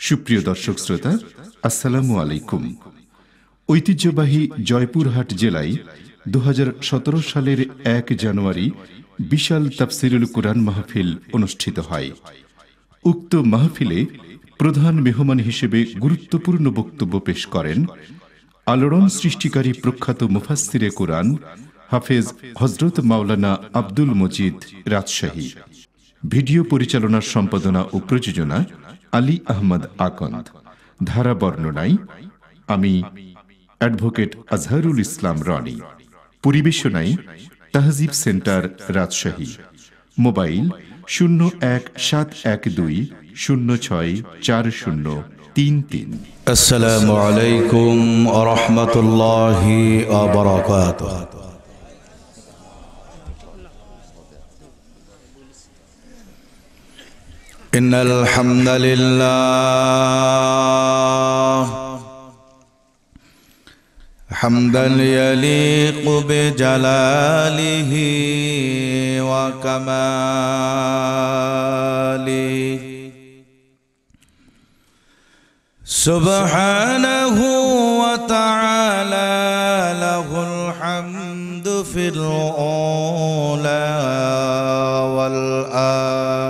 সুপ্রিয় দর্শক শ্রোতা, আসসালামু আলাইকুম। ঐতিহ্যবাহী জয়পুরহাট জেলায় 2017 সালের 1 জানুয়ারি বিশাল তাফসিরুল কুরআন মাহফিল অনুষ্ঠিত হয়। উক্ত মাহফিলে প্রধান মেহমান হিসেবে গুরুত্বপূর্ণ বক্তব্য পেশ করেন আলোড়ন সৃষ্টিকারী প্রখ্যাত মুফাসসিরে কুরআন হাফেজ হযরত মাওলানা আব্দুল মজিদ রাজশাহী। ভিডিও পরিচালনার সম্পাদনা ও প্রযোজনা আলী আহমদ আকন্দ। ধারা বর্ণনায় আমি advocate Azharul Islam Roni. পরিবেশনায় তাহজিব centre Rajshahi. Mobile 017120640033। আসসালামু আলাইকুম ওয়া রাহমাতুল্লাহি ওয়া বারাকাতুহু। ইন্নাল হামদালিল্লাহ হামদান ইয়ালিকু বিজালালিহি ওয়া কামালিহি সুবহানাহু ওয়া তাআলা লাহুল হামদু ফিল উলা ওয়াল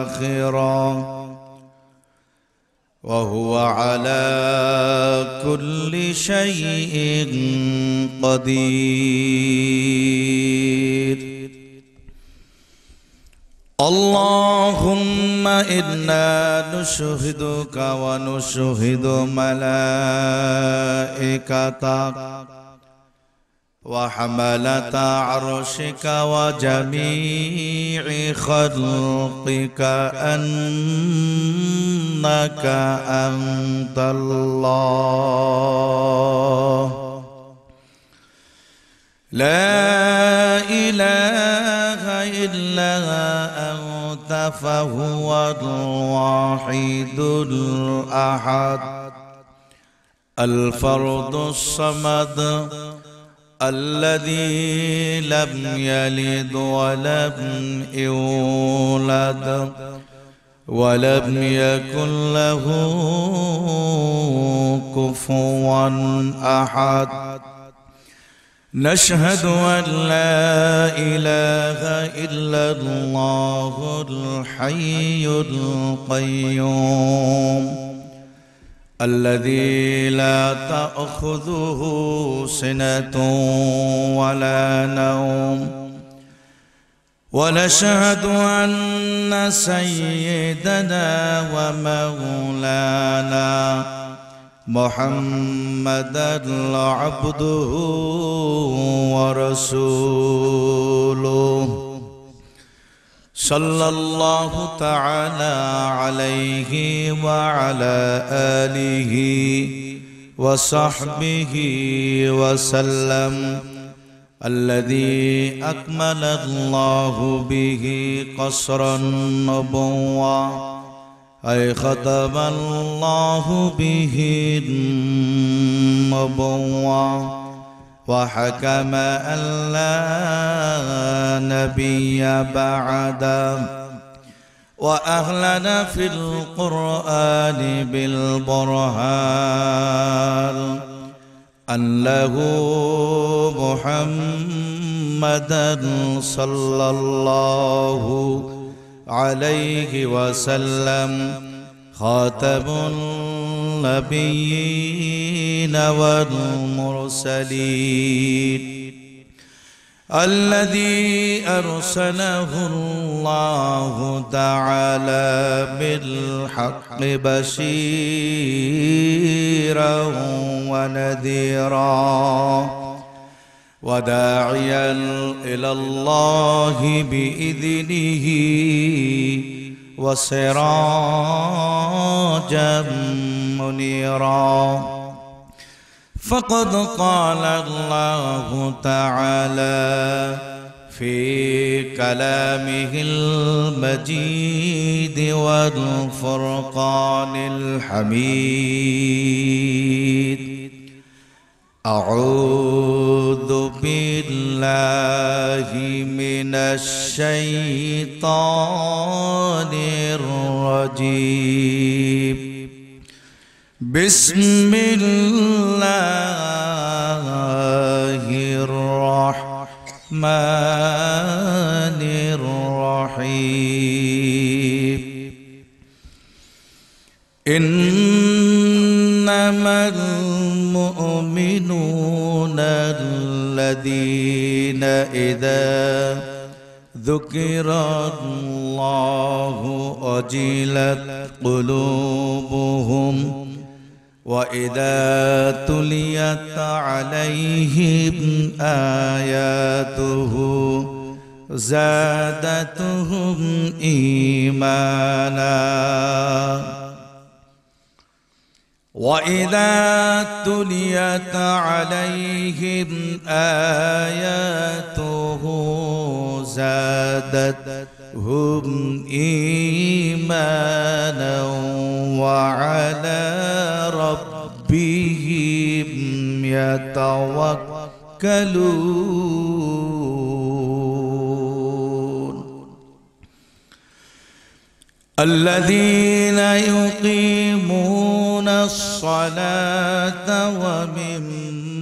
আখিরাহ ওয়া হুয়া আলা কুল্লি শাইইন কাদির। اللهم إنا نشهدك ونشهد ملائكتك وحملة عرشك وجميع خلقك أنك أنت الله لا إله إلا أنت فهو الواحد الأحد الفرد الصمد الذي لم يلد ولم يولد ولم يكن له كفوا أحد. نشهد أن لا إله إلا الله الحي القيوم الذي لا تأخذه سنة ولا نوم. ونشهد أن سيدنا ومولانا محمدًا عبده ورسوله صلى الله تعالى عليه وعلى آله وصحبه وسلم الذي أكمل الله به قصر النبوة أي ختم الله به النبوة وحكم أن لا نبي بعده وأعلن في القرآن بالبرهان أنه محمدًا صلى الله عليه وسلم خاتم النبيين والمرسلين الذي أرسله الله تعالى بالحق بشيرا ونذيرا وداعيا إلى الله بإذنه وسراجا منيرا. فقد قال الله تعالى في كلامه المجيد والفرقان الحميد: أعوذ بالله من الشيطان الرجيم. بسم الله الرحمن الرحيم إنما المؤمنون الذين إذا ذكر الله وجلت قلوبهم وإذا تليت عليهم آياته زادتهم إيمانا وإذا تليت عليهم آياته زادتهم إيمانا وعلى ربهم يتوكلون الذين يقيمون الصلاة ومما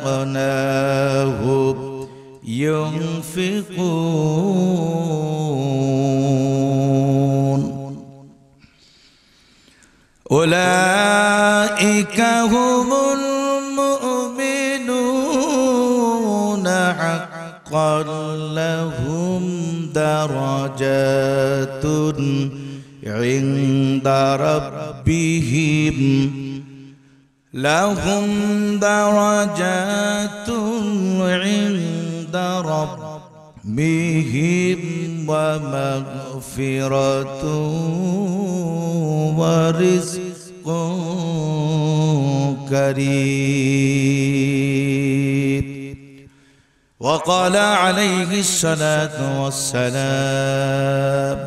رزقناهم ينفقون أولئك هم المؤمنون حقا لهم درجات عند ربهم لهم درجات عند ربهم ومغفرة ورزق كريم وقال عليه الصلاة والسلام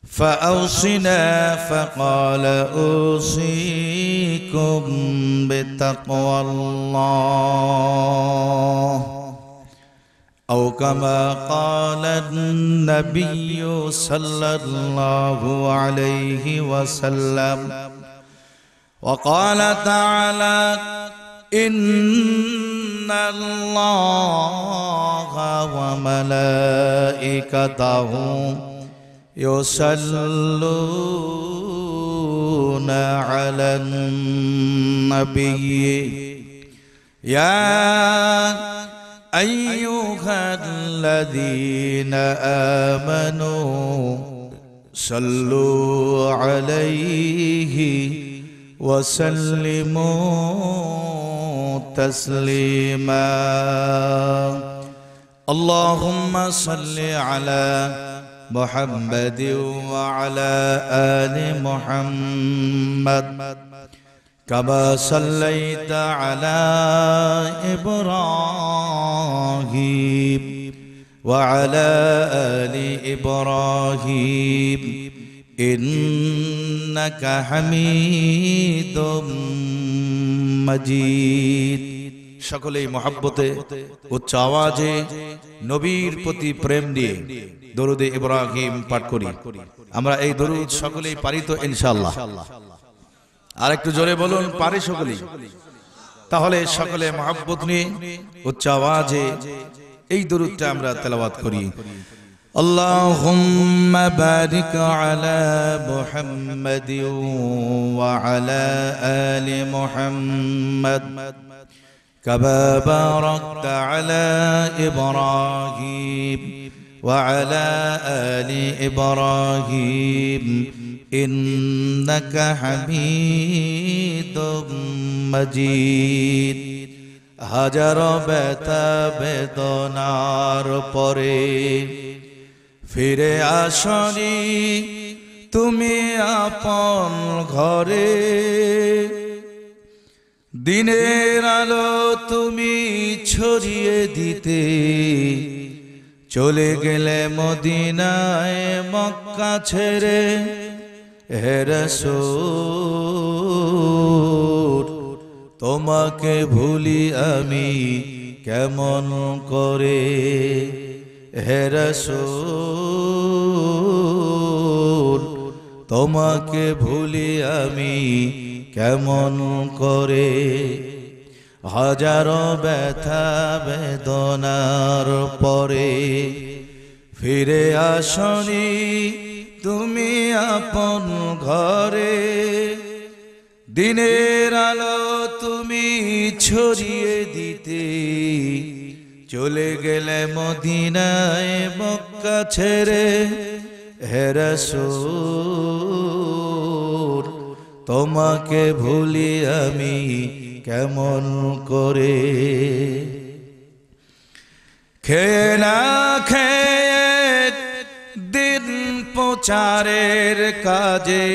فأوصنا فقال أوصيكم بتقوى الله أو كما قال النبي صلى الله عليه وسلم وقال تعالى إن الله وملائكته يصلون على النبي يا أيها الذين آمنوا صلوا عليه وسلموا تسليما اللهم صل على محمد وعلى آل محمد كما صليت على إبراهيم وعلى آل إبراهيم إنك حميد مجيد সকলেই মহব্বতে উচ্চ আওয়াজে নবীর প্রতি প্রেম নিয়ে দরুদে ইব্রাহিম পাঠ করি আমরা এই দরুদ সকলেই পারি তো ইনশাআল্লাহ আর একটু জোরে বলুন পারি সকলেই তাহলে সকলে মহব্বত নিয়ে উচ্চ আওয়াজে এই দরুদটা আমরা তেলাওয়াত করি اللهم بارك على محمد وعلى آل محمد كما باركت على إبراهيم وعلى آل إبراهيم إنك حميد مجيد হাজার ব্যথা বেদনার পরে ফিরে আসনি তুমি আপন ঘরে দিনের আলো তুমি ছড়িয়ে দিতে চলে গেলে মদিনায় মক্কা ছেড়ে হে রাসূল তোমাকে ভুলি আমি কেমন করে হে রাসূল তোমাকে ভুলি আমি কেমন করে। হাজারো ব্যথা বেদনার পরে ফিরে আসনি তুমি আপন ঘরে। দিনের আলো তুমি ছড়িয়ে দিতে চলে গেলে মদিনায় মক্কা ছেড়ে। হে রাসূল তোমাকে ভুলি আমি কেমন করে। খেয়ে না খেয়ে দিন প্রচারের কাজে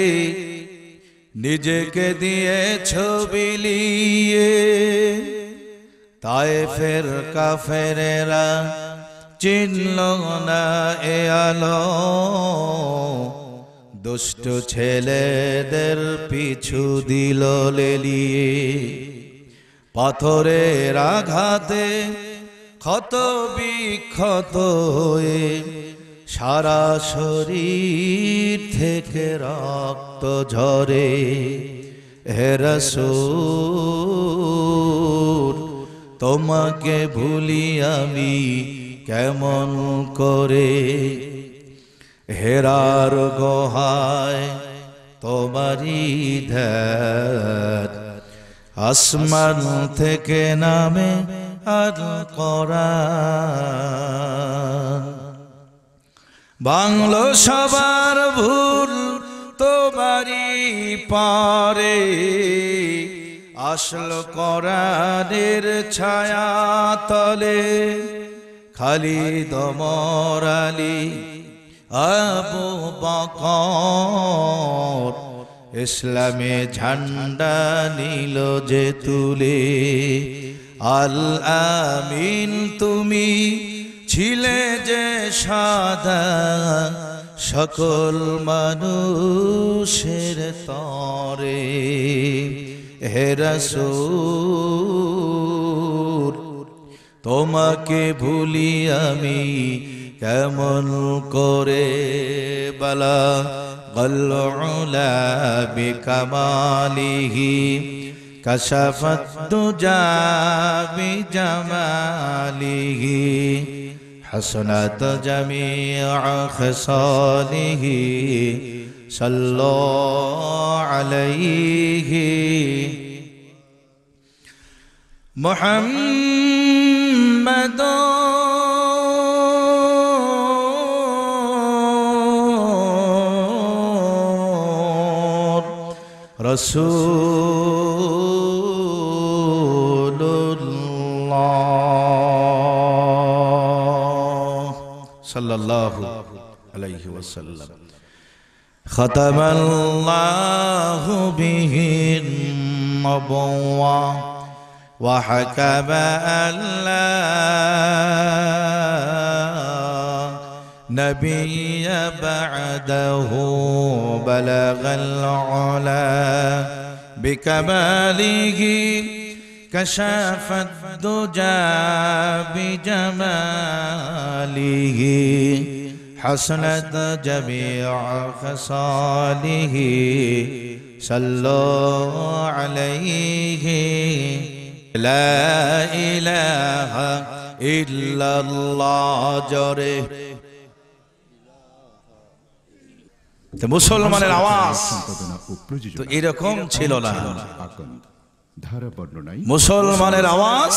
নিজেকে দিয়েছ বিলিয়ে। তায়েফের কাফেরেরা চিনল না এ আলো, দুষ্ট ছেলেদের পিছু দিল লেলিয়ে। পাথরের আঘাতে ক্ষত বিক্ষত হয়ে সারা শরীর থেকে রক্ত ঝরে। হে রাসূল তোমাকে ভুলি আমি কেমন করে। হেরার গুহায় তোমারি ধ্যান, আসমান থেকে নামে আর কোরআন। বাংলো সবার ভুল তোমারি পারে, আসলো কোরআনের ছায়া তলে। খালিদ ওমর আলী আবু বকর ইসলামে ঝান্ডা নিল যে তুলে। আল আমিন তুমি ছিলে যে সাদা, সকল মানুষের তরে। হে রাসূল তোমাকে ভুলি আমি কেমন করে। বালা গলউলা বিকামালিহি কাশাফাত দুজা বিজামালিহি হাসনাত জামিউ খিসালিহি সাল্লাল্লাহু আলাইহি মুহাম্মাদুর রাসূলুল্লাহ সাল্লাল্লাহু আলাইহি ওয়াসাল্লাম। খাতামাল্লাহু বিহিন নবুওয়া وحكم أن لا نبي بعده بلغ العلا بكماله كشف الدجى بجماله حسنت جميع خصاله صلوا عليه لا إله إلا الله জোরে। তো মুসলমানের আওয়াজ তো এরকম ছিল না। মুসলমানের আওয়াজ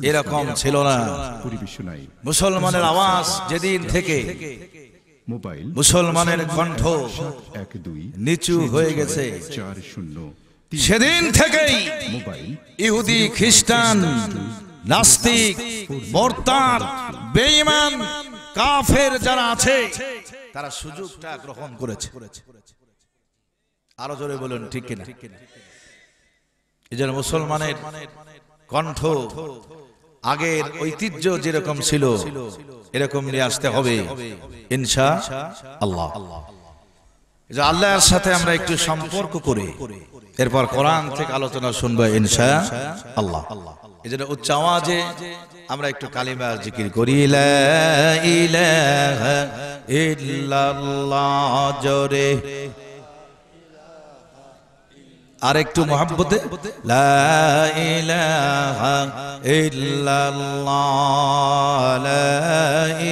এরকম ছিল না। মুসলমানের আওয়াজ যেদিন থেকে মুসলমানের কণ্ঠ নিচু হয়ে গেছে, সেদিন থেকেই ইহুদি খ্রিস্টান নাস্তিক মুরতাদ বেঈমান কাফের যারা আছে তারা সুযোগটা গ্রহণ করেছে। আরো জোরে বলুন ঠিক কিনা? এজন্য মুসলমানের কণ্ঠ আগের ঐতিহ্য যেরকম ছিল এরকম নিয়ে আসতে হবে ইনশাআল্লাহ। যে আল্লাহর সাথে আমরা একটু সম্পর্ক করে এরপর কোরআন থেকে আলোচনা শুনবো ইনশাআল্লাহ। এজন্য উচ্চ আওয়াজে আমরা একটু কালিমা জিকির করি, লা ইলাহা ইল্লাল্লাহ জোরে, আর একটু মহব্বতে, লা ইলাহা ইল্লাল্লাহ, লা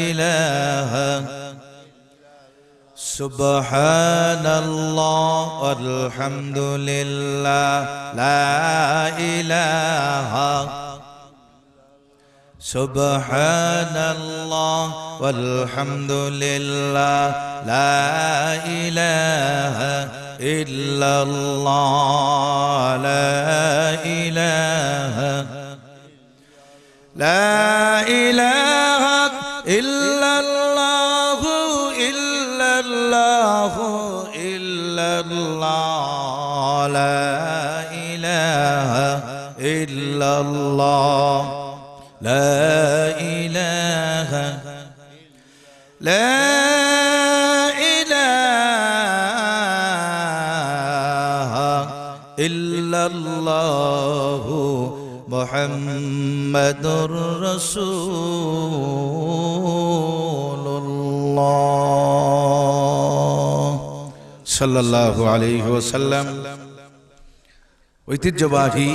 ইলাহা সুবহানাল্লাহ আলহামদুলিল্লাহ, লা ইলাহা সুবহানাল্লাহ আলহামদুলিল্লাহ, লা ইলাহা ইল্লাল্লাহ, লা ইলাহা ইল্লাল্লাহ, ইল্লাল্লাহ ইল্লাল্লাহ, লা ইলাহা ইল্লাল্লাহ, লা ইলাহা ইল্লাল্লাহ মুহাম্মাদুর রাসূলুল্লাহ সাল্লাল্লাহু আলাইহি ওয়াসাল্লাম। ঐতিহ্যবাহী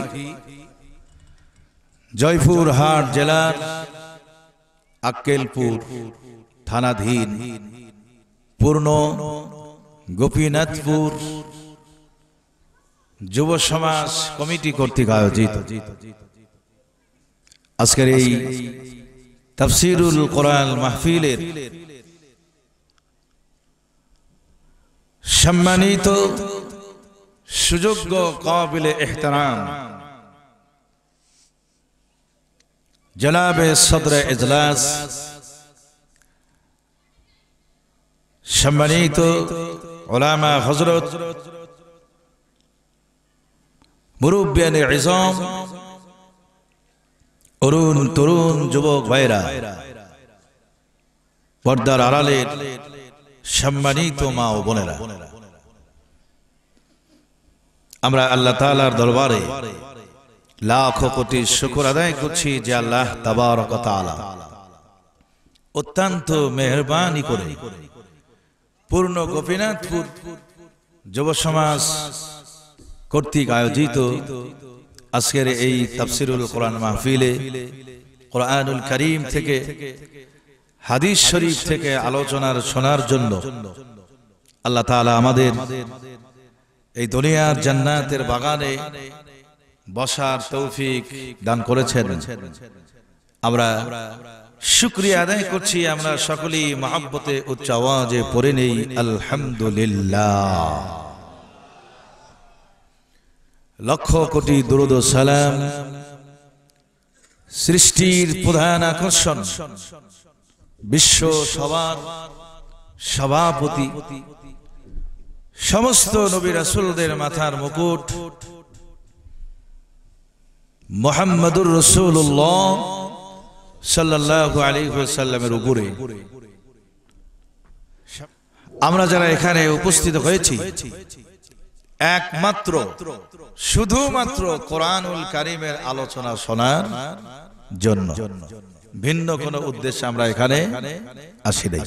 জয়পুরহাট জেলার আক্কেলপুর থানাধীন পূর্ণ গোপীনাথপুর যুব সমাজ কমিটি কর্তৃক আয়োজিত আজকের এই তাফসীরুল কোরআন মাহফিলের সম্মানিত সুযোগ্য কাবিলে ইহতারাম জনাবে সদরে ইজলাস, সম্মানিত উলামা হযরত, মুরব্বিয়ানে ইজম, অরুণ তরুণ যুবক ভাইরা, পর্দার আড়ালের সম্মানিত মা ও বোনেরা, আমরা আল্লাহ তাআলার দরবারে লাখ কোটি শুকর আদায় করছি যে আল্লাহ তাবারক ওয়া তাআলা অত্যন্ত মেহেরবানি করে পূর্ণ গোপীনাথপুর যুব সমাজ কর্তৃক আয়োজিত আজকের এই তাফসীরুল কোরআন মাহফিলে কোরআনুল কারীম থেকে, হাদিস শরীফ থেকে আলোচনার শোনার জন্য আল্লাহ তাআলা আমাদের এই দুনিয়ার জান্নাতের বাগানে বসার তৌফিক দান করেছেন। আমরা শুকরিয়া আদায় করছি। আমরা সকলেই মহব্বতে উচ্চ আওয়াজে পড়ে নেই আলহামদুলিল্লাহ। লক্ষ কোটি দুরূদ ও সালাম সৃষ্টির প্রধান আকর্ষণ, বিশ্ব সবার সভাপতি, সমস্ত নবী রাসূলদের মাথার মুকুট মুহাম্মাদুর রাসূলুল্লাহ সাল্লাল্লাহু আলাইহি ওয়াসাল্লামের উপরে আমরা যারা এখানে উপস্থিত হয়েছি একমাত্র শুধুমাত্র কোরআনুল কারীমের আলোচনা শোনার জন্য, ভিন্ন কোনো উদ্দেশ্যে আমরা এখানে আসি নাই।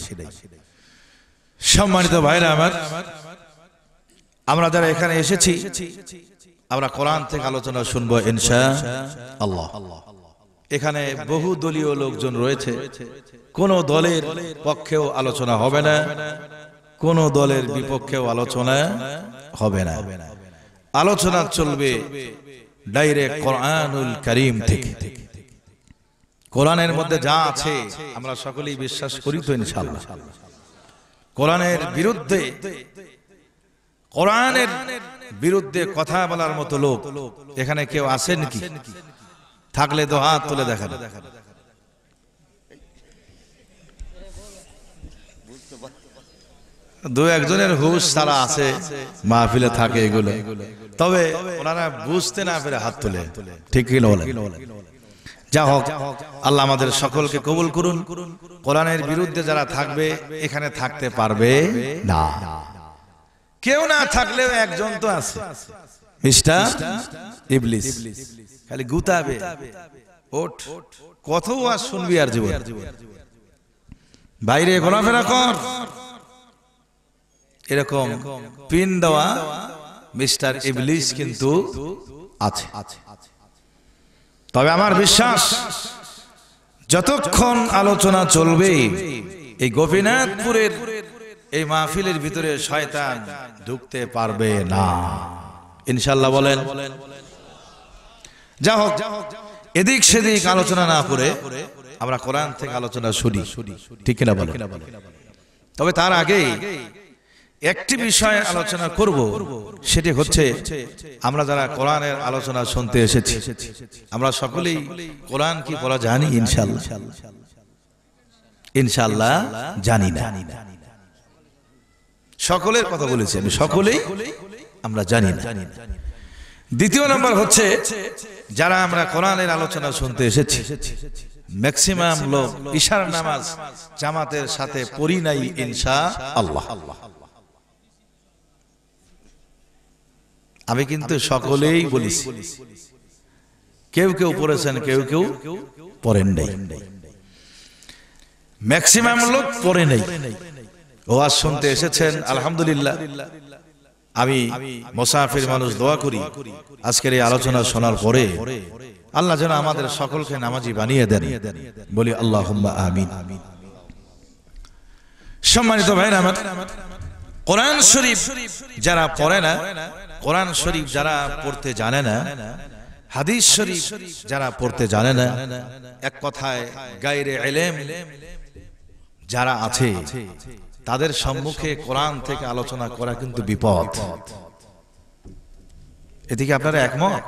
সম্মানিত ভাইরা আমার, আমরা যারা এখানে এসেছি আমরা কোরআন থেকে আলোচনা শুনবো ইনশাআল্লাহ। এখানে বহু দলীয় লোকজন রয়েছে, কোন দলের পক্ষেও আলোচনা হবে না, কোন দলের বিপক্ষেও আলোচনা হবে না। আলোচনা চলবে ডাইরেক্ট কোরআনুল কারীম থেকে। কোরআনের মধ্যে যা আছে আমরা সকলেই বিশ্বাস করি তো ইনশাআল্লাহ। কোরআনের বিরুদ্ধে কথা বলার মতো লোক এখানে কেউ আছেন কি? থাকলে তো হাত তুলে দেখান। দু একজনের হুঁশ তারা আছে, মাহফিলে থাকে এগুলো, তবে ওনারা বুঝতে না পেরে হাত তুলে, ঠিক কি বলেন? যা হোক, আল্লাহ আমাদের সকলকে কবুল করুন। কোরআনের বিরুদ্ধে যারা থাকবে এখানে থাকতে পারবে না। কেউ না থাকলেও একজন তো আছে, মিস্টার ইবলিস। খালি গুতাবে, ওঠ, কত ওয়াজ শুনবি আর জীবন, বাইরে ঘোরাফেরা কর, এরকম পিন দেওয়া মিস্টার ইবলিস কিন্তু আছে। তবে আমার বিশ্বাস যতক্ষণ আলোচনা চলবে এই গোপীনাথপুরের এই মাহফিলের ভিতরে শয়তান ঢুকতে পারবে না, ইনশাআল্লাহ বলেন। যা হোক, এদিক সেদিক আলোচনা না করে আমরা কোরআন থেকে আলোচনা শুনি, ঠিক কিনা বলেন? তবে তার আগে একটি বিষয়ে আলোচনা করব, সেটি হচ্ছে আমরা যারা কোরআনের আলোচনা শুনতে এসেছি, আমরা সকলেই কোরআন কি পড়া জানি? ইনশাআল্লাহ ইনশাআল্লাহ জানি না। সকলের কথা বলেছি আমি, সকলেই আমরা জানি না। দ্বিতীয় নম্বর হচ্ছে, যারা আমরা কোরআনের আলোচনা শুনতে এসেছি ম্যাক্সিমাম লোক ইশার নামাজ জামাতের সাথে পড়ি নাই ইনশাআল্লাহ। আমি কিন্তু সকলেই বলেছি, কেউ কেউ পড়েছেন, কেউ কেউ পড়েন নাই, ম্যাক্সিমাম লোক পড়ে নাই। ওয়াজ শুনতে এসেছেন আলহামদুলিল্লাহ। আমি মুসাফির মানুষ, দোয়া করি আজকের এই আলোচনা শোনার পরে আল্লাহ যেন আমাদের সকলকে নামাজি বানিয়ে দেন, বলি আল্লাহুম্মা আমিন। সম্মানিত ভাইরা আমার, কোরআন শরীফ যারা পড়ে না, কোরআন শরীফ যারা পড়তে জানে না, হাদিস শরীফ যারা পড়তে জানে না, এক কথায় গায়রে ইলম যারা আছে, তাদের সম্মুখে কোরআন থেকে আলোচনা করা কিন্তু বিপদ। এদিকে আপনারা একমত?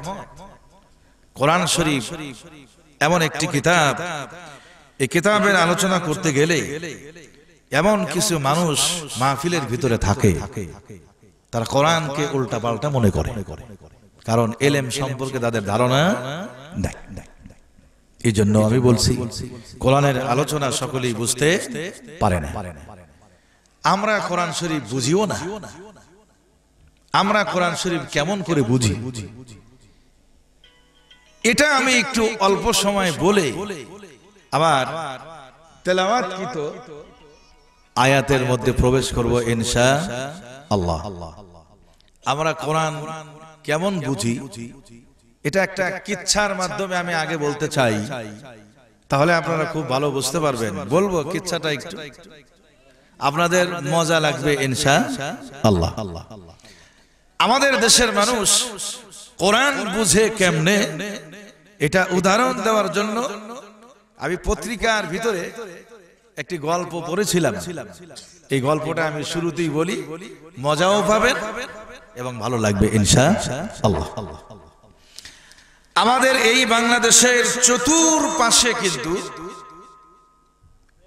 কোরআন শরীফ এমন একটি কিতাব, এই কিতাবের আলোচনা করতে গেলে এমন কিছু মানুষ মাহফিলের ভিতরে থাকে, তারা কোরআনকে উল্টা পাল্টা মনে করে, কারণ ইলম সম্পর্কে তাদের ধারণা নাই। এই জন্য আমি বলছি, কোরআনের আলোচনা সকলেই বুঝতে পারে না। আমরা কোরআন শরীফ বুঝিও না, আমরা কোরআন শরীফ কেমন করে বুঝি, এটা আমি একটু অল্প সময় বলে আবার তেলাওয়াতকৃত আয়াতের মধ্যে প্রবেশ করব ইনশাআল্লাহ। আমরা কোরআন কেমন বুঝি, এটা একটা কিচ্ছার মাধ্যমে আমি আগে বলতে চাই, তাহলে আপনারা খুব ভালো বুঝতে পারবেন। বলবো কিচ্ছাটা, একটু আপনাদের মজা লাগবে ইনশাআল্লাহ। আমাদের দেশের মানুষ কোরআন বুঝে কেমনে, এটা উদাহরণ দেওয়ার জন্য আমি পত্রিকার ভিতরে একটি গল্প পড়েছিলাম। এই গল্পটা আমি শুরুতেই বলি, মজাও পাবেন এবং ভালো লাগবে ইনশাআল্লাহ। আমাদের এই বাংলাদেশের চতুর্পাশে কিন্তু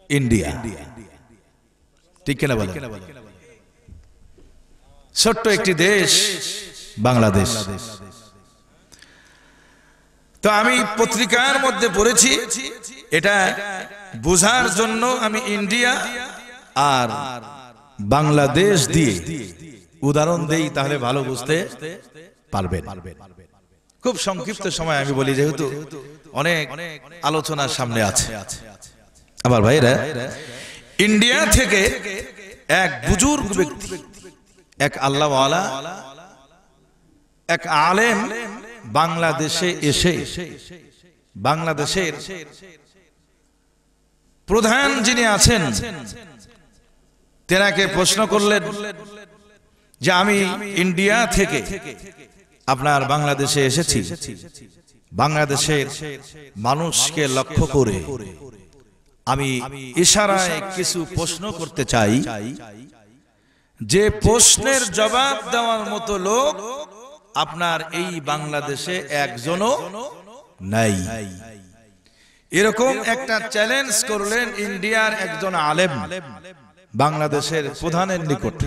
ইন্ডিয়া, ঠিক কিনা বলেন? ছোট্ট একটি দেশ বাংলাদেশ। তো আমি পত্রিকার মধ্যে পড়েছি, এটা বোঝার জন্য আমি ইন্ডিয়া আর বাংলাদেশ দিয়ে উদাহরণ দেই, তাহলে ভালো বুঝতে পারবেন। খুব সংক্ষিপ্ত সময় আমি বলি, যেহেতু অনেক আলোচনার সামনে আছে। আমার ভাইরা, ইন্ডিয়া থেকে এক বুজুর্গ ব্যক্তি, এক আল্লাহওয়ালা, এক আলেম বাংলাদেশে এসে বাংলাদেশের প্রধান যিনি আছেন তেনাকে প্রশ্ন করলেন যে আমি ইন্ডিয়া থেকে আপনার বাংলাদেশে এসেছি, বাংলাদেশের মানুষকে লক্ষ্য করে আমি ইশারায় কিছু প্রশ্ন করতে চাই, যে প্রশ্নের জবাব দেওয়ার মতো লোক আপনার এই বাংলাদেশে একজনও নাই। এরকম একটা চ্যালেঞ্জ করলেন ইন্ডিয়ার একজন আলেম বাংলাদেশের প্রধানের নিকট।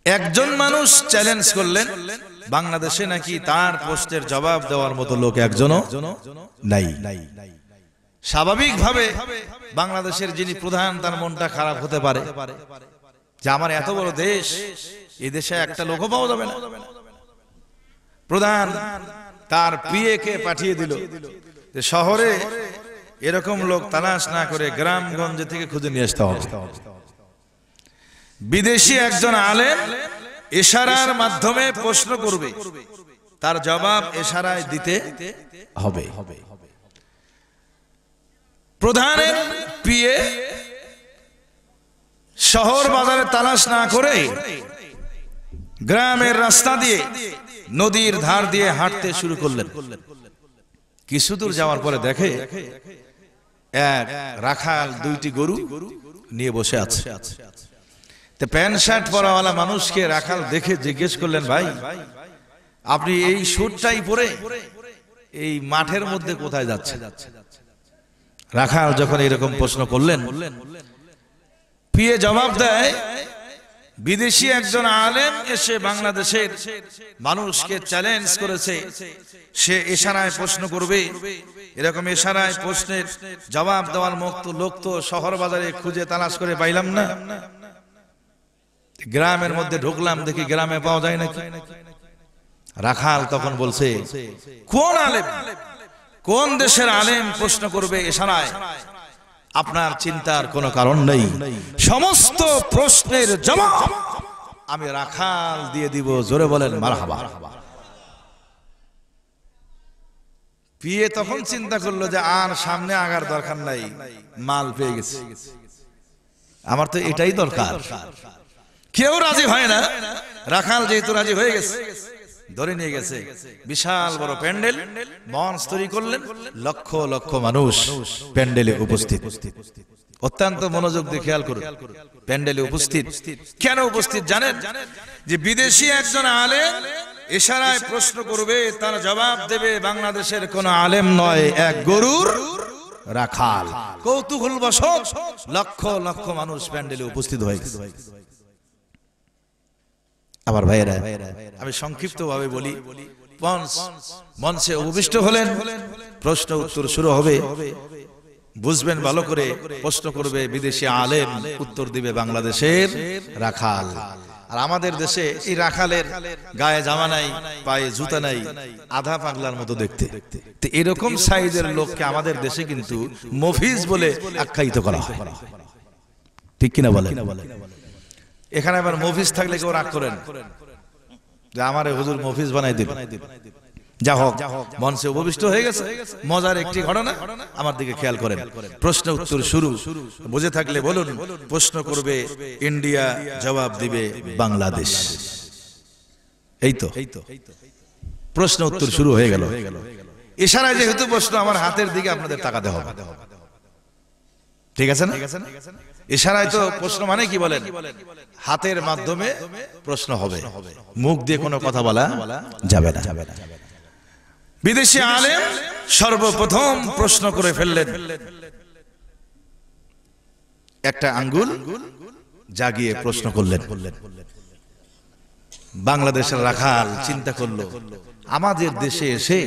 একজন মানুষ চ্যালেঞ্জ করলেন, বাংলাদেশে নাকি তার প্রশ্নের জবাব দেওয়ার মতো লোক একজনও নাই। স্বাভাবিকভাবে বাংলাদেশের যিনি প্রধান, তার মনটা খারাপ হতে পারে, যে আমার এত বড় দেশ, এই দেশে একটা লোকও পাওয়া যাবে না। প্রধান তার পিএকে পাঠিয়ে দিল যে শহরে এরকম লোক তালাশ না করে গ্রামগঞ্জ থেকে খুঁজে নিয়ে আসতে হবে। বিদেশি একজন আলেম ইশারার মাধ্যমে প্রশ্ন করবে, তার জবাব ইশারায় দিতে হবে। প্রধানের পিএ শহর বাজারে তালাশ না করে গ্রামের রাস্তা দিয়ে নদীর ধার দিয়ে হাঁটতে শুরু করলেন। কিছু দূর যাওয়ার পরে দেখে এক রাখাল দুইটি গরু নিয়ে বসে আছে। তো প্যান্ট শার্ট পরাওয়ালা মানুষকে রাখাল দেখে জিজ্ঞেস করলেন, ভাই আপনি এই স্যুটটাই পরে এই মাঠের মধ্যে কোথায় যাচ্ছেন? রাখাল যখন এরকম প্রশ্ন করলেন, পিএ জবাব দেয়, বিদেশি একজন আলেম এসে বাংলাদেশের মানুষকে চ্যালেঞ্জ করেছে, সে ইশারায় প্রশ্ন করবে। এরকম ইশারায় প্রশ্নের জবাব দেওয়ার লোক তো শহর বাজারে খুঁজে তালাশ করে পাইলাম না, গ্রামের মধ্যে ঢুকলাম, দেখি গ্রামে পাওয়া যায় নাকি। রাখাল তখন বলছে, কোন আলেম, কোন দেশের আলেম প্রশ্ন করবে ইশারায়? আপনার চিন্তার কোনো কারণ নেই, সমস্ত প্রশ্নের জবাব আমি রাখাল দিয়ে দিব। জোরে বলেন মারহাবা। পিএ তখন চিন্তা করলো যে আর সামনে আগার দরকার নাই, মাল পেয়ে গেছে, আমার তো এটাই দরকার। কেউ রাজি হয় না, রাখাল যেহেতু রাজি হয়ে গেছে, ধরে নিয়ে গেছে। বিশাল বড় প্যান্ডেল, মঞ্চ তৈরি করলেন, লক্ষ লক্ষ মানুষ প্যান্ডেলে উপস্থিত। অত্যন্ত মনোযোগ দিয়ে খেয়াল করুন, প্যান্ডেলে উপস্থিত। কেন উপস্থিত জানেন? যে বিদেশি একজন আলেম ইশারায় প্রশ্ন করবে, তার জবাব দেবে বাংলাদেশের কোন আলেম নয়, এক গরুর রাখাল। কৌতূহলবশত লক্ষ লক্ষ মানুষ প্যান্ডেলে উপস্থিত হয়ে গেছে। আবার ভাইয়েরা, আমি সংক্ষিপ্ত ভাবে বলি, মঞ্চে উপবিষ্ট হলেন, প্রশ্ন উত্তর শুরু হবে। বুঝবেন ভালো করে, প্রশ্ন করবে বিদেশি আলেম, উত্তর দিবে বাংলাদেশের রাখাল। আর আমাদের দেশে এই রাখালের গায়ে জামা নাই, পায়ে জুতা নাই, আধা পাগলার মতো দেখতে। তো এরকম সাইজের লোককে আমাদের দেশে কিন্তু মফিজ বলে আখ্যায়িত করা হয়, ঠিক কিনা বলেন? এখানে আবার মফিজ থাকলে কেউ রাগ করেন যে আমারে হুজুর মফিজ বানাই দিল। যা হোক, মঞ্চে উপবিষ্ট হয়ে গেছে। মজার একটি ঘটনা, আমার দিকে খেয়াল করেন। প্রশ্ন উত্তর শুরু, বুঝে থাকলে বলুন। প্রশ্ন করবে ইন্ডিয়া, জবাব দিবে বাংলাদেশ। এই তো প্রশ্ন উত্তর শুরু হয়ে গেল। ইশারায় যেহেতু প্রশ্ন, আমার হাতের দিকে আপনাদের তাকাতে হবে, ঠিক আছে না? ইশারায় তো প্রশ্ন মানে কি বলেন? হাতের মাধ্যমে প্রশ্ন হবে, মুখ দিয়ে কোনো কথা বলা যাবে না। বিদেশি আলেম সর্বপ্রথম প্রশ্ন করে ফেললেন, একটা আঙ্গুল জাগিয়ে প্রশ্ন করলেন। বাংলাদেশের রাখাল চিন্তা করলো, আমাদের দেশে এসে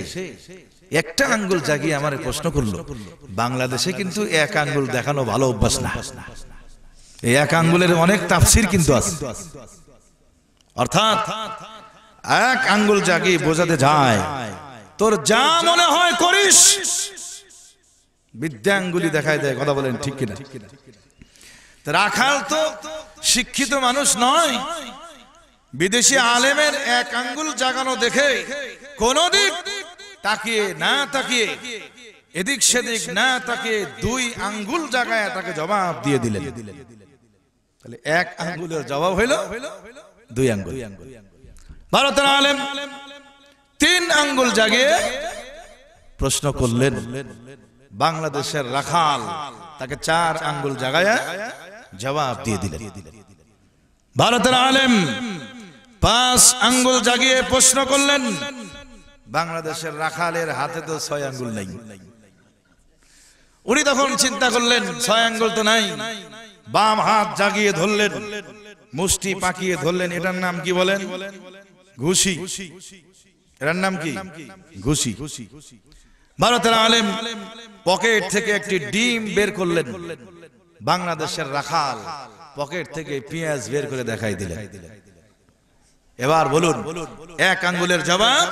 একটা আঙ্গুল জাগিয়ে আমার প্রশ্ন করলো। বাংলাদেশে কিন্তু এক আঙ্গুল দেখানো ভালো অভ্যাস না, এই এক আঙ্গুলের অনেক তাফসীর কিন্তু আছে। অর্থাৎ এক আঙ্গুল জাগিয়ে বোঝাতে যায়, তোর যা মনে হয় করিস। বিদ্যাঙ্গুলি দেখায় দেয়, কথা বলেন ঠিক কিনা? রাখাল তো শিক্ষিত মানুষ নয়, বিদেশি আলেমের এক আঙ্গুল জাগানো দেখে কোন দিক তাকিয়ে না তাকিয়ে, এদিক সেদিক না তাকিয়ে দুই আঙ্গুল জাগায় তাকে জবাব দিয়ে দিলেন। তাহলে এক আঙ্গুলের জবাব হইল দুই আঙ্গুল। ভারতের আলেম তিন আঙ্গুল জাগিয়ে প্রশ্ন করলেন, বাংলাদেশের রাখাল তাকে চার আঙ্গুল জাগায় জবাব দিয়ে দিলেন। ভারতের আলেম পাঁচ আঙ্গুল জাগিয়ে প্রশ্ন করলেন, বাংলাদেশের রাখালের হাতে তো ছয় আঙ্গুল নাই। উনি তখন চিন্তা করলেন, ছয় আঙ্গুল তো নাই। বাম হাত জাগিয়ে ধরলেন, মুষ্টি পাকিয়ে ধরলেন। এটার নাম কি বলেন? ঘুষি। এটার নাম কি? ঘুষি। ভারতের আলেম পকেট থেকে একটি ডিম বের করলেন। বাংলাদেশের রাখাল পকেট থেকে পেঁয়াজ বের করে দেখাই দিলেন। এবার বলুন, এক আঙ্গুলের জবাব,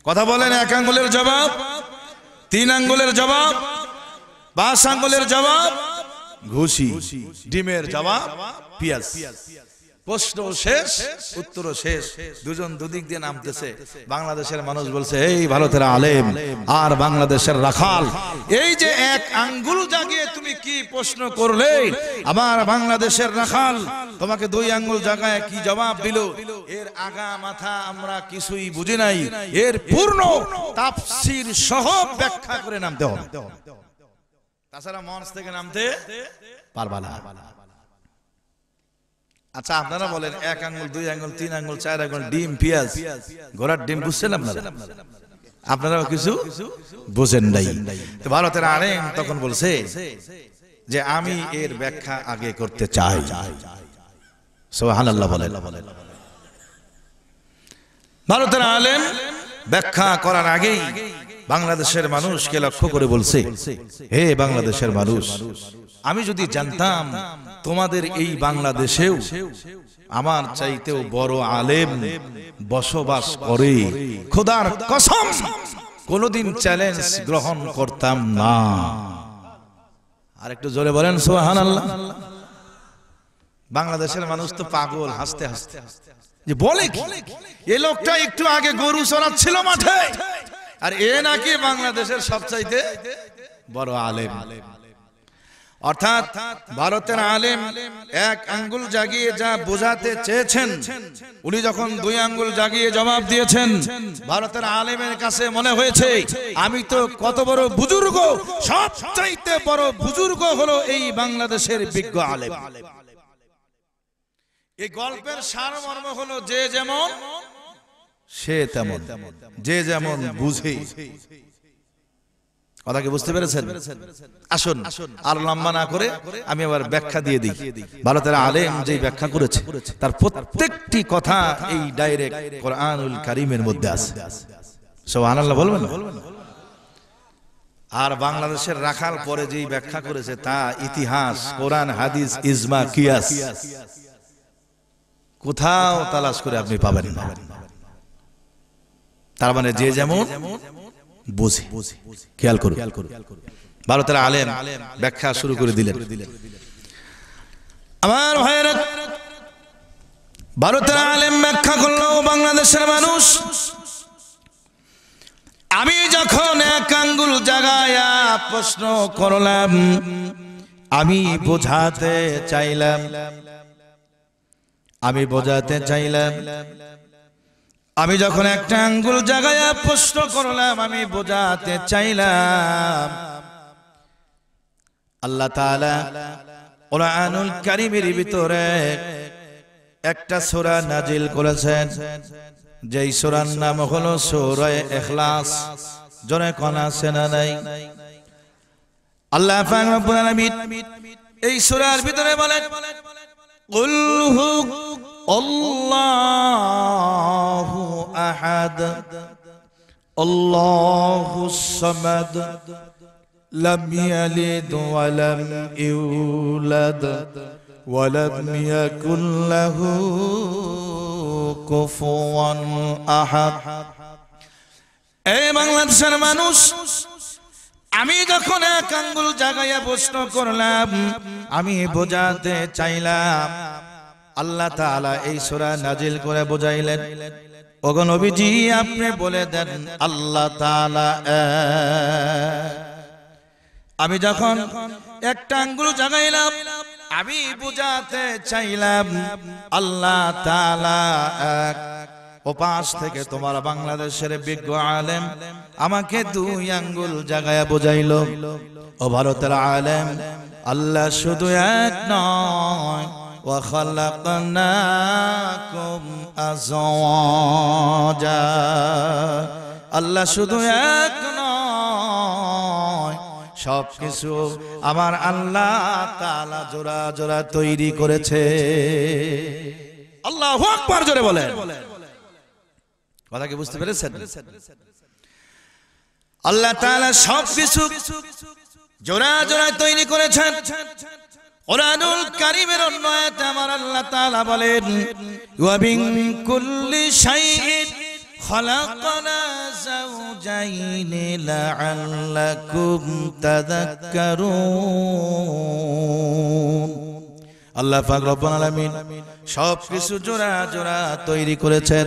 কথা বলেন, এক আঙ্গুলের জবাব, 3 আঙ্গুলের জবাব, 5 আঙ্গুলের জবাব ঘুষি, ডিমের জবাব পেঁয়াজ। প্রশ্ন শেষ, উত্তর শেষ, দুজন দুদিক দিয়ে নামতেছে। বাংলাদেশের মানুষ বলছে, এই ভারতের আলেম আর বাংলাদেশের রাখাল, এই যে এক আঙ্গুল জাগিয়ে তুমি কি প্রশ্ন করলে, আমার বাংলাদেশের রাখাল তোমাকে 2 আঙ্গুল জাগায় কি জবাব দিল, এর আগা মাথা আমরা কিছুই বুঝি নাই, এর পূর্ণ তাফসীর সহ ব্যাখ্যা করে নামতে হবে, তাছাড়া মঞ্চ থেকে নামতে পারবা না। আচ্ছা আপনারা বলেন, 1 আঙ্গুল, 2 আঙ্গুল, 3 আঙ্গুল, 4 আঙ্গুল, ডিম পেঁয়াজ, ঘোড়ার ডিম বুঝছেন আপনারা? আপনারাও কিছু বুঝেন নাই। তো ভারতের আলেম তখন বলছে যে আমি এর ব্যাখ্যা আগে করতে চাই। সুবহানাল্লাহ বলেন। ভারতের আলেম ব্যাখ্যা করার আগেই বাংলাদেশের মানুষকে লক্ষ্য করে বলছে, হে বাংলাদেশের মানুষ, আমি যদি জানতাম তোমাদের এই বাংলাদেশেও আমার চাইতেও বড় আলেম বসবাস করে, খোদার কসম কোনদিন চ্যালেঞ্জ গ্রহণ করতাম না। আর একটু জোরে বলেন সুবহানাল্লাহ। বাংলাদেশের মানুষ তো পাগল, হাসতে হাসতে যে বলে কি, এই লোকটা একটু আগে গরু চড়াচ্ছিল মাঠে, আর এ নাকি বাংলাদেশের সবচাইতে বড় আলেম। অর্থাৎ ভারতের আলেম 1 আঙ্গুল জাগিয়ে যা বোঝাতে চেয়েছেন, উনি যখন 2 আঙ্গুল জাগিয়ে জবাব দিয়েছেন, ভারতের আলেমের কাছে মনে হয়েছে আমি তো কত বড় বুজুর্গ, সবচাইতে বড় বুজুর্গ হলো এই বাংলাদেশের বিজ্ঞ আলেম। এই গল্পের সারমর্ম হলো, যে যেমন সে তেমন, যে যেমন বুঝে। কথা কি বুঝতে পেরেছেন? আসুন আর লম্বা না করে আমি আবার ব্যাখ্যা দিয়ে দিই। ভারতের আলেম যে ব্যাখ্যা করেছে তার প্রত্যেকটি কথা এই ডাইরেক্ট কোরআনুল কারীমের মধ্যে আছে। সুবহানাল্লাহ বলবেন। আর বাংলাদেশের রাখাল পরে যেই ব্যাখ্যা করেছে তা ইতিহাস, কোরআন, হাদিস, ইজমা, কিয়াস কোথাও তালাশ করে আপনি পাবেন না। তার মানে যে যেমন বুঝে। খেয়াল করুন, ভারতের আলেম ব্যাখ্যা শুরু করে দিলেন। আমার ভাইয়েরা, ভারতের আলেম ব্যাখ্যা করলো, বাংলাদেশের মানুষ, আমি যখন 1 আঙ্গুল জাগায়া প্রশ্ন করলাম, আমি বোঝাতে চাইলাম, আমি বোঝাতে চাইলাম, আমি যখন 1 আঙ্গুল জাগায়া প্রশ্ন করলাম, আমি বোঝাতে চাইলাম, আল্লাহ তাআলা কোরআনুল কারীমের ভিতরে একটা সূরা নাজিল করেছেন, যেই সূরার নাম হলো সূরা ইখলাস। জোরে কোন আছে না নাই? আল্লাহ পাক রব্বুল আলামিন এই সূরার ভিতরে বলেন, কুল হু আল্লাহু আহাদ আল্লাহুস সামাদ লাম ইয়ালিদ ওয়া লাম ইউলাদ ওয়া লাম ইয়াকুল লাহু কুফুয়ান আহাদ। এই বাংলাদেশের মানুষ, আমি যখন 1 আঙ্গুল জাগায়া প্রশ্ন করলাম, আমি বোঝাতে চাইলাম, আল্লাহ তাআলা এই সূরা নাজিল করে বোঝাইলেন, ওগো নবীজি আপনি বলে দেন আল্লাহ তাআলা। আমি যখন 1 আঙ্গুল জাগাইলাম, আমি বোঝাতে চাইলাম আল্লাহ তাআলা এক। ওপাশ থেকে তোমার বাংলাদেশের বিজ্ঞ আলেম আমাকে 2 আঙ্গুল জাগায়া বোঝাইলো, ও ভারতের আলেম, আল্লাহ শুধু এক নয়, ওয়া খালাকনাকুম আযওয়াজা, আল্লাহ শুধু এক নয়, সবকিছু আমার আল্লাহ তাআলা জোড়া জোড়া তৈরি করেছে। আল্লাহু আকবার, জোরে বলেন। কথা কি বুঝতে পেরেছেন? আল্লাহ তাআলা সবকিছু জোড়া জোড়া তৈরি করেছেন। কোরআনুল কারীমের অন্য আয়াতে আমার আল্লাহ তাআলা বলেন ওয়া মিন কুল্লি শাইইন খালাকনা যাওজাইন লাআল্লাকুম তাযাক্কারুন। আল্লাহ পাক রব্বুল আলামিন সব কিছু জোড়া জোড়া তৈরি করেছেন।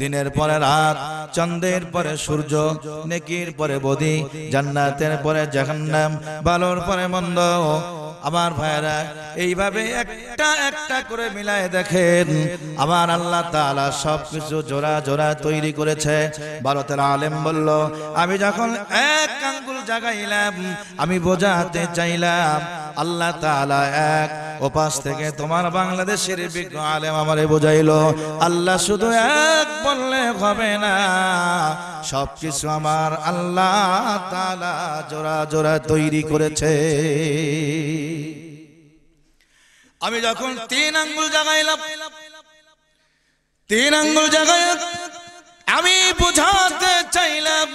দিনের পরে রাত, চন্দ্রের পরে সূর্য, নেকির পরে বদি, জান্নাতের পরে জাহান্নাম, ভালোর পরে মন্দ। আমার ভাইরা এইভাবে একটা একটা করে মিলায়ে দেখেন আমার আল্লাহ তাআলা সবকিছু জোড়া জোড়া তৈরি করেছে। ভারতের আলেম বলল, আমি যখন এক আঙ্গুল জাগাইলাম আমি বোঝাতে চাইলাম আল্লাহ তাআলা এক। ওপাশ থেকে তোমার বাংলাদেশের বিজ্ঞ আলেম আমারে বোঝাইলো আল্লাহ শুধু এক বললে হবে না, সবকিছু আমার আল্লাহ তাআলা জোড়া জোড়া তৈরি করেছে। আমি যখন তিন আঙ্গুল জাগাইলাম, তিন আঙ্গুল জাগাই আমি বুঝাতে চাইলাম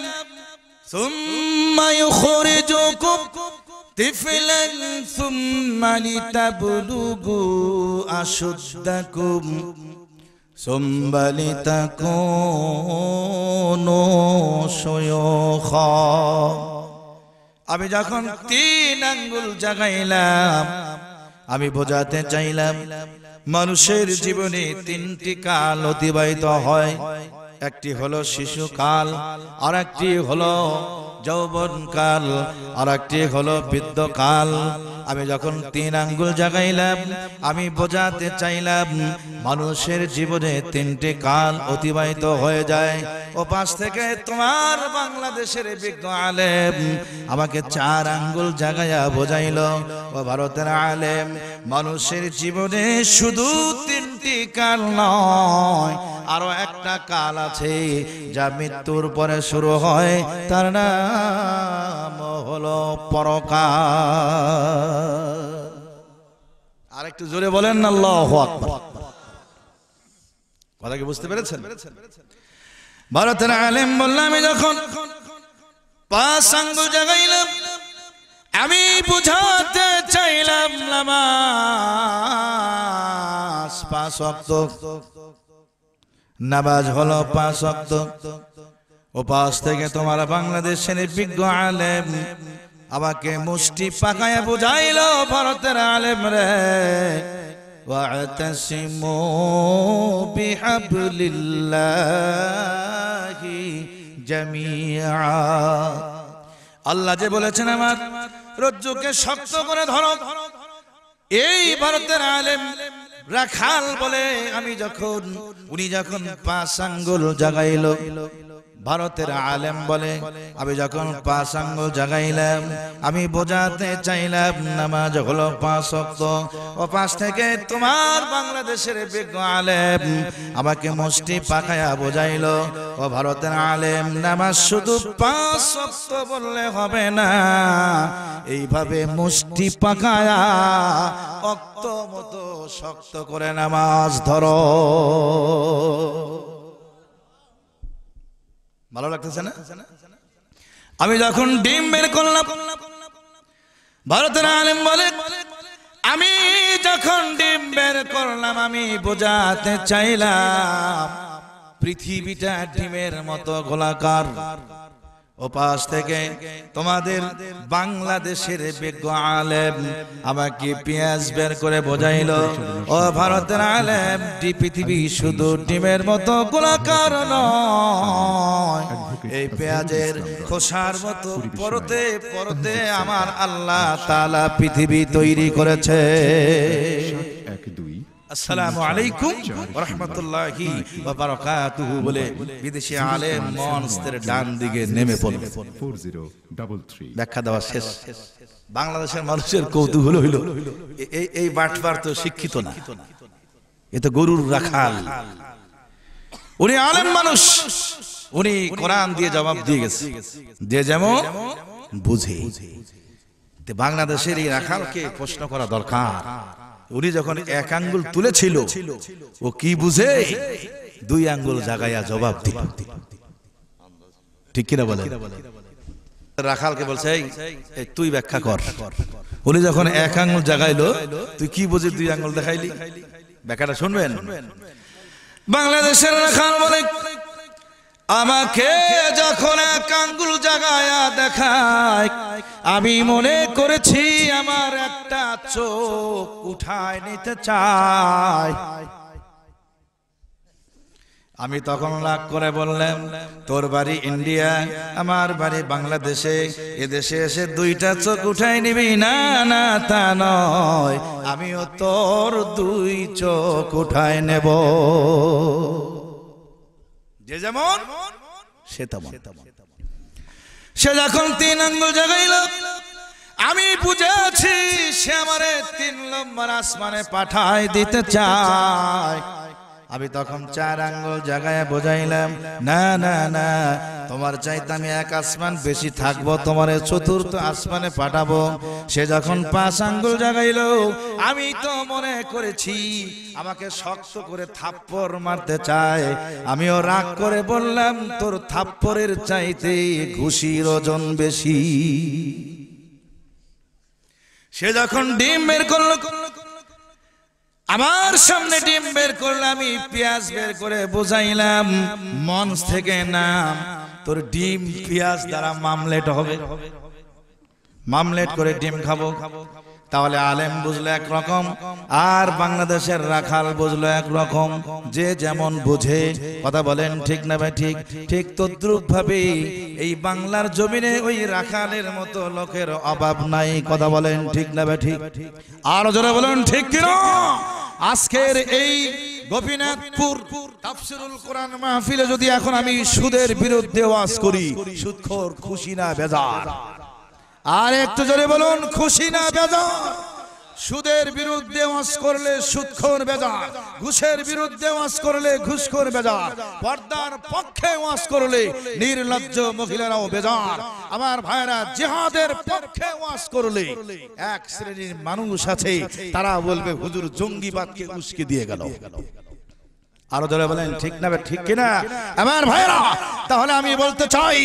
সুম্মা ইউখরিজুকুম তিফলান সুম্মা লিতাবলুগু আশুদ্দাকুম সুম্মা লিতাকুনু শুয়ুখা। আমি যখন তিন আঙ্গুল জাগাইলাম আমি বোঝাতে চাইলাম মানুষের জীবনে তিনটি কাল অতিবাহিত হয়। একটি হলো শিশুকাল, আর একটি হলো যৌবনকাল, আর একটি হলো বৃদ্ধকাল। আমি যখন তিন আঙ্গুল জাগাইলাম আমি বোঝাতে চাইলাম মানুষের জীবনে তিনটি কাল অতিবাহিত হয়ে যায়। ও পাশ থেকে তোমার বাংলাদেশের বিজ্ঞ আলেম আমাকে চার আঙ্গুল জাগাইয়া বোঝাইল ও ভারতের আলেম মানুষের জীবনে শুধু তিনটি কাল নয়, আরো একটা কাল আছে যা মৃত্যুর পরে শুরু হয়, তার নাম হলো পরকাল। আর একটু জোরে বলেন না আল্লাহু আকবার। কথা কি বুঝতে পেরেছেন? ভারতের আলেম বললাম আমি যখন পাঁচ আঙ্গুল জাগাইলাম আমি বুঝাতে চাইলাম নামাজ পাঁচ ওয়াক্ত, নামাজ হলো পাঁচ ওয়াক্ত। ও পাশ থেকে তোমার বাংলাদেশের বিজ্ঞ আলেম আমাকে মুষ্টি পাকায়া বুঝাইলো ভারতের আলেম রে ওয়াতাসিমু বিহাবলিল্লাহি জামিআ। আল্লাহ যে বলেছেন আমার রজ্জুকে শক্ত করে ধরো, এই ভারতের আলেম রাখাল বলে আমি যখন উনি যখন পাঁচ আঙ্গুল জাগাইলো, ভারতের আলেম বলে আমি যখন পাঁচ আঙ্গুল জাগাইলাম আমি বোঝাতে চাইলাম নামাজ হলো পাঁচ ওয়াক্ত। ও পাশ থেকে তোমার বাংলাদেশের বিজ্ঞ আলেম আমাকে মুষ্টি পাকায়া বোঝাইলো ও ভারতের আলেম নামাজ শুধু পাঁচ ওয়াক্ত বললে হবে না, এইভাবে মুষ্টি পাকায়া অক্ত মতো শক্ত করে নামাজ ধরো। ভালো লাগতেছে না? আমি যখন ডিম বের করলাম ভারতের আলেম বলে আমি যখন ডিম বের করলাম আমি বোঝাতে চাইলাম পৃথিবীটা ডিমের মতো গোলাকার। ও পাশ থেকে তোমাদের বাংলাদেশের বিজ্ঞ আলেম আমাকে পেঁয়াজ বের করে বোঝাইলো ও ভারতের আলেম পৃথিবী শুধু ডিমের মতো গোলাকার নয়, এই পেঁয়াজের খোসার মতো পরতে পরতে আমার আল্লাহ তাআলা পৃথিবী তৈরি করেছে। আসসালামু আলাইকুম ওয়া রাহমাতুল্লাহি ওয়া বারাকাতুহু বলে বিদেশি আলেম মঞ্চের ডান দিকে নেমে পড়লেন। ব্যাখ্যা দেওয়া শেষ। বাংলাদেশের মানুষের কৌতূহল হইল এই বাটপার তো শিক্ষিত না, এ তো গরুর রাখাল। উনি আলেম মানুষ, উনি কোরআন দিয়ে জবাব দিয়ে গেছে যে যেমন বুঝে। বাংলাদেশের এই রাখালকে প্রশ্ন করা দরকার। উনি যখন এক আঙ্গুল তুলেছিল ও কি বুঝে দুই আঙ্গুল জাগাইয়া জবাব দিল। ঠিক কিনা বলেন? রাখালকে বলছে এই তুই ব্যাখ্যা কর। উনি যখন এক আঙ্গুল জাগাইলো, তুই কি বুঝি দুই আঙ্গুল দেখাইলি? ব্যাখ্যাটা শুনবেন। বাংলাদেশের রাখাল বলে, আমাকে যখন এক আঙ্গুল জাগায়া দেখায়, আমি মনে করেছি আমার একটা চোখ উঠায় নিতে চায়। আমি তখন রাগ করে বললাম, তোর বাড়ি ইন্ডিয়া, আমার বাড়ি বাংলাদেশে, এদেশে এসে দুইটা চোখ উঠাই নিবি? না না, তা নয়, আমিও তোর দুই চোখ উঠায় নেব। যে যেমন সে তেমন। সে যখন 3 আঙ্গুল জাগাইল, আমি বুঝেছি সে আমারে 3 নম্বর আসমানে পাঠায় দিতে চায়। আমি তখন 4 আঙ্গুল জাগায় বোঝাইলাম, না না না, তোমার চাইতে আমি এক আসমান বেশি থাকবো, তোমার 4র্থ আসমানে পাঠাবো। সে যখন 5 আঙ্গুল জাগাইল, আমি তো মনে করেছি আমাকে শক্ত করে থাপ্পড় মারতে চায়। আমিও রাগ করে বললাম, তোর থাপ্পড়ের চাইতে ঘুষির ওজন বেশি। সে যখন ডিম বের করলো, আমার সামনে ডিম বের করলে আমি পেঁয়াজ বের করে বুঝাইলাম, মঞ্চ থেকে নাম, তোর ডিম পেঁয়াজ দ্বারা মামলেট হবে, মামলেট করে ডিম খাবো। তাহলে আলেম বুঝলো একরকম, আর বাংলাদেশের রাখাল বুঝলো একরকম। যে যেমন বুঝে, কথা বলেন ঠিক না ভাই? ঠিক ঠিক তদ্রুপ ভাবে এই বাংলার জমিনে ওই রাখালের মতো লোকের অভাব নাই, কথা বলেন ঠিক না ভাই? ঠিক। আর জোরে বলেন ঠিক কিনা? আজকের এই গোপীনাথপুর তাফসীরুল কোরআন মাহফিলে যদি এখন আমি সুদের বিরুদ্ধে ওয়াজ করি, সুদখোর খুশি না বেজার? আর একটু জোরে বলুন, খুশি না বেজার? সুদের বিরুদ্ধে ওয়াজ করলে সুদখোর বেজার, ঘুষের বিরুদ্ধে ওয়াজ করলে ঘুষখোর বেজার, পর্দার পক্ষে ওয়াজ করলে নির্লজ্জ মহিলারাও বেজার। আমার ভাইরা, জিহাদের পক্ষে ওয়াজ করলে এক শ্রেণীর মানুষ আছে, তারা বলবে হুজুর জঙ্গিবাদকে উস্কে দিয়ে গেল। আরো জোরে বলেন ঠিক না? ঠিক কিনা আমার ভাইরা? তাহলে আমি বলতে চাই,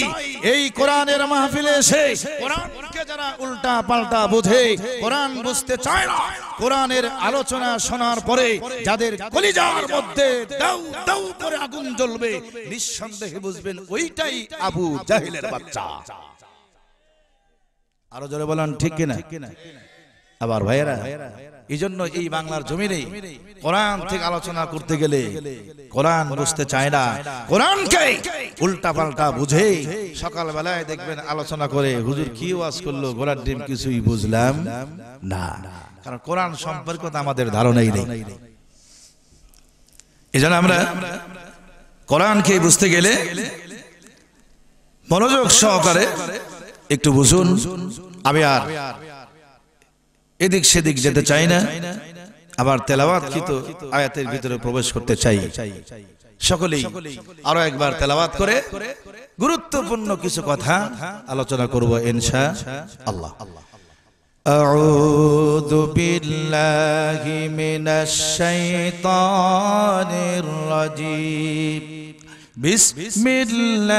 এই কোরআনের মাহফিলে এসে কোরআনকে যারা উল্টা পাল্টা বোঝে, কোরআন বুঝতে চায় না, কোরআনের আলোচনা শোনার পরে যাদের কলিজার মধ্যে দাউ দাউ করে আগুন জ্বলবে, নিঃসন্দেহে বুঝবেন ওইটাই আবু জাহেলের বাচ্চা। আরো জোরে বলেন ঠিক কিনা? আবার ভাইয়েরা, এই জন্য এই বাংলার জমিনে কোরআন থেকে আলোচনা করতে গেলে কোরআন বুঝতে চায় না, কোরআনকে উল্টা পাল্টা বুঝে সকাল বেলায় দেখবেন আলোচনা করে, হুজুর কি ওয়াজ করলো, গোলার ডিম কিছুই বুঝলাম না। কারণ কোরআন সম্পর্কে তো আমাদের ধারণাই নেই। এই জন্য আমরা কোরআনকে বুঝতে গেলে মনোযোগ সহকারে একটু বুঝুন। আমি আর এদিক সেদিক যেতে চাই না, আবার তেলাওয়াতকৃত আয়াতের ভিতরে প্রবেশ করতে চাই। সকলেই আরো একবার তেলাওয়াত করে গুরুত্বপূর্ণ কিছু কথা আলোচনা করব ইনশাআল্লাহ। আউযু বিল্লাহি মিনাশ শাইতানির রাজীম। বিসমিল্লাহির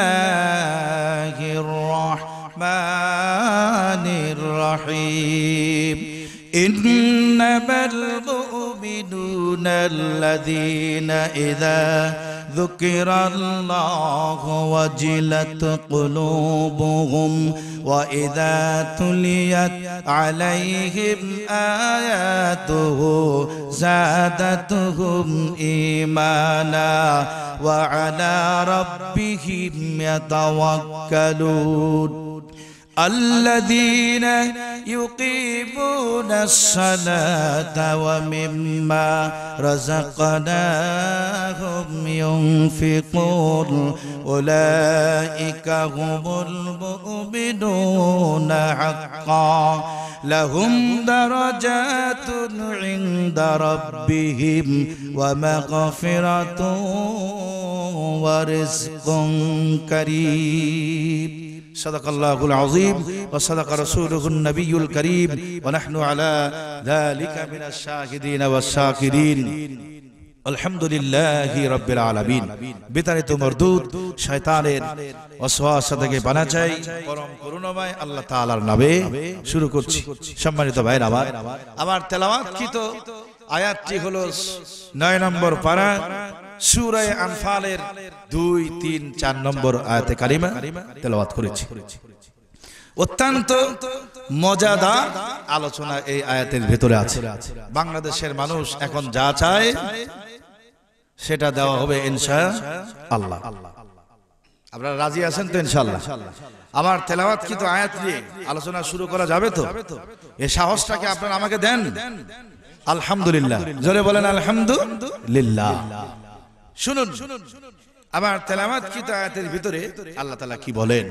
রাহমানির রহিম। إنما المؤمنون الذين إذا ذكر الله وجلت قلوبهم وإذا تليت عليهم آياته زادتهم إيمانا وعلى ربهم يتوكلون الذين يقيمون الصلاة ومما رزقناهم ينفقون أولئك هم المؤمنون حقا لهم درجات عند ربهم ومغفرة ورزق كريم صدق الله العظيم وصدق رسوله النبي الكريم ونحن على ذلك من الشاهدين والشاكرين আলহামদুলিল্লাহি রাব্বিল আলামিন। বিতাড়িত মরদুদ শয়তানের ওয়াসওয়াসা থেকে পানা চাই পরম করুণাময় আল্লাহ তাআলার নামে শুরু করছি। সম্মানিত ভাইরা আমার তেলাওয়াতকৃত আয়াতটি হলো 9 নম্বর পারা সূরা আনফালের 2, 3, 4 নম্বর আয়াতে কারিমা তেলাওয়াত করেছি। অত্যন্ত মজাদার আলোচনা এই আয়াতের ভিতরে আছে। বাংলাদেশের মানুষ এখন যা চায় সেটা দেওয়া হবে ইনশাআল্লাহ। আপনারা রাজি আছেন তো ইনশাআল্লাহ? আমার তেলাওয়াতকৃত আয়াত নিয়ে আলোচনা শুরু করা যাবে তো? এই সাহসটাকে আপনারা আমাকে দেন। আলহামদুলিল্লাহ, জোরে বলেন আলহামদুলিল্লাহ। শুনুন আমার তেলাওয়াতকৃত আয়াতের ভিতরে আল্লাহ তাআলা কি বলেন।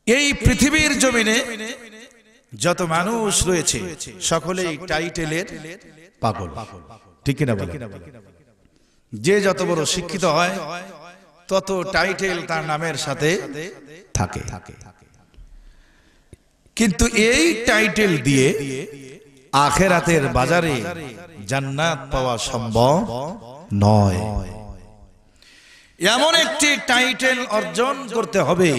এই পৃথিবীর জমিনে যত মানুষ রয়েছে সকলেই টাইটেলের পাগল, ঠিক কিনা বলেন? যে যত বড় শিক্ষিত হয় তত টাইটেল তার নামের সাথে থাকে, কিন্তু এই টাইটেল দিয়ে আখিরাতের বাজারে জান্নাত পাওয়া সম্ভব নয়। এমন একটি টাইটেল অর্জন করতে হবে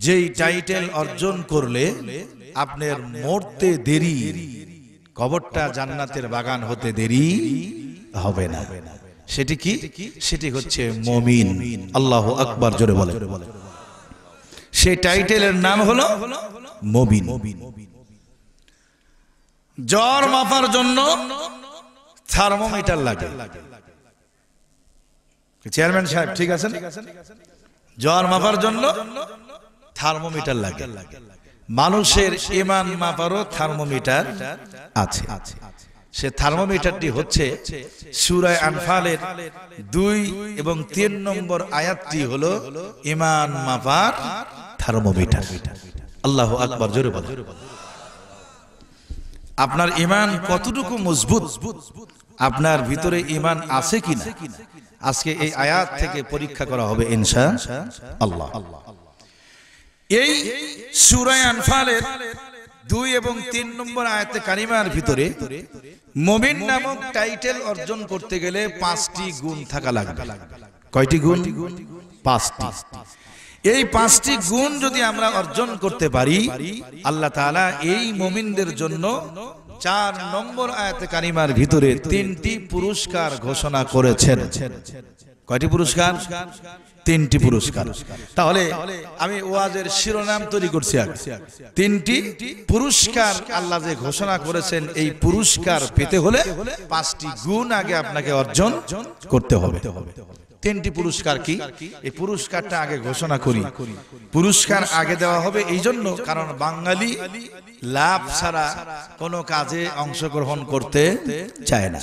যেই টাইটেল অর্জন করলে আপনার মরতে দেরি, কবরটা জান্নাতের বাগান হতে দেরি হবে না। সেটি কি? সেটি হচ্ছে মুমিন। আল্লাহু আকবার, জোরে বলেন। সেই টাইটেলের নাম হলো মুমিন। জ্বর মাপার জন্য থার্মোমিটার লাগে। চেয়ারম্যান সাহেব ঠিক আছেন? জ্বর মাপার জন্য থার্মোমিটার লাগে। মানুষের ঈমান মাপারও থার্মোমিটার আছে। সে থার্মোমিটারটি হচ্ছে সূরা আনফালের 2 এবং 3 নম্বর আয়াতটি হলো ঈমান মাপার থার্মোমিটার। আল্লাহু আকবার, জোরে বলেন। আপনার ঈমান কতটুকু মজবুত, আপনার ভিতরে ঈমান আছে কিনা, আজকে এই আয়াত থেকে পরীক্ষা করা হবে ইনশাআল্লাহ। এই সূরা আনফালের 2 এবং 3 নম্বর আয়াতে কারিমার ভিতরে মুমিন নামক টাইটেল অর্জন করতে গেলে 5টি গুণ থাকা লাগবে। কয়টি গুণ? 5টি। এই 5টি গুণ যদি আমরা অর্জন করতে পারি, আল্লাহ তাআলা এই মুমিনদের জন্য 4 নম্বর আয়াতে কারিমার ভিতরে 3টি পুরস্কার ঘোষণা করেছেন। কয়টি পুরস্কার? 3টি পুরস্কার। তাহলে আমি ওয়াজের শিরোনাম তৈরি করছি আগে। 3টি পুরস্কার আল্লাহ যে ঘোষণা করেছেন, এই পুরস্কার পেতে হলে 5টি গুণ আগে আপনাকে অর্জন করতে হবে। 3টি পুরস্কার কি? এই পুরস্কারটা আগে ঘোষণা করি। পুরস্কার আগে দেওয়া হবে এই জন্য কারণ বাঙালি লাভ ছাড়া কোনো কাজে অংশগ্রহণ করতে চায় না।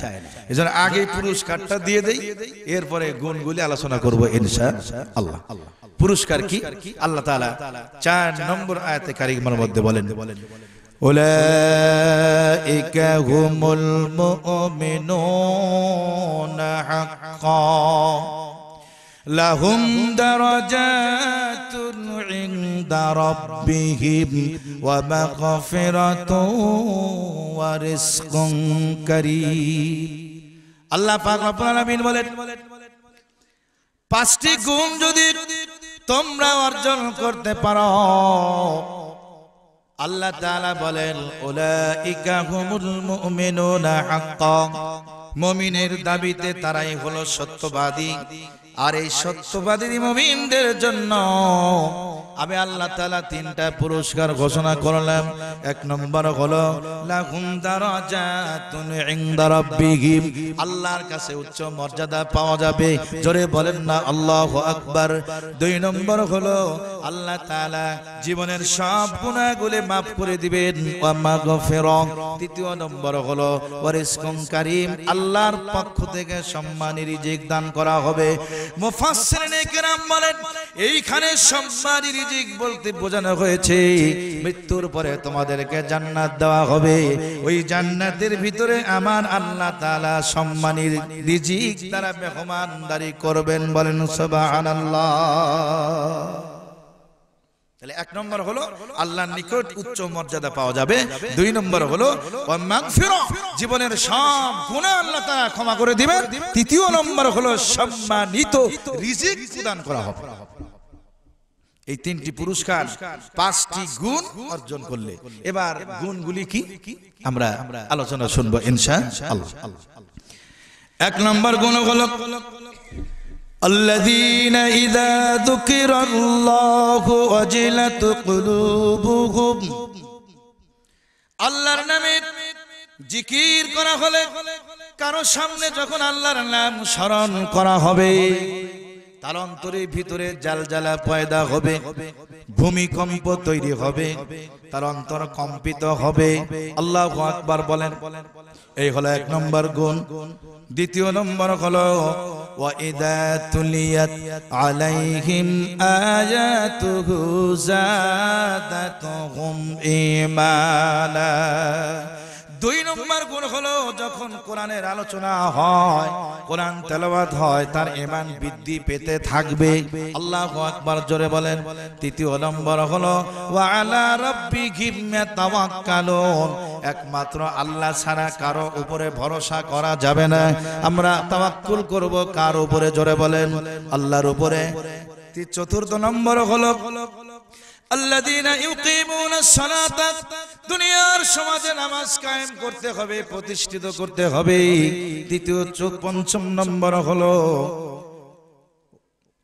এজন্য আগে পুরস্কারটা দিয়ে দেই, এরপরে গুণগুলি আলোচনা করব ইনশাআল্লাহ। পুরস্কার কি? আল্লাহ তাআলা 4 নম্বর আয়াতে কারিমার মধ্যে বলেন, উলাইকা হুমুল মুমিনুনা হাক্কান লাহুম দারাজাতুন ইনদা রাব্বিহিম ওয়া মাগফিরাতুন ওয়া রিজকুন কারীম। আল্লাহ পাক রব্বুল আলামিন বলেন, 5টি গুণ যদি তোমরা অর্জন করতে পারো, আল্লাহ তাআলা বলেন উলাইকা হুমুল মুমিনুনা হাক্কান, মুমিনের দাবিতে তারাই হলো সত্যবাদী। আর এই সত্যবাদী মুমিনদের জন্য আমি আল্লাহ তাআলা 3টা পুরস্কার ঘোষণা করলাম। 1 নম্বর হলো লাহুম দারাজাতুন ইনদা রাব্বিহিম, আল্লাহর কাছে উচ্চ মর্যাদা পাওয়া যাবে। জোরে বলেন না আল্লাহু আকবার। 2 নম্বর হলো আল্লাহ তাআলা জীবনের সব গুনাহগুলি maaf করে দিবেন, ওয়া মাগফিরা। 3 নম্বর হলো ওয়া রিজকুন কারীম, আল্লাহর পক্ষ থেকে সম্মানী রিজিক দান করা হবে। মুফাসসিরিনে কেরাম বলেন, এইখানে সম্মানী রিজিক বলতে বোঝানো হয়েছে মৃত্যুর পরে তোমাদেরকে জান্নাত দেওয়া হবে। ওই জান্নাতের ভিতরে আমার আল্লাহ তাআলা সম্মানী রিজিক দ্বারা মেহমানদারি করবেন। বলেন সুবহানাল্লাহ। তাহলে এক নম্বর হলো আল্লাহর নিকট উচ্চ মর্যাদা পাওয়া যাবে। দুই নম্বর হলো মাগফিরা, জীবনের সব গুনাহ আল্লাহ তাআলা ক্ষমা করে দিবেন। তৃতীয় নম্বর হলো সম্মানিত রিজিক প্রদান করা হবে। এই তিনটি পুরস্কার, পাঁচটি গুণ অর্জন করলে, এবার গুণগুলি কি আমরা আলোচনা শুনবো ইনশাআল্লাহ। এক নম্বর গুণ হলো আল্লাযীনা ইযা যুকিরাল্লাহু ওয়াজিলাত কুলুবুহুম, আল্লাহর নামে জিকির করা হলে, কারো সামনে যখন আল্লাহর নাম স্মরণ করা হবে, তার অন্তরের ভিতরে জালজালা পয়দা হবে, ভূমিকম্প তৈরি হবে, তার অন্তর কম্পিত হবে। আল্লাহু আকবার বলেন, এই হলো এক নম্বর গুণ। দ্বিতীয় নম্বর হলো ওয়া ইযা তুলিয়াত আলাইহিম আয়াতুহু যাদাতুহুম ঈমানা। দুই নম্বর গুণ হলো যখন কোরআনের আলোচনা হয়, কোরআন তেলাওয়াত হয়, তার ঈমান বৃদ্ধি পেতে থাকবে। আল্লাহু আকবার জোরে বলেন। তৃতীয় নম্বর হলো ওয়া আলা রাব্বিহিম ইয়াতাওয়াক্কালুন, একমাত্র আল্লাহ ছাড়া কারো উপরে ভরসা করা যাবে না। আমরা তাওয়াক্কুল করব কার উপরে? জোরে বলেন, আল্লাহর উপরে। চতুর্থ নম্বর হলো আল্লাযীনা ইউকিমুনাস সালাতা, দুনিয়ার সমাজে নামাজ কায়েম করতে হবে, প্রতিষ্ঠিত করতে হবে। পঞ্চম নম্বর হলো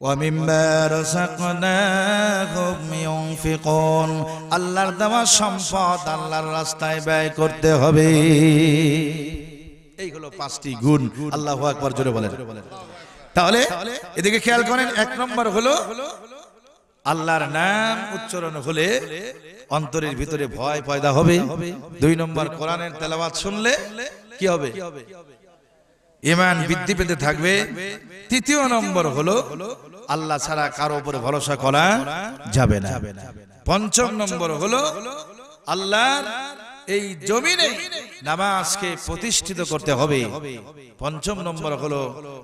ওয়া মিম্মা রাযাকনাহুম ইউনফিকুন, আল্লাহর দেওয়া সম্পদ আল্লাহর রাস্তায় ব্যয় করতে হবে। এই হলো পাঁচটি গুণ। আল্লাহু আকবার জোরে বলেন। তাহলে এদিকে খেয়াল করেন, এক নম্বর হলো আল্লাহর নাম উচ্চারণ হলে অন্তরের ভিতরে ভয় পয়দা হবে। দুই নম্বর কোরআনের তেলাওয়াত শুনলে কি হবে? ঈমান বৃদ্ধি পেতে থাকবে। তৃতীয় নম্বর হলো আল্লাহ ছাড়া কারো উপরে ভরসা করা যাবে না। পঞ্চম নম্বর হলো আল্লাহর এই জমিনে নামাজকে প্রতিষ্ঠিত করতে হবে। পঞ্চম নম্বর হলো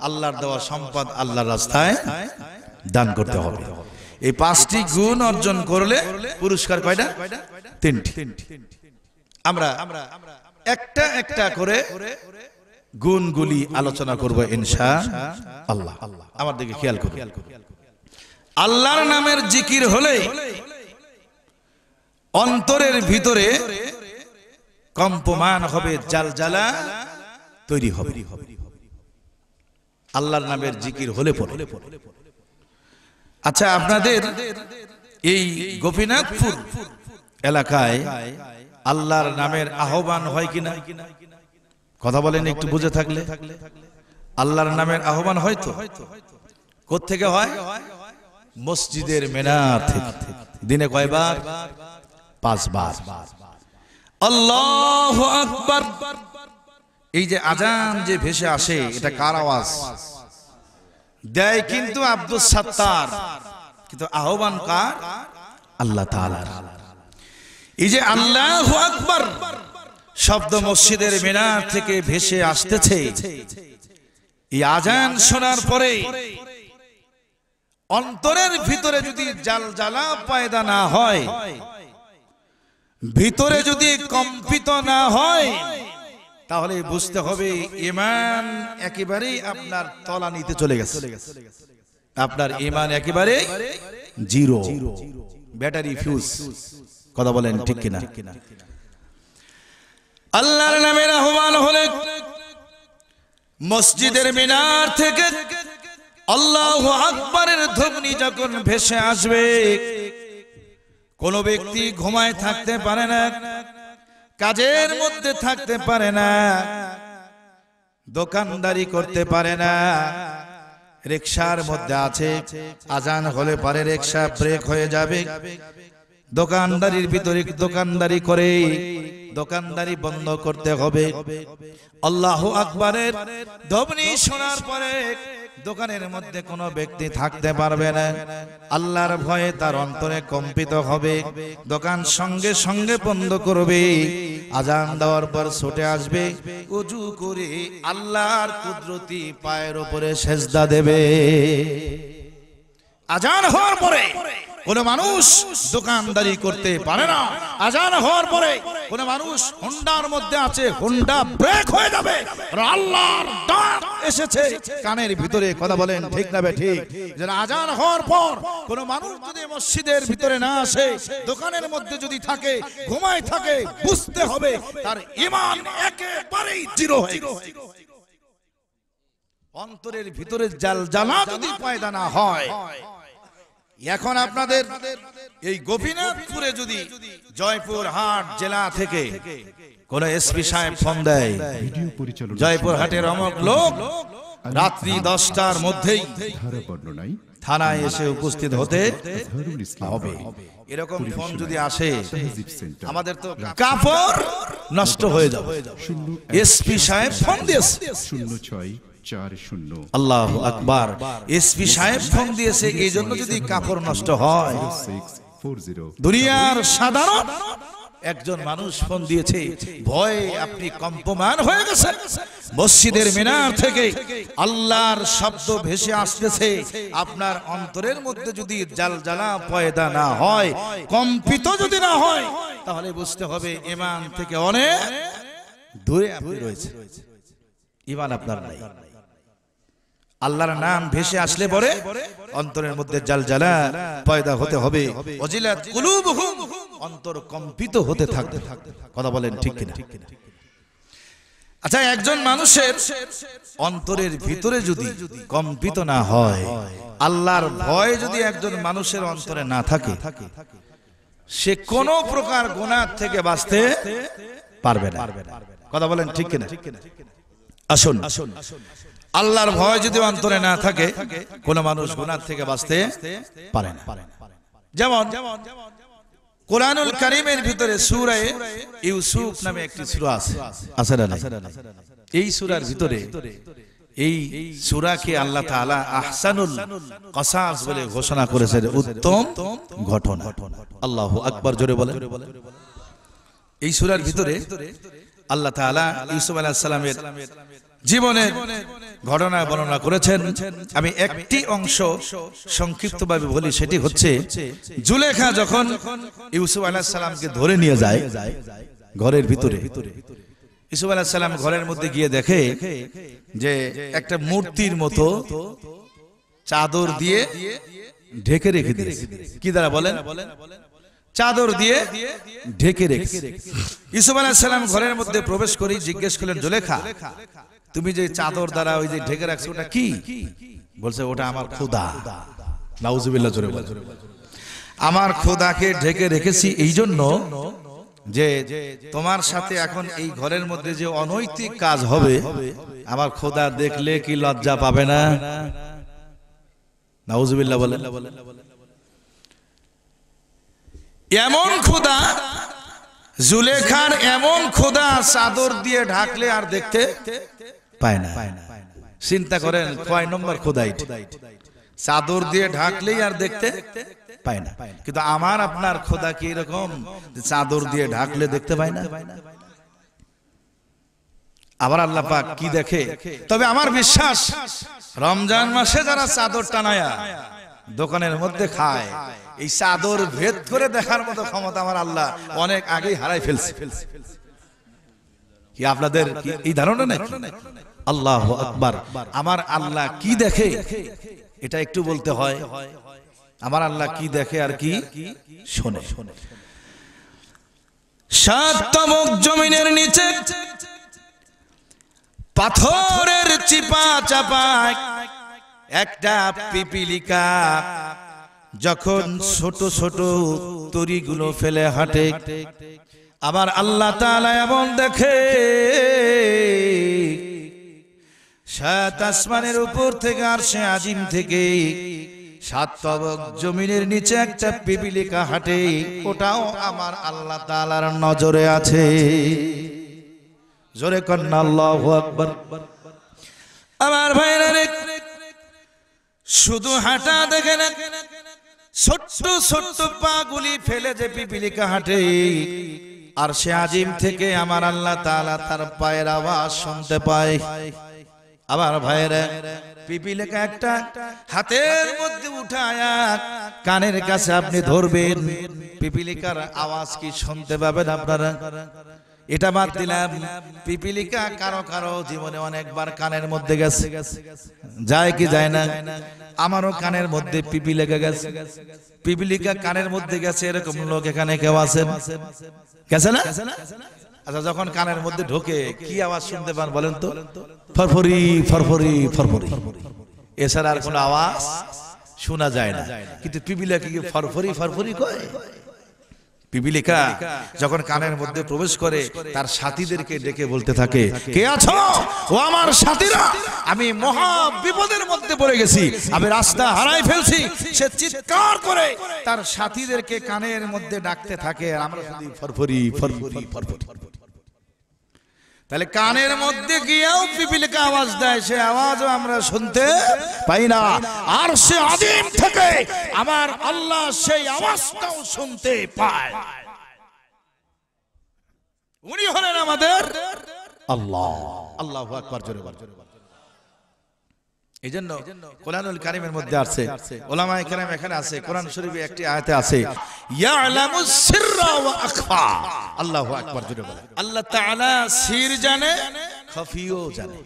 আল্লাহর দেওয়া সম্পদ আল্লাহর রাস্তায় দান করতে হবে। এই পাঁচটি গুণ অর্জন করলে পুরস্কার কয়টা? তিনটি। আমরা একটা একটা করে গুণগুলি আলোচনা করব ইনশাআল্লাহ। আমার দিকে খেয়াল করুন। আল্লাহর নামের জিকির হলে অন্তরের ভিতরে কম্পমান হবে, জালজালা তৈরি হবে। আল্লাহর নামের জিকির হলে পরে। আচ্ছা, আপনাদের এই গোপীনাথপুর এলাকায় আল্লাহর নামের আহ্বান হয় কিনা? কথা বলেন একটু বুঝে থাকলে। আল্লাহর নামের আহ্বান হয় তো? কোত্থেকে হয়? মসজিদের মিনার থেকে। দিনে কয়বার? 5 বার। আল্লাহু আকবার। এই যে আজান যে ভেসে আসে, এটা কার আওয়াজ? দেয় কিন্তু আব্দুস সাত্তার, কিন্তু আহ্বান কার? আল্লাহ তাআলার। এই যে আল্লাহু আকবার শব্দ মসজিদের মিনার থেকে ভেসে আসতেছে, এই আজান শোনার পরে অন্তরের ভিতরে যদি জালজালা পয়দা না হয়, ভিতরে যদি কম্পিত না হয়, তাহলে বুঝতে হবে ঈমান একেবারেই আপনার তলানিতে চলে গেছে। আপনার ঈমান একেবারে জিরো, ব্যাটারি ফিউজ। কথা বলেন ঠিক কিনা? আল্লাহর নামের আহ্বান হলে মসজিদের মিনার থেকে আল্লাহু আকবারের ধ্বনি যখন ভেসে আসবে, কোন ব্যক্তি ঘুমায় থাকতে পারে না, কাজের মধ্যে থাকতে পারে না, দোকানদারি করতে পারে না, রিকশার মধ্যে আছে, আজান হলে পারে রিকশা ব্রেক হয়ে যাবে, দোকানদারির ভিতরে দোকানদারি করে দোকানদারি বন্ধ করতে হবে। আল্লাহু আকবারের ধ্বনি শোনার পরে দোকানের মধ্যে কোনো ব্যক্তি থাকতে পারবে না, আল্লাহর ভয়ে তার অন্তরে কম্পিত হবে, দোকান সঙ্গে সঙ্গে বন্ধ করবে, আজান দেওয়ার পর ছুটে আসবে, ওযু করে আল্লাহর কুদরতি পায়ের উপরে সেজদা দেবে। আজান হওয়ার পরে কোন মানুষ দোকানদারি করতে পারে না। আজান হওয়ার পরে কোন মানুষ হোন্ডার মধ্যে আছে, হোন্ডা ব্রেক হয়ে যাবে, আল্লাহর ডাক এসেছে কানের ভিতরে। কথা বলেন ঠিক না বে ঠিক? যেন আজান হওয়ার পর কোন মানুষ যদি মসজিদের ভিতরে না আসে, দোকানের মধ্যে যদি থাকে, ঘুমায় থাকে, বুঝতে হবে তার ঈমান একেবারেই জিরো হয়ে গেছে। অন্তরের ভিতরে জালজালা যদি পয়দা না হয়। এখন আপনাদের এই গোপীনাথপুরে যদি জয়পুরহাট জেলা থেকে কোন এসপি সাহেব ফোন দেয়, জয়পুরহাটের অমুক লোক রাত্রি 10টার মধ্যেই থানায় এসে উপস্থিত হতে হবে, এরকম ফোন যদি আসে, আমাদের তো কাপড় নষ্ট হয়ে যাবে। এসপি সাহেব ফোন দিয়েছে 0640। আল্লাহু আকবার। এসপি সাহেব ফোন দিয়েছে, এই জন্য যদি কাপড় নষ্ট হয়। দুনিয়ার সাধারণ একজন মানুষ ফোন দিয়েছে, ভয়ে আপনি কম্পমান হয়ে গেছেন। মসজিদের মিনার থেকে আল্লাহর শব্দ ভেসে আসতেছে, আপনার অন্তরের মধ্যে যদি জালজালা পয়দা না হয়, কম্পিত যদি না হয়, তাহলে বুঝতে হবে ঈমান থেকে অনেক দূরে আপনি রয়েছেন, ঈমান আপনার নাই। আল্লাহর নাম ভেসে আসলে পরে অন্তরের মধ্যে জালজালা পয়দা হতে হবে, ওয়াজিলাত কুলুবুহুম, অন্তর কম্পিত হতে থাকবে। কথা বলেন ঠিক কিনা? আচ্ছা, একজন মানুষের অন্তরের ভিতরে যদি কম্পিত না হয়, আল্লাহর ভয় যদি একজন মানুষের অন্তরে না থাকে, সে কোন প্রকার গুনাহ থেকে বাঁচতে পারবে না। কথা বলেন ঠিক কিনা? আসুন, আল্লাহর ভয় যদি অন্তরে না থাকে, কোন মানুষ গুনাহ থেকে বাঁচতে পারে না। যেমন কোরআনুল কারীমের ভিতরে সূরা ইউসুফ নামে একটি সূরা আছে, আছে না? এই সূরার ভিতরে, এই সূরাকে আল্লাহ তাআলা আহসানুল কসাস বলে ঘোষণা করেছেন, উত্তম ঘটনা। আল্লাহু আকবার, জোরে বলেন। এই সূরার ভিতরে আল্লাহ তাআলা ইউসুফ আলাইহিস সালামের জীবনের ঘটনা বর্ণনা করেছেন। আমি একটি অংশ সংক্ষিপ্তভাবে বলি, সেটি হচ্ছে জুলেখা যখন ইউসুফ আলাইহিস সালামকে ধরে নিয়ে যায় ঘরের ভিতরে, ইউসুফ আলাইহিস সালাম ঘরের মধ্যে গিয়ে দেখে যে একটা মূর্তির মতো চাদর দিয়ে ঢেকে রেখে দিয়েছে। কি দ্বারা বলেন? চাদর দিয়ে ঢেকে রেখে। ইউসুফ আলাইহিস সালাম ঘরের মধ্যে প্রবেশ করে জিজ্ঞেস করলেন, জুলেখা, তুমি যে চাদর দ্বারা ওই যে ঢেকে রাখছো ওটা কি? বলছে, ওটা আমার খোদা। নাউজুবিল্লাহ, জোরে বলেন। আমার খোদাকে ঢেকে রেখেছি এই জন্য যে তোমার সাথে এখন এই ঘরের মধ্যে যে অনৈতিক কাজ হবে, আমার খোদা দেখলে কি লজ্জা পাবে না? নাউজুবিল্লাহ বলেন। এমন খোদা, জুলেখার এমন খোদা চাদর দিয়ে ঢাকলে আর দেখতে পায় না। চিন্তা করেন কয় নম্বর খোদা এটা? চাদর দিয়ে ঢাকলেই আর দেখতে পায় না। কিন্তু আমার আপনার খোদা কি এরকম চাদর দিয়ে ঢাকলে দেখতে পায় না? আবার আল্লাহ পাক কি দেখে? তবে আমার বিশ্বাস, রমজান মাসে যারা চাদর টানায়া দোকানের মধ্যে খায়, এই চাদর ভেদ করে দেখার মতো ক্ষমতা আমার আল্লাহ অনেক আগেই হারাই ফেলছে। কি আপনাদের এই ধারণা নাই? আল্লাহু আকবার। আমার আল্লাহ কি দেখে এটা একটু বলতে হয়। আমার আল্লাহ কি দেখে আর কি শোনে। সাত তবক জমিনের নিচে পাথরের চিপা চাপায় একটা পিপিলিকা যখন ছোট ছোট তরিগুলো ফেলে হাঁটে, আবার আল্লাহ তাআলা এমন দেখে সাত আসমানের উপর থেকে আরশে আজিম থেকে সাত তবক জমিনের নিচে একটা পিপিলিকা হাঁটে, ওটাও আমার আল্লাহ তাআলার নজরে আছে। জোরে কন্না আল্লাহু আকবার। আমার ভাইরা রে, শুধু হাঁটা দেখে না, ছোট্ট ছোট্ট পা গুলি ফেলে যে পিপিলিকা হাঁটে, আরশে আজিম থেকে আমার আল্লাহ তাআলা তার পায়ের আওয়াজ শুনতে পায়। আবার ভাইরা পিপিলিকা একটা হাতের মধ্যে উঠায়া কানের কাছে আপনি ধরবেন, পিপিলিকার আওয়াজ কি শুনতে পাবেন আপনারা? এটা বাদ দিলাম, পিপিলিকা কারো কারো জীবনে অনেকবার কানের মধ্যে গেছে, যায় কি যায় না? আমারও কানের মধ্যে পিপিলিকা গেছে। পিপিলিকা কানের মধ্যে গেছে এরকম লোক এখানে কেউ আছেন? গেছে না? আচ্ছা, যখন কানের মধ্যে ঢোকে কি আওয়াজ শুনতে পান বলেন তো? ফরফরি ফরফরি ফরফরি, এছাড়া আর কোনো আওয়াজ শোনা যায় না। কিন্তু পিপিলিকা কি ফরফরি ফরফরি কয়? পিপিলিকা যখন কানের মধ্যে প্রবেশ করে তার সাথীদেরকে ডেকে বলতে থাকে, কে আছো? ও আমার সাথীরা, আমি মহা বিপদের মধ্যে পড়ে গেছি, আমি রাস্তা হারাই ফেলছি। সে চিৎকার করে তার সাথীদেরকে কানের মধ্যে ডাকতে থাকে, আর আমরা শুধু ফরফরি ফরফরি ফরফরি। তাহলে কানের মধ্যে গিয়েও পিপিলিকা আওয়াজ দেয়, সে আওয়াজও আমরা শুনতে পাই না। আর সে আদিম থেকে আমার আল্লাহ সেই আওয়াজটাও শুনতে পায়। উনি হলেন আমাদের আল্লাহ। আল্লাহু আকবার, জোরে বলেন। এই জন্য কোরআনুল কারীমের মধ্যে আছে, উলামায়ে কেরাম এখানে আছে, কোরআন শরীফে একটি আয়াতে আছে, ইয়ালামুস সিররা ওয়া আখফা। আল্লাহু আকবার, জোরে বলেন। আল্লাহ তাআলা সির জানে, খফিও জানে।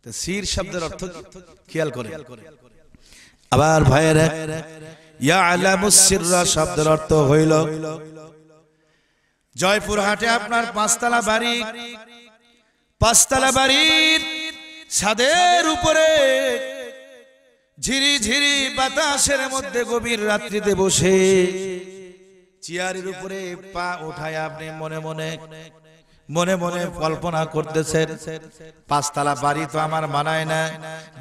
তো সির শব্দের অর্থ খেয়াল করেন। আবার ভাইয়েরা, ইয়ালামুস সিররা শব্দের অর্থ হইল, জয়পুরহাটে আপনার পাঁচতলা বাড়ি, পাঁচতলা বাড়ির ছাদের উপরে ঝিরি ঝিরি বাতাসের মধ্যে গভীর রাত্রিতে বসে চেয়ারের উপরে পা উঠায় আপনি মনে মনে মনে মনে কল্পনা করতেছেন, পাঁচতলা বাড়ি তো আমার মানায় না,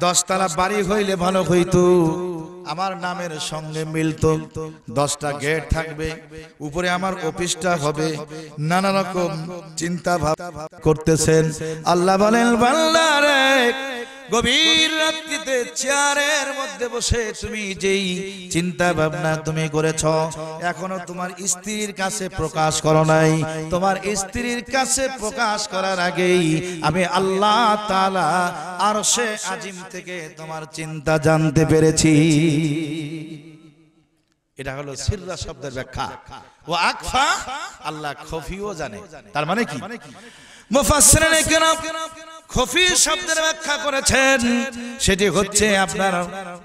10তলা বাড়ি হইলে ভালো হইতো, আমার নামের সঙ্গে মিলতো, 10টা গেট থাকবে, উপরে আমার অফিসটা হবে। নানা রকম চিন্তা ভাবনা করতেছেন। আল্লাহ বলেন, বান্দা রে, গভীর রাত্রিতে চেয়ারের মধ্যে বসে তুমি যেই চিন্তা ভাবনা তুমি করেছ, এখনো তোমার স্ত্রীর কাছে প্রকাশ করো নাই। তোমার স্ত্রীর কাছে প্রকাশ করার আগেই আমি আল্লাহ তাআলা আরশে আজিম থেকে তোমার চিন্তা জানতে পেরেছি। এটা হলো সিররা শব্দের ব্যাখ্যা। ও আকফা, আল্লাহ খফিও জানে। তার মানে কি? মুফাসসিরিনে কেরাম খফি শব্দের ব্যাখ্যা করেছেন, সেটি হচ্ছে আপনার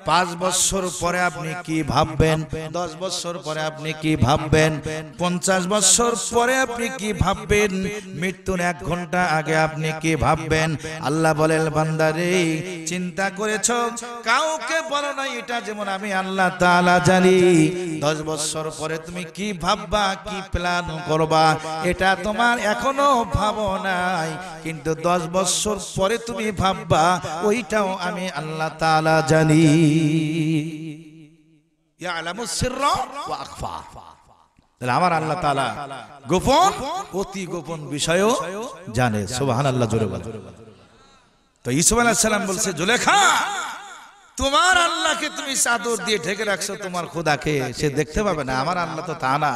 5 বছর পরে আপনি কি ভাববেন, 10 বছর পরে আপনি কি ভাববেন, 50 বছর পরে আপনি কি ভাববেন, মৃত্যুর 1 ঘন্টা আগে আপনি কি ভাববেন। আল্লাহ বলেন, বান্দারে, চিন্তা করেছো, কাউকে বলো না, এটা যেমন আমি আল্লাহ তাআলা জানি। 10 বছর পরে তুমি কি ভাববা, কি প্ল্যান করবা, এটা তোমার এখনো ভাবো নাই, কিন্তু 10 বছর পরে তুমি ভাববা, ওইটাও আমি আল্লাহ তাআলা জানি। ইয়ালামুস সিররা ওয়া আখফা। তাহলে আমার আল্লাহ তাআলা গোপন, অতি গোপন বিষয়ও জানে। সুবহানাল্লাহ, জোরে বলেন। তো ইউসুফ আলাইহিস সালাম বলছে, জুলেখা, তোমার আল্লাহকে তুমি চাদর দিয়ে ঢেকে রাখছো, তোমার খোদাকে সে দেখতে পাবে না। আমার আল্লাহ তো তা না।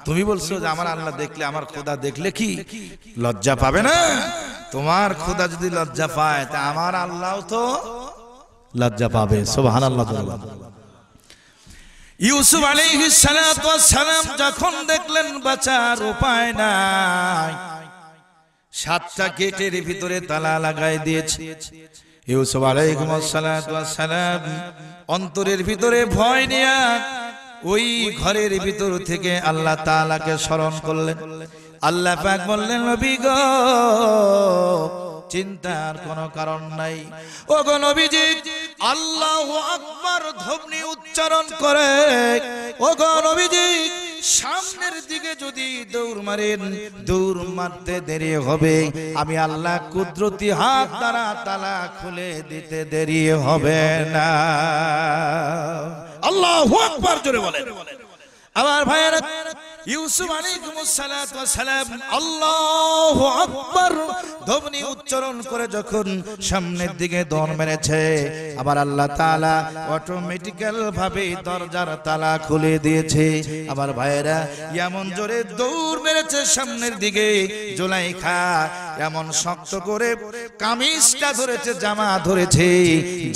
তুমি বলছো যে আমার আল্লাহ দেখলে, আমার খোদা দেখলে কি লজ্জা পাবে না? তোমার খোদা যদি লজ্জা পায়, তা আমার আল্লাহ তো লজ্জা পাবে। সুবহানাল্লাহ। ইউসুফ আলাইহিস সালাতু ওয়াস সালাম যখন দেখলেন বাঁচার উপায় নাই, 7টা গেটের ভিতরে তালা লাগাই দিয়েছে, ইউসুফ আলাইহিস সালাতু ওয়াস সালাম অন্তরের ভিতরে ভয় নিয়ে ওই ঘরের ভিতর থেকে আল্লাহ তাআলাকে স্মরণ করলেন। আল্লাহ পাক বললেন, নবী গো, চিন্তার কোনো কারণ নাই। ও গো নবীজি, আল্লাহু আকবার ধ্বনি উচ্চারণ করে, ও গো নবীজি, সামনের দিকে যদি দৌড় মারেন, দৌড় মারতে দেরি হবে, আমি আল্লাহ কুদরতি হাত দ্বারা তালা খুলে দিতে দেরি হবে না। আল্লাহু আকবার, জোরে বলেন। আবার ভাইয়েরা, ইউসুফ আলাইহিস সালাতু ওয়াস সালাম আল্লাহু আকবার ধ্বনি উচ্চারণ করে যখন সামনের দিকে দৌড় মেরেছে, আবার আল্লাহ তাআলা অটোমেটিক্যাল ভাবে দরজার তালা খুলে দিয়েছে। আবার ভাইরা এমন জোরে দৌড় মেরেছে সামনের দিকে, জুলাইখা এমন শক্ত করে কামিজটা ধরেছে, জামা ধরেছে,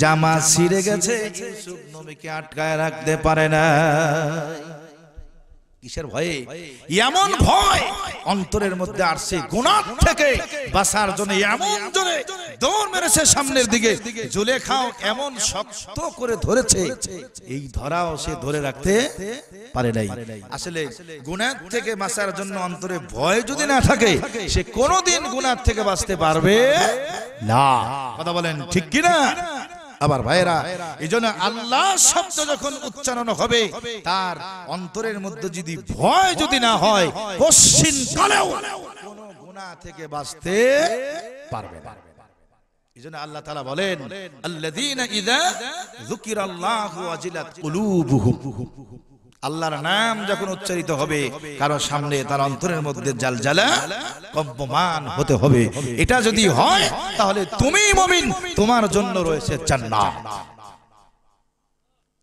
জামা ছিঁড়ে গেছে, ইউসুফ নবীকে আটকায় রাখতে পারে না। কিসের ভয়ে? এমন ভয় অন্তরের মধ্যে আসছে, গুনাহ থেকে বাঁচার জন্য এমন জোরে দৌড় মেরেছে সামনের দিকে। জুলেখাও এমন শক্ত করে ধরেছে, এই ধরাও সে ধরে রাখতে পারে নাই। আসলে গুনাহ থেকে বাঁচার জন্য অন্তরে ভয় যদি না থাকে, সে কোনোদিন গুনাহ থেকে বাঁচতে পারবে না। কথা বলেন ঠিক কি না? আবার ভাইরা, এইজন্য আল্লাহ শব্দ যখন উচ্চারণ হবে, তার অন্তরের মধ্যে যদি ভয় যদি না হয়, কশিন কালেও কোনো গুনাহ থেকে বাঁচতে পারবে না। এইজন্য আল্লাহ তাআলা বলেন, আল্লাযীনা ইযা যুকিরাল্লাহু ওয়াজিলাত কুলুবুহুম। আল্লাহর নাম যখন উচ্চারিত হবে কারো সামনে, তার অন্তরের মধ্যে জালজালা কম্পমান হতে হবে। এটা যদি হয় তাহলে তুমি মুমিন, তোমার জন্য রয়েছে জান্নাত।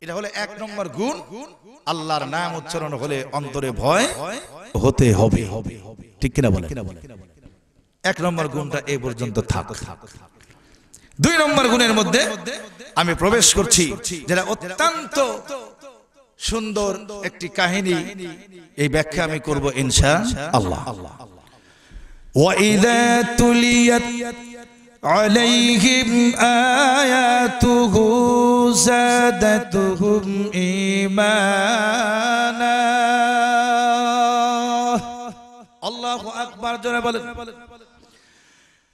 এটা হলো এক নম্বর গুণ। আল্লাহর নাম উচ্চারণ হলে অন্তরে ভয় হতে হবে, ঠিক কিনা বলেন? এক নম্বর গুণটা এই পর্যন্ত থাক। দুই নম্বর গুণের মধ্যে আমি প্রবেশ করছি, যেটা অত্যন্ত সুন্দর একটি কাহিনী। এই ব্যাখ্যা আমি করব ইনশাআল্লাহ। ওয়াইযা তুলিয়াত আলাইহিম আয়াতুহু যাদাতুহুম ঈমানা। আল্লাহু আকবার, জোরে বলেন।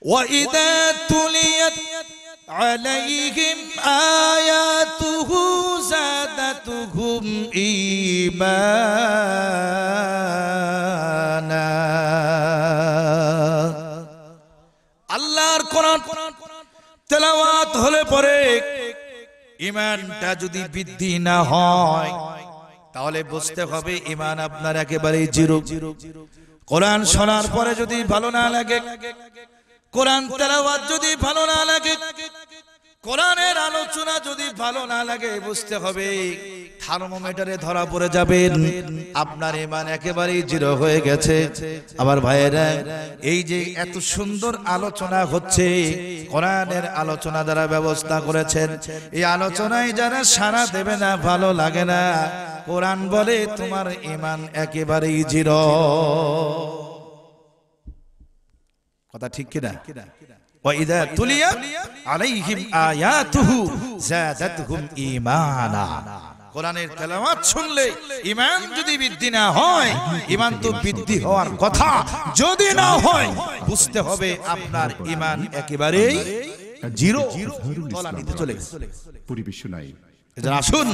ওয়াইযা তুলিয়াত عليهم آياته زادتهم إيمانا। আল্লাহর কোরআন তেলাওয়াত হলে পরে ঈমানটা যদি বৃদ্ধি না হয়, তাহলে বুঝতে হবে ঈমান আপনার একেবারেই জিরো। কোরআন শোনার পরে যদি ভালো না লাগে, কোরআন তেলাওয়াত যদি ভালো না লাগে, কোরআনের আলোচনা যদি ভালো না লাগে, বুঝতে হবে থার্মোমিটারে ধরা পড়ে যাবেন, আপনার ঈমান একেবারেই জিরো হয়ে গেছে। আবার ভাইয়েরা, এই যে এত সুন্দর আলোচনা হচ্ছে, কোরআনের আলোচনা যারা ব্যবস্থা করেছেন, এই আলোচনায় যারা সাড়া দেবে না, ভালো লাগে না, কোরআন বলে তোমার ঈমান একেবারেই জিরো। কথা ঠিক কিনা? ওয়াইযা তুলিয়াত আলাইহিম আয়াতুহু যাদাতহুম ঈমানা। কোরআনের তেলাওয়াত শুনলে ঈমান যদি বৃদ্ধি না হয়, ঈমান তো বৃদ্ধি হওয়ার কথা, যদি না হয় বুঝতে হবে আপনার ঈমান একেবারেই জিরো, তলানিতে চলে গেছে। পরিবেশনায় এজন্য আসুন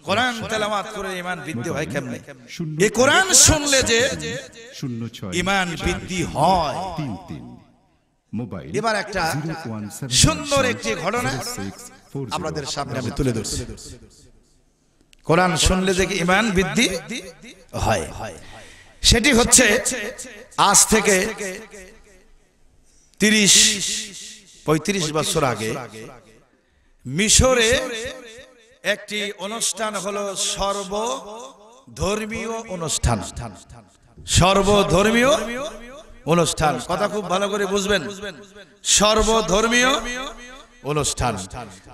কোরআন তেলাওয়াত করে ঈমান বৃদ্ধি হয় কেমনে? এই কোরআন শুনলে যে 06 ঈমান বৃদ্ধি হয়। মোবাইল। এবার একটা সুন্দর একটি ঘটনা আপনাদের সামনে আমি তুলে ধরছি। কোরআন শুনলে যে ঈমান বৃদ্ধি হয়, সেটি হচ্ছে আজ থেকে 30-35 বছর আগে মিশরে একটি অনুষ্ঠান হলো সর্বধর্মীয় অনুষ্ঠান। সর্বধর্মীয় অনুষ্ঠান, কথা খুব ভালো করে বুঝবেন, সর্বধর্মীয় অনুষ্ঠান।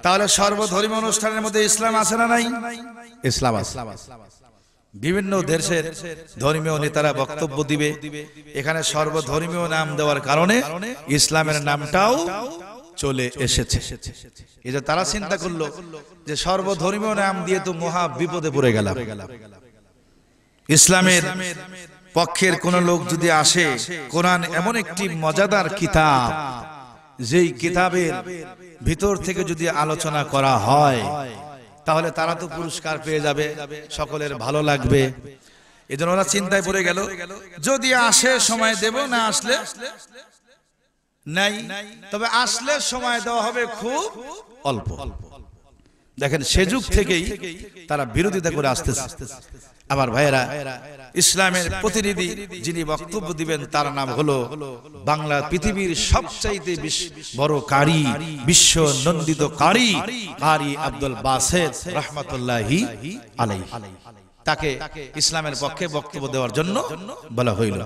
তাহলে সর্বধর্মীয় অনুষ্ঠানের মধ্যে ইসলাম আছে না নাই? ইসলাম আছে। বিভিন্ন দেশের ধর্মীয় নেতারা বক্তব্য দিবে, এখানে সর্বধর্মীয় নাম দেওয়ার কারণে ইসলামের নামটাও চলে এসেছে। এই যে তারা চিন্তা করলো যে সর্বধর্মীয় নাম দিয়ে তো মহা বিপদে পড়ে গেলাম। ইসলামের পক্ষের কোন লোক যদি আসে, কোরআন এমন একটি মজাদার কিতাব, যেই কিতাবের ভিতর থেকে যদি আলোচনা করা হয়, তাহলে তারা তো পুরস্কার পেয়ে যাবে, সকলের ভালো লাগবে। এজন্য ওরা চিন্তায় পড়ে গেল, যদি আসে সময় দেব, না আসলে নাই। তবে আসলে সময় দেওয়া হবে খুব অল্প। দেখেন সে যুগ থেকেই তারা বিরোধিতা করে আসতেছে। আমার ভাইয়েরা, ইসলামের প্রতিনিধি যিনি বক্তব্য দিবেন তার নাম হলো বাংলা পৃথিবীর সবচাইতে বড় কারি, বিশ্ব নন্দিত কারি আব্দুল বাসেত রাহমাতুল্লাহি আলাইহি। তাকে ইসলামের পক্ষে বক্তব্য দেওয়ার জন্য বলা হইল।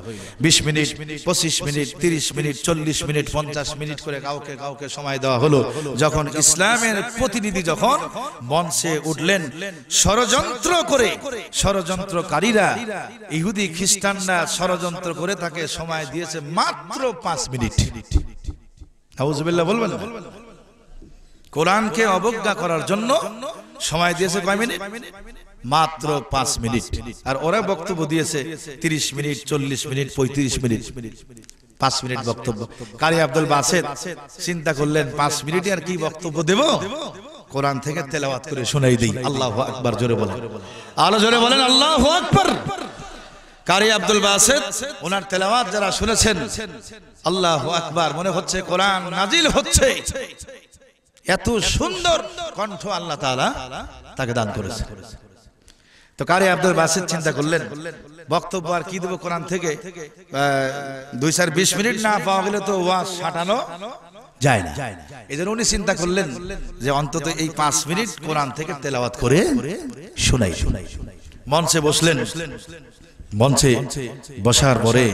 20 minute, 25 minute, 30 minute, 40 minute, 50 minute করে কাউকে কাউকে সময় দেওয়া হলো। যখন ইসলামের প্রতিনিধি যখন মঞ্চে উঠলেন, ষড়যন্ত্র করে, ষড়যন্ত্রকারীরা ইহুদি খ্রিস্টানরা ষড়যন্ত্র করে তাকে সময় দিয়েছে মাত্র 5 মিনিট। আউযুবিল্লাহ বলবেন না? কোরআনকে অবজ্ঞা করার জন্য সময় দিয়েছে কয় মিনিট? মাত্র 5 মিনিট। আর ওরা বক্তব্য দিয়েছে 30 মিনিট, 40 মিনিট, 35 মিনিট। 5 মিনিট বক্তব্য। কারি আব্দুল বাসেত চিন্তা করলেন 5 মিনিটে আর কি বক্তব্য দেব, কোরআন থেকে তেলাওয়াত করে শোনাই দেই। আল্লাহু আকবার, জোরে বলেন, আলো জোরে বলেন আল্লাহু আকবার। কারি আব্দুল বাসেত ওনার তেলাওয়াত যারা শুনেছেন, আল্লাহু আকবার, মনে হচ্ছে কোরআন নাজিল হচ্ছে। এত সুন্দর কণ্ঠ আল্লাহ তাআলা তাকে দান করেছে। তো কারি আব্দুল বাসেত চিন্তা করলেন বক্তব্য আর কি দেব কোরআন থেকে, 2-20 মিনিট না পাওয়া গেলে তো ওয়াজ সাটানো যায় না। এজন্য উনি চিন্তা করলেন যে অন্তত এই 5 মিনিট কোরআন থেকে তেলাওয়াত করে শোনাই। মঞ্চে বসলেন। মঞ্চে বসার পরে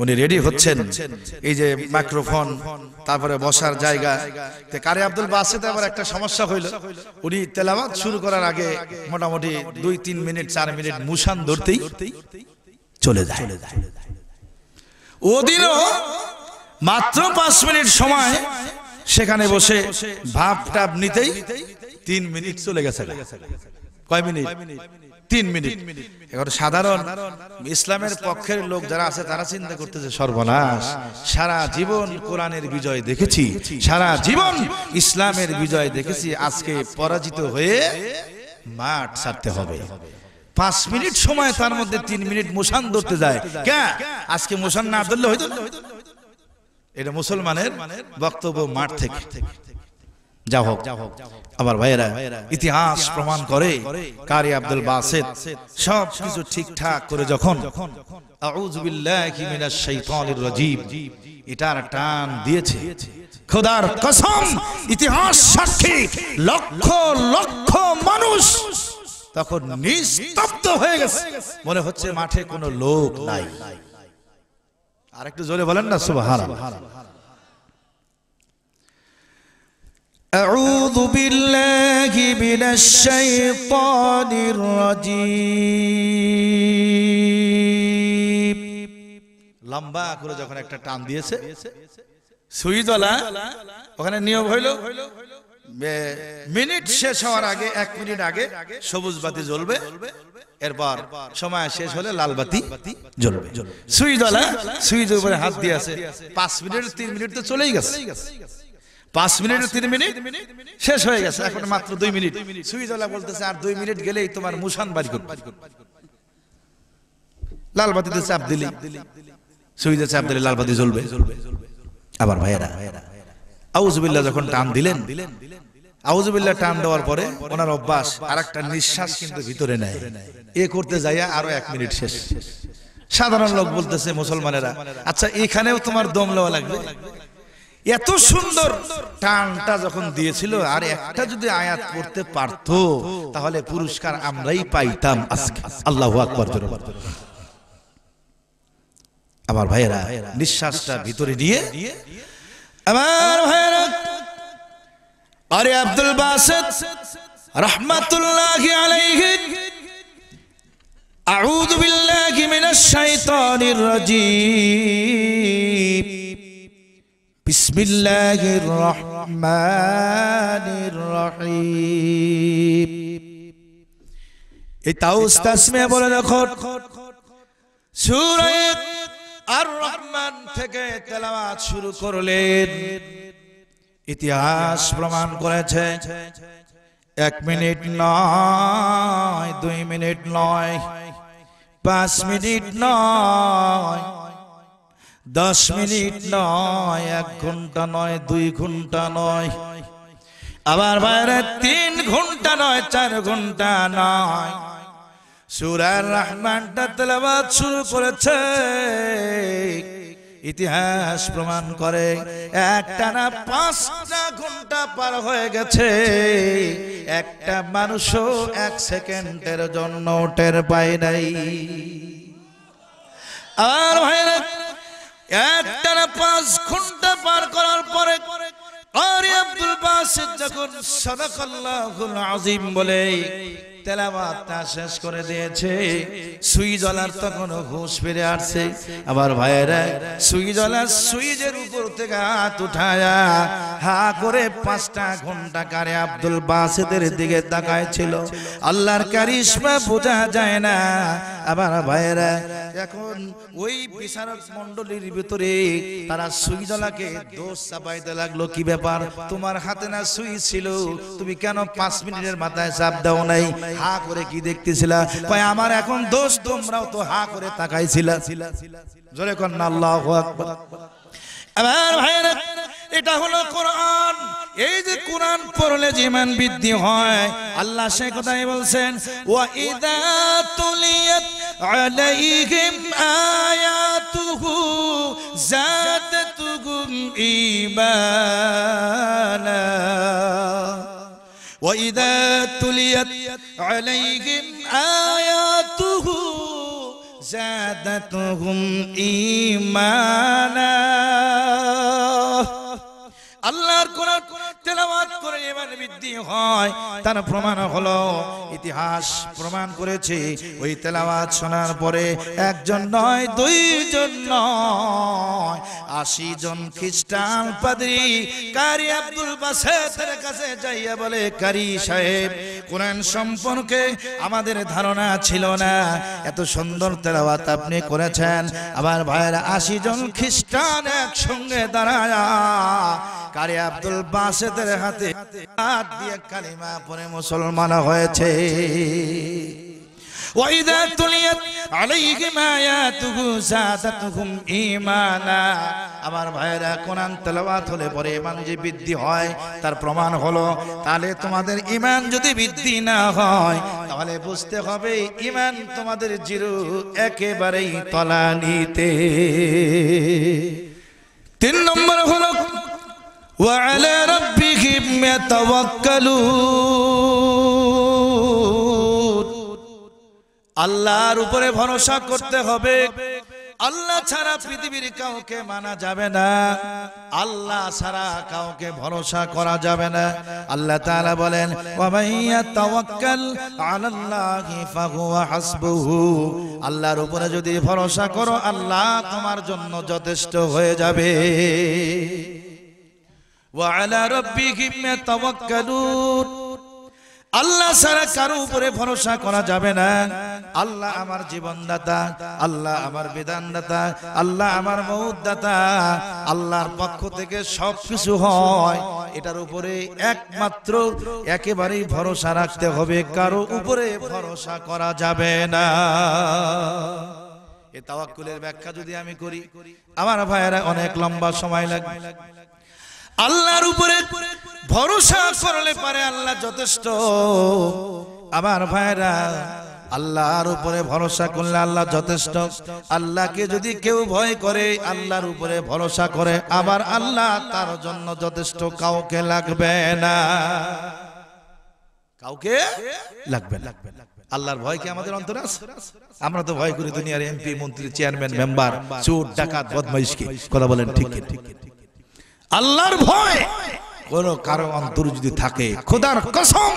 উনি রেডি হচ্ছেন, এই যে মাইক্রোফোন, তারপরে বসার জায়গা। কারি আব্দুল বাসেত আবার একটা সমস্যা হইল, উনি তেলাওয়াত শুরু করার আগে মোটামুটি 2-3 মিনিট 4 মিনিট মুসান ধরতেই চলে যায়। ওদিনও মাত্র 5 মিনিট সময় সেখানে বসে ভাব টাপ নিতেই 3 মিনিট চলে গেছে। কয় মিনিট? 3 মিনিট। এখন সাধারণ ইসলামের পক্ষের লোক যারা আছে তারা চিন্তা করতেছে সর্বনাশ, সারা জীবন কোরআনের বিজয় দেখেছি, সারা জীবন ইসলামের বিজয় দেখেছি, আজকে পরাজিত হয়ে মাঠ ছাড়তে হবে। 5 মিনিট সময়, তার মধ্যে 3 মিনিট মুসান ধরতে যায়। কে আজকে মুসান না ধরলে হইতো? এটা মুসলমানের বক্তব্য মাঠ থেকে। যা হোক, আমার ভাইয়েরা, ইতিহাস প্রমাণ করে কারি আব্দুল বাসেত সব কিছু ঠিকঠাক করে যখন আউযু বিল্লাহি মিনাশ শাইতানির রাজীম এটার টান দিয়েছে, খোদার কসম, ইতিহাস সাক্ষী, লক্ষ লক্ষ মানুষ তখন নিস্তব্ধ হয়ে গেছে, মনে হচ্ছে মাঠে কোনো লোক নাই। আরেকটু জোরে বলেন না সুবহানাল্লাহ। আউযু বিল্লাহি মিনাশ শাইতানির রাজীম। লম্বা করে যখন একটা টান দিয়েছে, সুইদলা ওখানে নিয়ম হইল মিনিট শেষ হওয়ার আগে 1 মিনিট আগে সবুজ বাতি জ্বলবে, এরপর সময় শেষ হলে লাল বাতি জ্বলবে। সুইদলা সুইজের উপরে হাত দিয়ে আছে। 5 মিনিট 3 মিনিট তো চলেই গেছে। 5 মিনিট 3 মিনিট শেষ হয়ে গেছে, এখন মাত্র 2 মিনিট। সুইদলা বলতেছে আর 2 মিনিট গেলেই তোমার মুসান বাড়ি করবে। লাল বাতিতে চাপ দিলে, সুইজে চাপ দিলে লাল বাতি জ্বলবে। আবার ভাইয়েরা, আউযু বিল্লাহ যখন টান দিলেন, আউযু বিল্লাহ টান দেওয়ার পরে ওনার অভ্যাস আরেকটা নিঃশ্বাস কিন্তু ভিতরে নেয়, এ করতে যাইয়া আরো 1 মিনিট শেষ। সাধারণ লোক বলতেছে মুসলমানেরা, আচ্ছা এখানেও তোমার দম লওয়া লাগবে? এত সুন্দর টানটা যখন দিয়েছিল, আর একটা যদি আয়াত পড়তে পারতো তাহলে পুরস্কার আমরাই পাইতাম আজকে। আল্লাহু আকবার। আমার ভাইয়েরা, নিঃশ্বাসটা ভিতরে নিয়ে আমার ভাইয়েরা, আরে আব্দুল বাসেত রাহমাতুল্লাহি আলাইহি, আউযু বিল্লাহি মিনাশ শাইতানির রাজীম, বিসমিল্লাহির রহমানির রহিম। এই তাউস তাসমিয়া বলে দেখো, সূরা আর রহমান থেকে তেলাওয়াত শুরু করলেন। ইতিহাস প্রমাণ করেছে 1 মিনিট নয়, 2 মিনিট নয়, 5 মিনিট নয়, 10 মিনিট নয়, 1 ঘন্টা নয়, 2 ঘন্টা নয়, আবার বাইরে 3 ঘন্টা নয় 4 ঘন্টা নয় সূরা রহমানটা তেলাওয়াত শুরু করেছে। ইতিহাস প্রমাণ করে একটানা 5টা ঘন্টা পার হয়ে গেছে, একটা মানুষও 1 সেকেন্ডের জন্য টের পায় নাই। আর ভাইরা একটানা 5 ঘন্টা পার করার পরে কারি আব্দুল বাসিত যখন সাদাকাল্লাহুল আযীম বলে তেলাওয়াতটা শেষ করে দিয়েছে, সুই জ্বলার তখন হুঁশ ফিরে আসছে। আবার ভাইয়েরা সুই জ্বলার সুইজের উপর থেকে হাত উঠায়া হা করে 5টা ঘন্টা কারি আব্দুল বাসিতের দিকে তাকাইছিল। আল্লাহর কারিশমা বোঝা যায় না। আবার ভাইয়েরা এখন ওই বিচারক মণ্ডলীর ভিতরে তারা সুই জ্বলাকে দোষ চাপাইতে লাগলো, কি ব্যাপার তোমার হাতে না সুই ছিল, তুমি কেন 5 মিনিটের মাথায় চাপ দাও নাই, হা করে কি দেখতেছিলা? কয় আমার এখন দোষ, তোমরাও তো হা করে তাকাইছিলা। জোরে কোন আল্লাহু আকবার। আবার ভাইরা এটা হলো কোরআন। এই যে কোরআন পড়লে যে ঈমান বৃদ্ধি হয়, আল্লাহ সে কথাই বলছেন, ওয়া ইযা তুলিয়াত আলাইহিম আয়াতুহু যাদাতুহুম ঈমানা ওয়া ইযা তুলিয়াত আলাইহিম আয়াতুহু যাদাতুহুম ঈমানা। আল্লাহর কোরআন তেলাওয়াত করে ঈমান বৃদ্ধি হয়, তার প্রমাণ হলো ইতিহাস প্রমাণ করেছে ওই তেলাওয়াত শোনার পরে 1 জন নয় 2 জন নয় 80 জন খ্রিস্টান পাদ্রী কারি আব্দুল বাসিতের কাছে যাইয়া বলে, কারি সাহেব কোরআন সম্পর্কে আমাদের ধারণা ছিল না, এত সুন্দর তেলাওয়াত আপনি করেছেন। আবার ভাইরা 80 জন খ্রিস্টান একসঙ্গে দাঁড়ায়া কারি আব্দুল বাসিতের হাতে হাত দিয়ে কালিমা পড়ে মুসলমান হয়েছে। ওয়াইদা তুলিয়াত আলাইহিম আয়াতুহু যাদাতুহুম ঈমানা। আমার ভাইরা কোরআন তেলাওয়াত হলে পরে ঈমান যে বৃদ্ধি হয় তার প্রমাণ হলো, তাহলে তোমাদের ঈমান যদি বৃদ্ধি না হয় তাহলে বুঝতে হবে ঈমান তোমাদের জিরো একেবারেই তলানিতে। 3 নম্বর হলো وعلى ربهم يتوكلون। আল্লাহর উপরে ভরসা করতে হবে। আল্লাহ ছাড়া পৃথিবীর কাউকে মানা যাবে না, আল্লাহ ছাড়া কাউকে ভরসা করা যাবে না। আল্লাহ তাআলা বলেন, ওয়া মান ইয়াতাওয়াক্কাল আলাল্লাহি ফাহুয়া হাসবুহু। আল্লাহর উপরে যদি ভরসা করো আল্লাহ তোমার জন্য যথেষ্ট হয়ে যাবে। وعلى ربهم يتوكلون। আল্লাহ ছাড়া কারো উপরে ভরসা করা যাবে না। আল্লাহ আমার জীবনদাতা, আল্লাহ আমার বিধানদাতা, আল্লাহ আমার মউতদাতা, আল্লাহর পক্ষ থেকে সবকিছু হয়, এটার উপরে একমাত্র একেবারেই ভরসা রাখতে হবে, কারো উপরে ভরসা করা যাবে না। এই তাওয়াক্কুলের ব্যাখ্যা যদি আমি করি আমার ভাইয়েরা অনেক লম্বা সময় লাগবে। আল্লাহর উপরে ভরসা করলে পারে আল্লাহ যথেষ্ট। আমার ভাইরা আল্লাহর উপরে ভরসা করলে আল্লাহ যথেষ্ট। আল্লাহকে যদি কেউ ভয় করে আল্লাহর উপরে ভরসা করে, আবার আল্লাহ তার জন্য যথেষ্ট, কাউকে লাগবে না, কাউকে লাগবে না। আল্লাহর ভয় কি আমাদের অন্তরে আছে? আমরা তো ভয় করি দুনিয়ার এমপি মন্ত্রী চেয়ারম্যান মেম্বার চোর ডাকাত বদমাইশকে। কথা বলেন ঠিক ঠিক? আল্লাহর ভয় কোন কারো অন্তরে যদি থাকে, খোদার কসম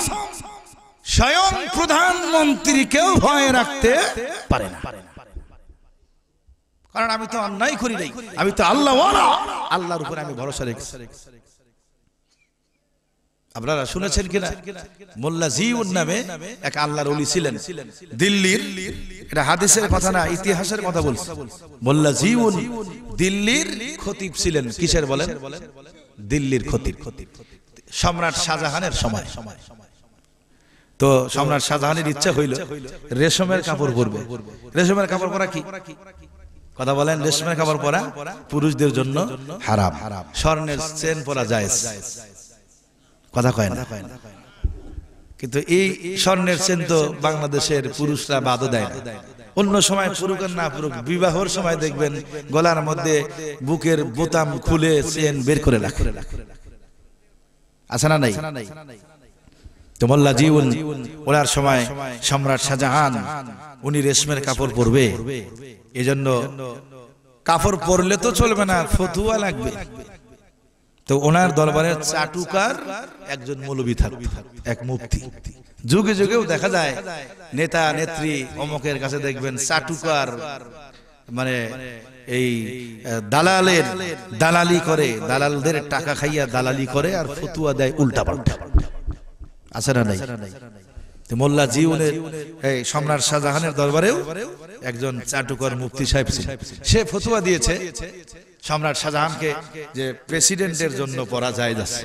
স্বয়ং প্রধানমন্ত্রীকেও ভয় রাখতে পারে না। কারণ আমি তো অন্যায় করি নাই, আমি তো আল্লাহওয়ালা, আল্লাহর উপরে আমি ভরসা রেখেছি। আপনারা শুনেছেন কিনা, মোল্লা জিউন নামে এক আল্লাহর ওলি ছিলেন দিল্লির। এটা হাদিসের কথা না, ইতিহাসের কথা বলছি। মোল্লা জিউন দিল্লির খতিব ছিলেন। কিসের বলেন? দিল্লির খতিব। সম্রাট শাহজাহানের সময়। তো সম্রাট শাহজাহানের ইচ্ছা হইল রেশমের কাপড় পরবে। রেশমের কাপড় পরা কি? কথা বলেন, রেশমের কাপড় পরা পুরুষদের জন্য হারাম। স্বর্ণের চেন পরা জায়েজ। কথা কয় না। কিন্তু এই স্বর্ণের চেন তো বাংলাদেশের পুরুষরা বাদও দেয় না। অন্য সময় পুরুক আর না পুরুক, বিবাহের সময় দেখবেন গলার মধ্যে বুকের বোতাম খুলে চেন বের করে রাখে, আছে না নাই? তো মোল্লা জিউন ওনার সময় সম্রাট শাহজাহান উনি রেশমের কাপড় পরবে, এজন্য কাপড় পরলে তো চলবে না, ফতুয়া লাগবে। তো ওনার দরবারে চাটুকার একজন মৌলবী থাকতো, এক মুফতি। যুগে যুগেও দেখা যায় নেতা নেত্রী অমকের কাছে দেখবেন চাটুকার, মানে এই দালালের দালালি করে, দালালদের টাকা খাইয়া দালালি করে আর ফতুয়া দেয় উল্টা পাল্টা, আছে না নাই? মোল্লা জিউনের এই সম্রাট শাহজাহানের দরবারেও একজন চাটুকার মুফতি সাহেব ছিল। সে ফতুয়া দিয়েছে সম্রাট শাহজাহানকে যে প্রেসিডেন্টের জন্য পড়া যায় যাচ্ছে,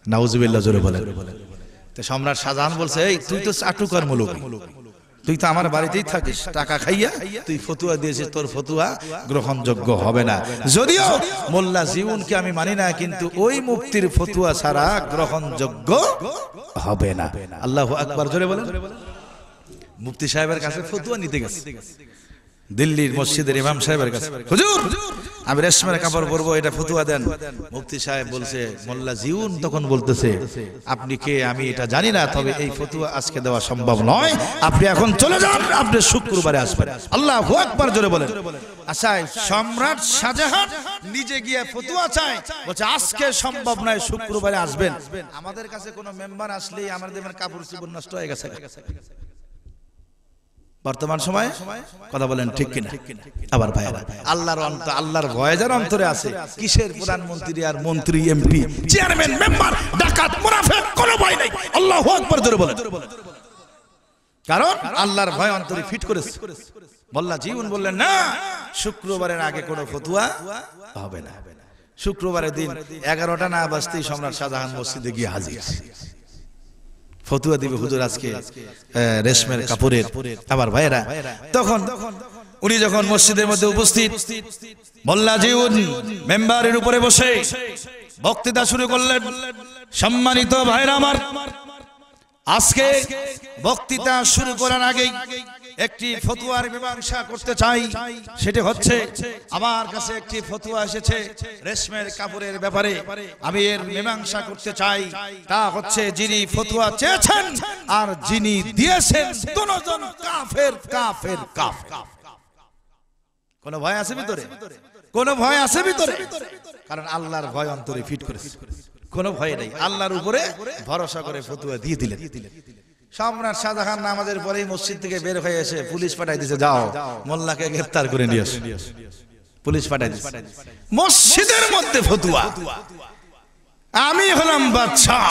নাউজুবিল্লাহ জোরে বলেন। তো সম্রাট শাহজাহান বলছে, এই তুই তো চাটুকার মৌলবী, তুই তো আমার বাড়িতেই থাকিস, টাকা খাইয়া তুই ফতুয়া দিয়েছিস, তোর ফতুয়া গ্রহণযোগ্য হবে না। যদিও মোল্লা জিউনকে আমি মানি না, কিন্তু ওই মুফতির ফতুয়া ছাড়া গ্রহণযোগ্য হবে না। আল্লাহু আকবার জোরে বলেন। মুফতি সাহেবের কাছে ফতুয়া নিতে গেছে, দিল্লির মসজিদের ইমাম সাহেবের কাছে, হুজুর আমি রেশমের কাপড় পরবো, এটা ফতুয়া দেন। মুফতি সাহেব বলছে, মোল্লা জিউন তখন বলতেছে, আপনি কে আমি এটা জানি না, তবে এই ফতুয়া আজকে দেওয়া সম্ভব নয়, আপনি এখন চলে যান, আপনি শুক্রবারে আসবেন। আল্লাহু আকবার জোরে বলেন। আচ্ছা, সম্রাট শাহজাহান নিজে গিয়ে ফতুয়া চায়, বলছে আজকে সম্ভব নয়, শুক্রবারে আসবেন। আমাদের কাছে কোনো মেম্বার আসলেই আমাদের কাপড় চোপড় নষ্ট হয়ে গেছে বর্তমান সময়ে, কথা বলেন ঠিক কিনা? আবার ভাইরা, আল্লাহর ভয় যার অন্তরে আছে, কিসের প্রধানমন্ত্রী আর মন্ত্রী, এমপি, চেয়ারম্যান, মেম্বার, ডাকাত, মুনাফিক, কোনো ভয় নাই। আল্লাহু আকবার জোরে বলেন। কারণ আল্লাহর ভয় অন্তরে ফিট করেছে। মোল্লা জিউন বললেন, না, শুক্রবারের আগে কোনো ফতুয়া হবে না। শুক্রবারের দিন 11টা না বাজতেই সম্রাট শাহজাহান মসজিদে গিয়ে হাজির, ফতুয়া দিবে হুজুর আজকে রেশমের কাপড়ের। আবার ভাইরা, তখন উনি যখন মসজিদের মধ্যে উপস্থিত, মোল্লা জিউন মেম্বারের উপরে বসে বক্তৃতা শুরু করলেন। সম্মানিত ভাইরা আমার, আজকে বক্তৃতা শুরু করার আগেই একটি ফতুয়ার মীমাংসা করতে চাই। সেটা হচ্ছে, আমার কাছে একটি ফতুয়া এসেছে রেশমের কাপড়ের ব্যাপারে, আমি এর মীমাংসা করতে চাই। তা হচ্ছে, যিনি ফতুয়া চেয়েছেন আর যিনি দিয়েছেন দুজন কাফের, কাফের, কাফের। কোন ভয় আছে ভিতরে? কোন ভয় আছে ভিতরে? কারণ আল্লাহর ভয় অন্তরে ফিট করেছে, কোনো ভয় নেই, আল্লাহর উপরে ভরসা করে ফতুয়া দিয়ে দিলেন। সম্রাট শাহজাহান নামাজের পরেই মসজিদ থেকে বের হয়ে এসে পুলিশ পাঠাই দিয়েছে, যাও মোল্লাকে গ্রেফতার করে নিয়ে আসো। পুলিশ পাঠাই দিয়েছে, মসজিদের মধ্যে ফতুয়া, আমি হলাম বাদশাহ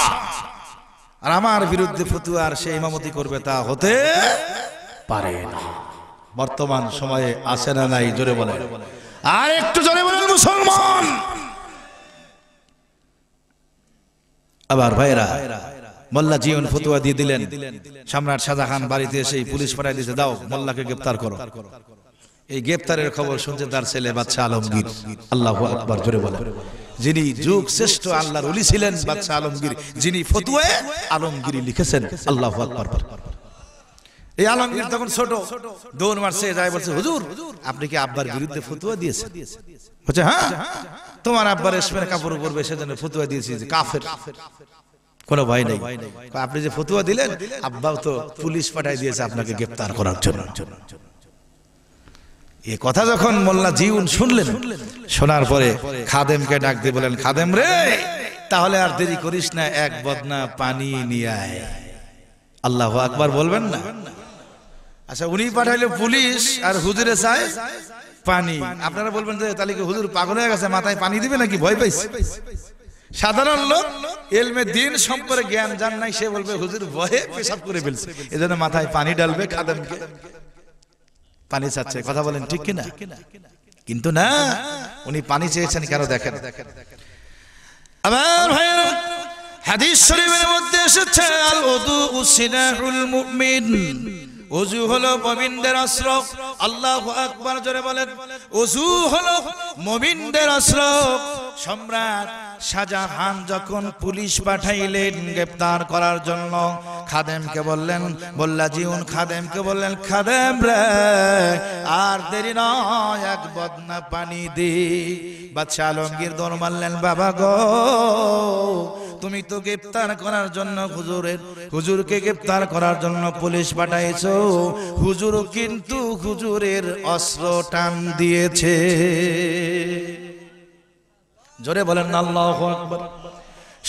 আর আমার বিরুদ্ধে ফতুয়া, আর সে ইমামতি করবে, তা হতে পারে না। বর্তমান সময়ে আসে না নাই? জোরে বলেন, আর একটু জোরে বলেন মুসলমান। আবার ভাইরা, মোল্লা জিউন ফতুয়া দিয়ে দিলেন। সম্রাট শাহজাহান বাড়িতে এসে পুলিশ পাঠাই দিয়েছে, দাও মোল্লাকে গ্রেফতার করো। এই গ্রেফতারের খবর শুনছে তার ছেলে বাদশা আলমগীর। আল্লাহু আকবার জোরে বলেন। যিনি যুগ শ্রেষ্ঠ আল্লাহর ওলি ছিলেন বাদশা আলমগীর, যিনি ফতুয়ায়ে আলমগীরি লিখেছেন। আল্লাহু আকবার। এই আলমগীর তখন ছোট, দৌড় মারছে, যায় বলছে, হুজুর আপনি কি আব্বার বিরুদ্ধে ফতুয়া দিয়েছেন? বলছে, হ্যাঁ, তোমার আব্বার রেশমের কাপড় পরবে সেজন্য ফতুয়া দিয়েছি, কাফের। কোনো ভয় নেই, আপনি যে ফতুয়া দিলেন, আব্বাও তো পুলিশ পাঠাই দিয়েছে আপনাকে গ্রেফতার করার জন্য। এই কথা যখন মোল্লা জিউন শুনলেন, শোনার পরে খাদেমকে ডাক দিয়ে বলেন, খাদেম রে, তাহলে আর দেরি করিস না, এক বদনা পানি নিয়ে আয়। আল্লাহু আকবার বলবেন না? আচ্ছা, উনি পাঠাইলো পুলিশ আর হুজুরে চায় পানি। আপনারা বলবেন যে তাহলে কি হুজুর পাগল হয়ে গেছে, মাথায় পানি দিবে নাকি, ভয় পাইছে? সাধারণ লোক, এলমে দিন সম্পর্কে জ্ঞান জান নাই, সে বলবে হুজুর ভয়ে পেশাব করে ফেলছে, এজন্য মাথায় পানি ডালবে, খাদেমকে পানি চাচ্ছে। কথা বলেন ঠিক কিনা? কিন্তু না, উনি পানি চেয়েছেন কেন দেখেন। আবার ভাইরা, হাদিস শরীফের মধ্যে এসেছে, আল উযু সিলাহুল মুমিন, ওযু হলো মুমিনদের অস্ত্র। আল্লাহু আকবার জোরে বলেন। ওযু হলো মুমিনদের অস্ত্র। সম্রাট শাহজাহান যখন পুলিশ পাঠাইলেন গ্রেফতার করার জন্য, খাদেমকে বললেন, বল্লাজিউন খাদেমকে বললেন, খাদেম রে আর দেরি নয়, এক বদনা পানি দে। বাদশা আলমগীর দৌড় মারলেন, বাবা গো তুমি তো গ্রেফতার করার জন্য হুজুরকে গ্রেফতার করার জন্য পুলিশ পাঠাইছো, হুজুর কিন্তু হুজুরের অস্ত্র টান দিয়েছে। জোরে বলেন আল্লাহু আকবার।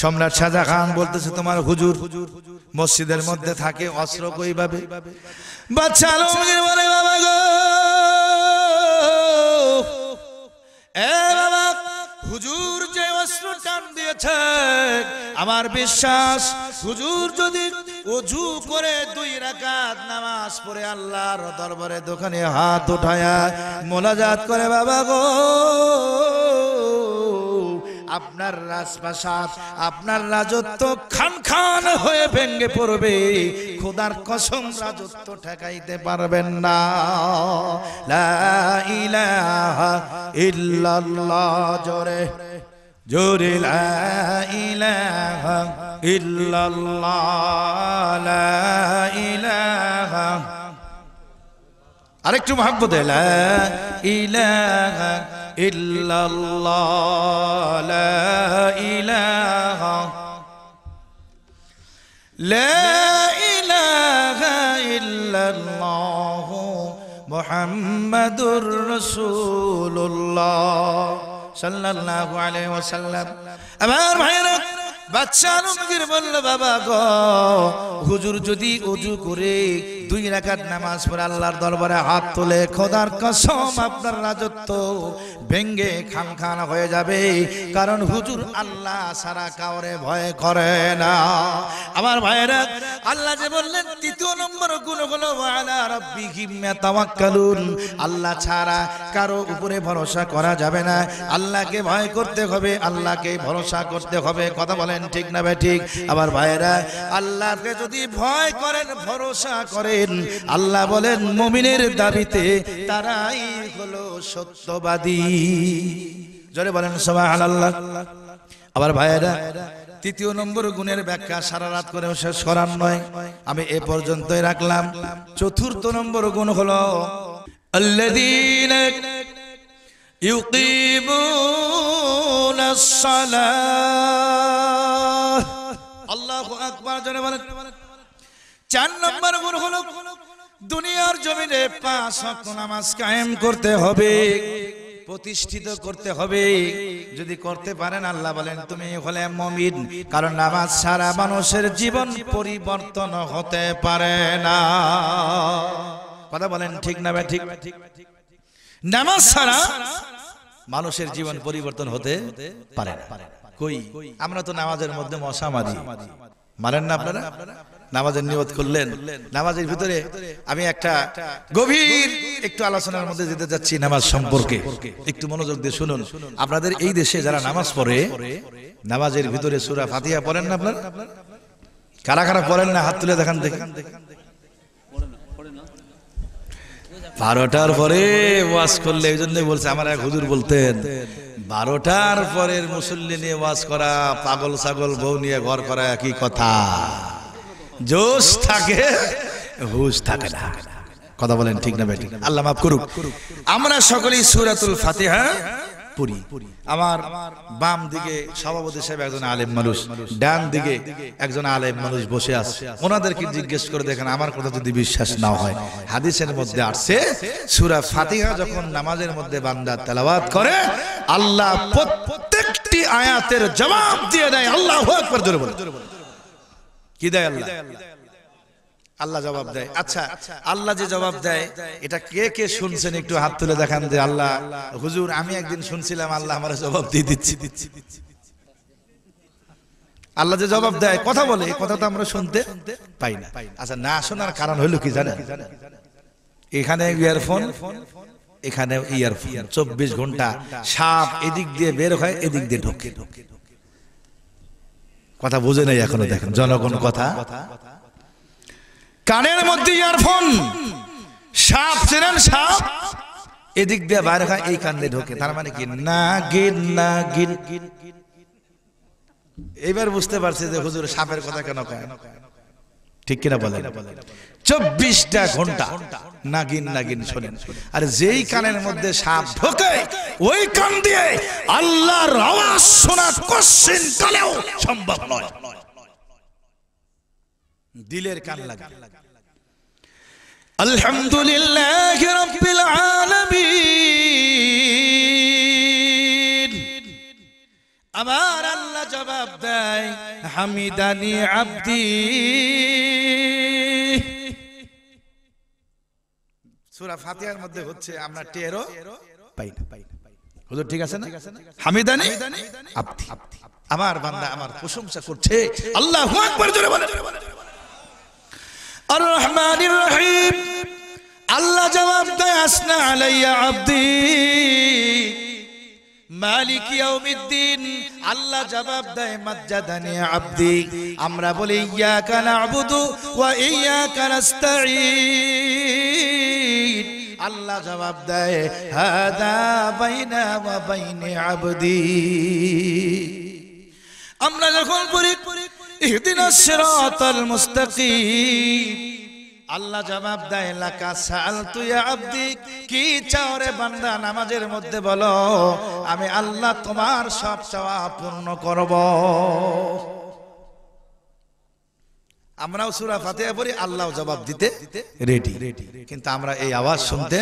সম্রাট শাহজাহান বলতেছে, তোমার হুজুর মসজিদের মধ্যে থাকে, অস্ত্র কইভাবে? বাদশা আলমগীর বলে, বাবা গো এ বাবা, হুজুর যে অস্ত্র টান দিয়েছে আমার বিশ্বাস হুজুর যদি ওযু করে 2 রাকাত নামাজ পড়ে আল্লাহর দরবারে দোকানে হাত উঠায়া মোনাজাত করে, বাবা গো আপনার রাজপ্রাসাদ আপনার রাজত্ব খান খান হয়ে ভেঙে পড়বে, খোদার কসম রাজত্ব ঠেকাইতে পারবেন না। লা ইলাহা ইল্লাল্লাহ, জোরে জোরে লা ইলাহা ইল্লাল্লাহ, লা ইলাহা, আরেকটু মহব্বতে, লা ইলাহা ইল্লাল্লাহ, লা ইলাহা, লা ইলাহা ইল্লাল্লাহ মুহাম্মাদুর রাসূলুল্লাহ সাল্লাল্লাহু আলাইহি ওয়াসাল্লাম। আমার ভাইরা, বাদশা আলমগীর বলল, বাবা গো হুজুর যদি ওযু করে 2 রাকাত নামাজ পড়ে আল্লাহর দরবারে হাত তোলে, খোদার কসম আপনার রাজত্ব ভেঙ্গে খান খান হয়ে যাবে, কারণ হুজুর আল্লাহ ছাড়া কাউরে ভয় করে না। আমার ভাইরা, আল্লাহ যে বললেন 3য় নম্বর গুণ হলো ওয়ালা রাব্বিহিম ইয়াতাওয়াক্কালুন, আল্লাহ ছাড়া কারো উপরে ভরসা করা যাবে না, আল্লাহকে ভয় করতে হবে, আল্লাহকে ভরসা করতে হবে। কথা বলেন ঠিক না ভাই ঠিক? আবার ভাইরা, আল্লাহকে যদি ভয় করেন ভরসা করেন, আল্লাহ বলেন মুমিনের দাবিতে তারাই হলো সত্যবাদী। জোরে বলেন সুবহানাল্লাহ। আবার ভাইরা, 3য় নম্বর গুণের ব্যাখ্যা সারা রাত করে শেষ করার নয়, আমি এ পর্যন্তই রাখলাম। 4র্থ নম্বর গুণ হলো আল্লাযীনা ইউকিমুনাস সালাহ। আল্লাহু আকবার, জোরে বলেন। 4 নম্বর গুণ হলো দুনিয়ার জমিনে 5 ওয়াক্ত নামাজ কায়েম করতে হবে, প্রতিষ্ঠিত করতে হবে। যদি করতে পারেন আল্লাহ বলেন তুমি হলে মুমিন, কারণ নামাজ ছাড়া মানুষের জীবন পরিবর্তন হতে পারে না। কথা বলেন ঠিক না ভাই ঠিক? নামাজ ছাড়া মানুষের জীবন পরিবর্তন হতে পারে না। কই আমরা তো নামাজের মধ্যে মশা মারি, মারেন না আপনারা? নামাজের নিয়ত করলেন, নামাজের ভিতরে আমি একটা গভীর একটু আলোচনার মধ্যে যেতে যাচ্ছি নামাজ সম্পর্কে, একটু মনোযোগ দিয়ে শুনুন। আপনাদের এই দেশে যারা নামাজ পড়ে, নামাজের ভিতরে সূরা ফাতিহা পড়েন না আপনারা? কারা কারা পড়েন না হাত তুলে দেখান দেখি। 12টার পরে ওয়াজ করলে, এই জন্য বলছে আমার এক হুজুর বলতেন 12টার পরের মুসল্লি নিয়ে ওয়াজ করা, পাগল ছাগল বউ নিয়ে ঘর করা একই কথা। জোশ থাকে, হুশ থাকে না। কথা বলেন ঠিক না বেঠিক? আল্লাহ মাফ করুক। আমরা সকলেই সূরাতুল ফাতিহা পড়ি। আমার বাম দিকে সভাপতি সাহেব একজন আলেম মানুষ, ডান দিকে একজন আলেম মানুষ বসে আছে। ওনাদেরকে জিজ্ঞেস করে দেখেন, আমার কথা যদি বিশ্বাস না হয়, হাদিসের মধ্যে আসছে সূরা ফাতিহা যখন নামাজের মধ্যে বান্দা তেলাওয়াত করে, আল্লাহ প্রত্যেকটি আয়াতের জবাব দিয়ে দেয়। আল্লাহু আকবার, জোরে বলেন। কি দেয় আল্লাহ? আল্লাহ জবাব দেয়। আচ্ছা, আল্লাহ যে জবাব দেয় এটা কে কে শুনছেন একটু হাত তুলে দেখান যে আল্লাহ হুজুর আমি একদিন শুনছিলাম আল্লাহ আমার জবাব দিয়ে দিচ্ছি। আল্লাহ যে জবাব দেয়, কথা বলে, এই কথা তো আমরা শুনতে পাই না। আচ্ছা, না শোনার কারণ হলো কি জানেন? এখানে ইয়ারফোন, এখানে ইয়ারফোন, 24 ঘন্টা সাপ এদিক দিয়ে বের হয়, এদিক দিয়ে ঢোকে। কথা বুঝে নেই এখনো। দেখেন জনগণ কথা, কানের মধ্যে ইয়ারফোন, সাপ চেনেন? সাপ এদিক দিয়ে বাইরে হয়, এই কান দিয়ে ঢোকে। তার মানে কি? নাগিন নাগিন এইবার বুঝতে পারছি যে হুজুর সাপের কথা কেন কয়, ঠিক কিনা বলেন? 24টা ঘন্টা নাগিন নাগিন শোনেন, আর যেই কানের মধ্যে সাপ ঢোকে ওই কান দিয়ে আল্লাহর আওয়াজ শোনা কোশ্চিন কালেও সম্ভব নয়, দিলের কান লাগে। আলহামদুলিল্লাহ রাব্বিল আলামিন, আমার আল্লাহ জবাব দেয় হামিদানি আব্দি। সূরা ফাতিহার মধ্যে হচ্ছে আমরা টেরও পাই না। হুজুর ঠিক আছে না? হামিদানি আব্দি, আমার বান্দা আমার প্রশংসা করছে। আল্লাহু আকবার জোরে বলেন। আর রহমানির রহিম, আল্লাহ জবাব দেয় আসনা আলাইয়া আব্দি। মালিক ইয়াউমিদ্দিন, আল্লাহ জবাব দেয় মাজ্জাদানি আব্দি। আমরা বলি ইয়াকা না'বুদু ওয়া ইয়াকা নাস্তাঈন, আল্লাহ জবাব দেয় হাদা বাইনা ওয়া বাইনি আব্দি। আমরা যখন পড়ি ইহদিনাস সিরাতাল মুস্তাকিম, আল্লাহ জবাব দেয় লাকা সাআলতু ইয়া আব্দি, কি চাও রে বান্দা নামাজের মধ্যে বলো, আমি আল্লাহ তোমার সব চাওয়া পূর্ণ করব। আমরাও সূরা ফাতিহা পড়ি, আল্লাহ জবাব দিতে রেডি, কিন্তু আমরা এই আওয়াজ শুনতে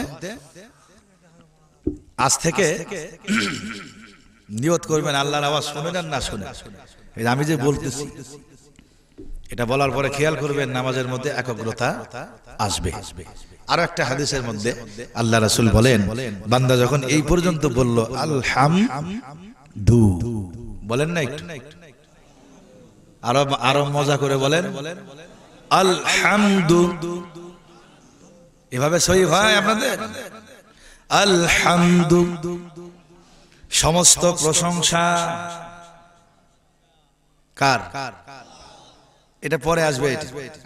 আজ থেকে নিয়ত করবেন আল্লাহর আওয়াজ শুনেন আর না শুনেন। আমি যে বলতেছি এটা বলার পরে খেয়াল করবেন নামাজের মধ্যে একাগ্রতা আসবে। আরো একটা হাদিসের মধ্যে আল্লাহ রাসূল বলেন, বান্দা যখন এই পর্যন্ত বলল আলহামদু, বলেন না একটু আরো মজা করে বলেন আলহামদু, এভাবে সহি হয় আপনাদের? আলহামদু, সমস্ত প্রশংসা কার? এটা পরে আসবে।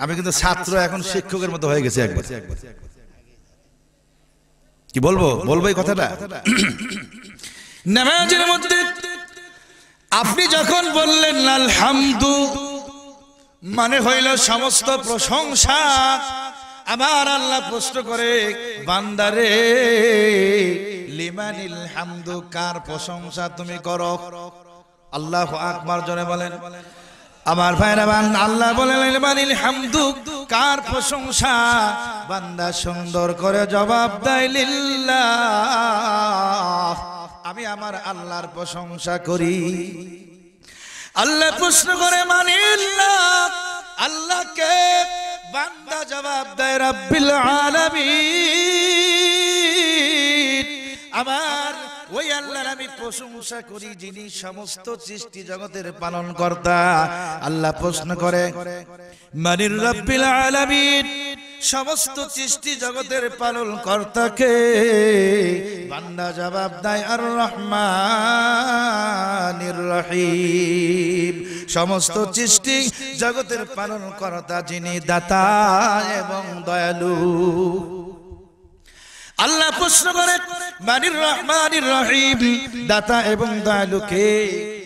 আমি কিন্তু ছাত্র, এখন শিক্ষকের মতো হয়ে গেছে একবার। কি বলবো এই কথাটা। নামাজের মধ্যে আপনি যখন বললেন আলহামদু, মানে হইল সমস্ত প্রশংসা। আমার আল্লাহ প্রশ্ন করে বান্দারে লিমানিল হামদু, কার প্রশংসা তুমি করো? আল্লাহু আকবার জোরে বলেন। আমার ভাইরা, আল্লাহ বলেন লিমানিল হামদু, কার প্রশংসা? বান্দা সুন্দর করে জবাব দেয় লিল্লাহ, আমি আমার আল্লাহর প্রশংসা করি। আল্লাহ প্রশ্ন করে মানিল্লাহ, আল্লাহকে? বান্দা জবাব দেয় রাব্বিল আলামিন, আমার ওই আল্লাহর আমি প্রশংসা করি যিনি সমস্ত সৃষ্টি জগতের পালন কর্তা। আল্লাহ প্রশ্ন করে মানির রাব্বিল আলামিন, সমস্ত সৃষ্টি জগতের পালন কর্তাকে? বান্দা জবাব দেয় আর রহমানির রহিম, সমস্ত সৃষ্টি জগতের পালন কর্তা যিনি দাতা এবং দয়ালু। আল্লাহ প্রশ্ন করে মানির রহমানির রহিম, দাতা এবং দয়ালুকে?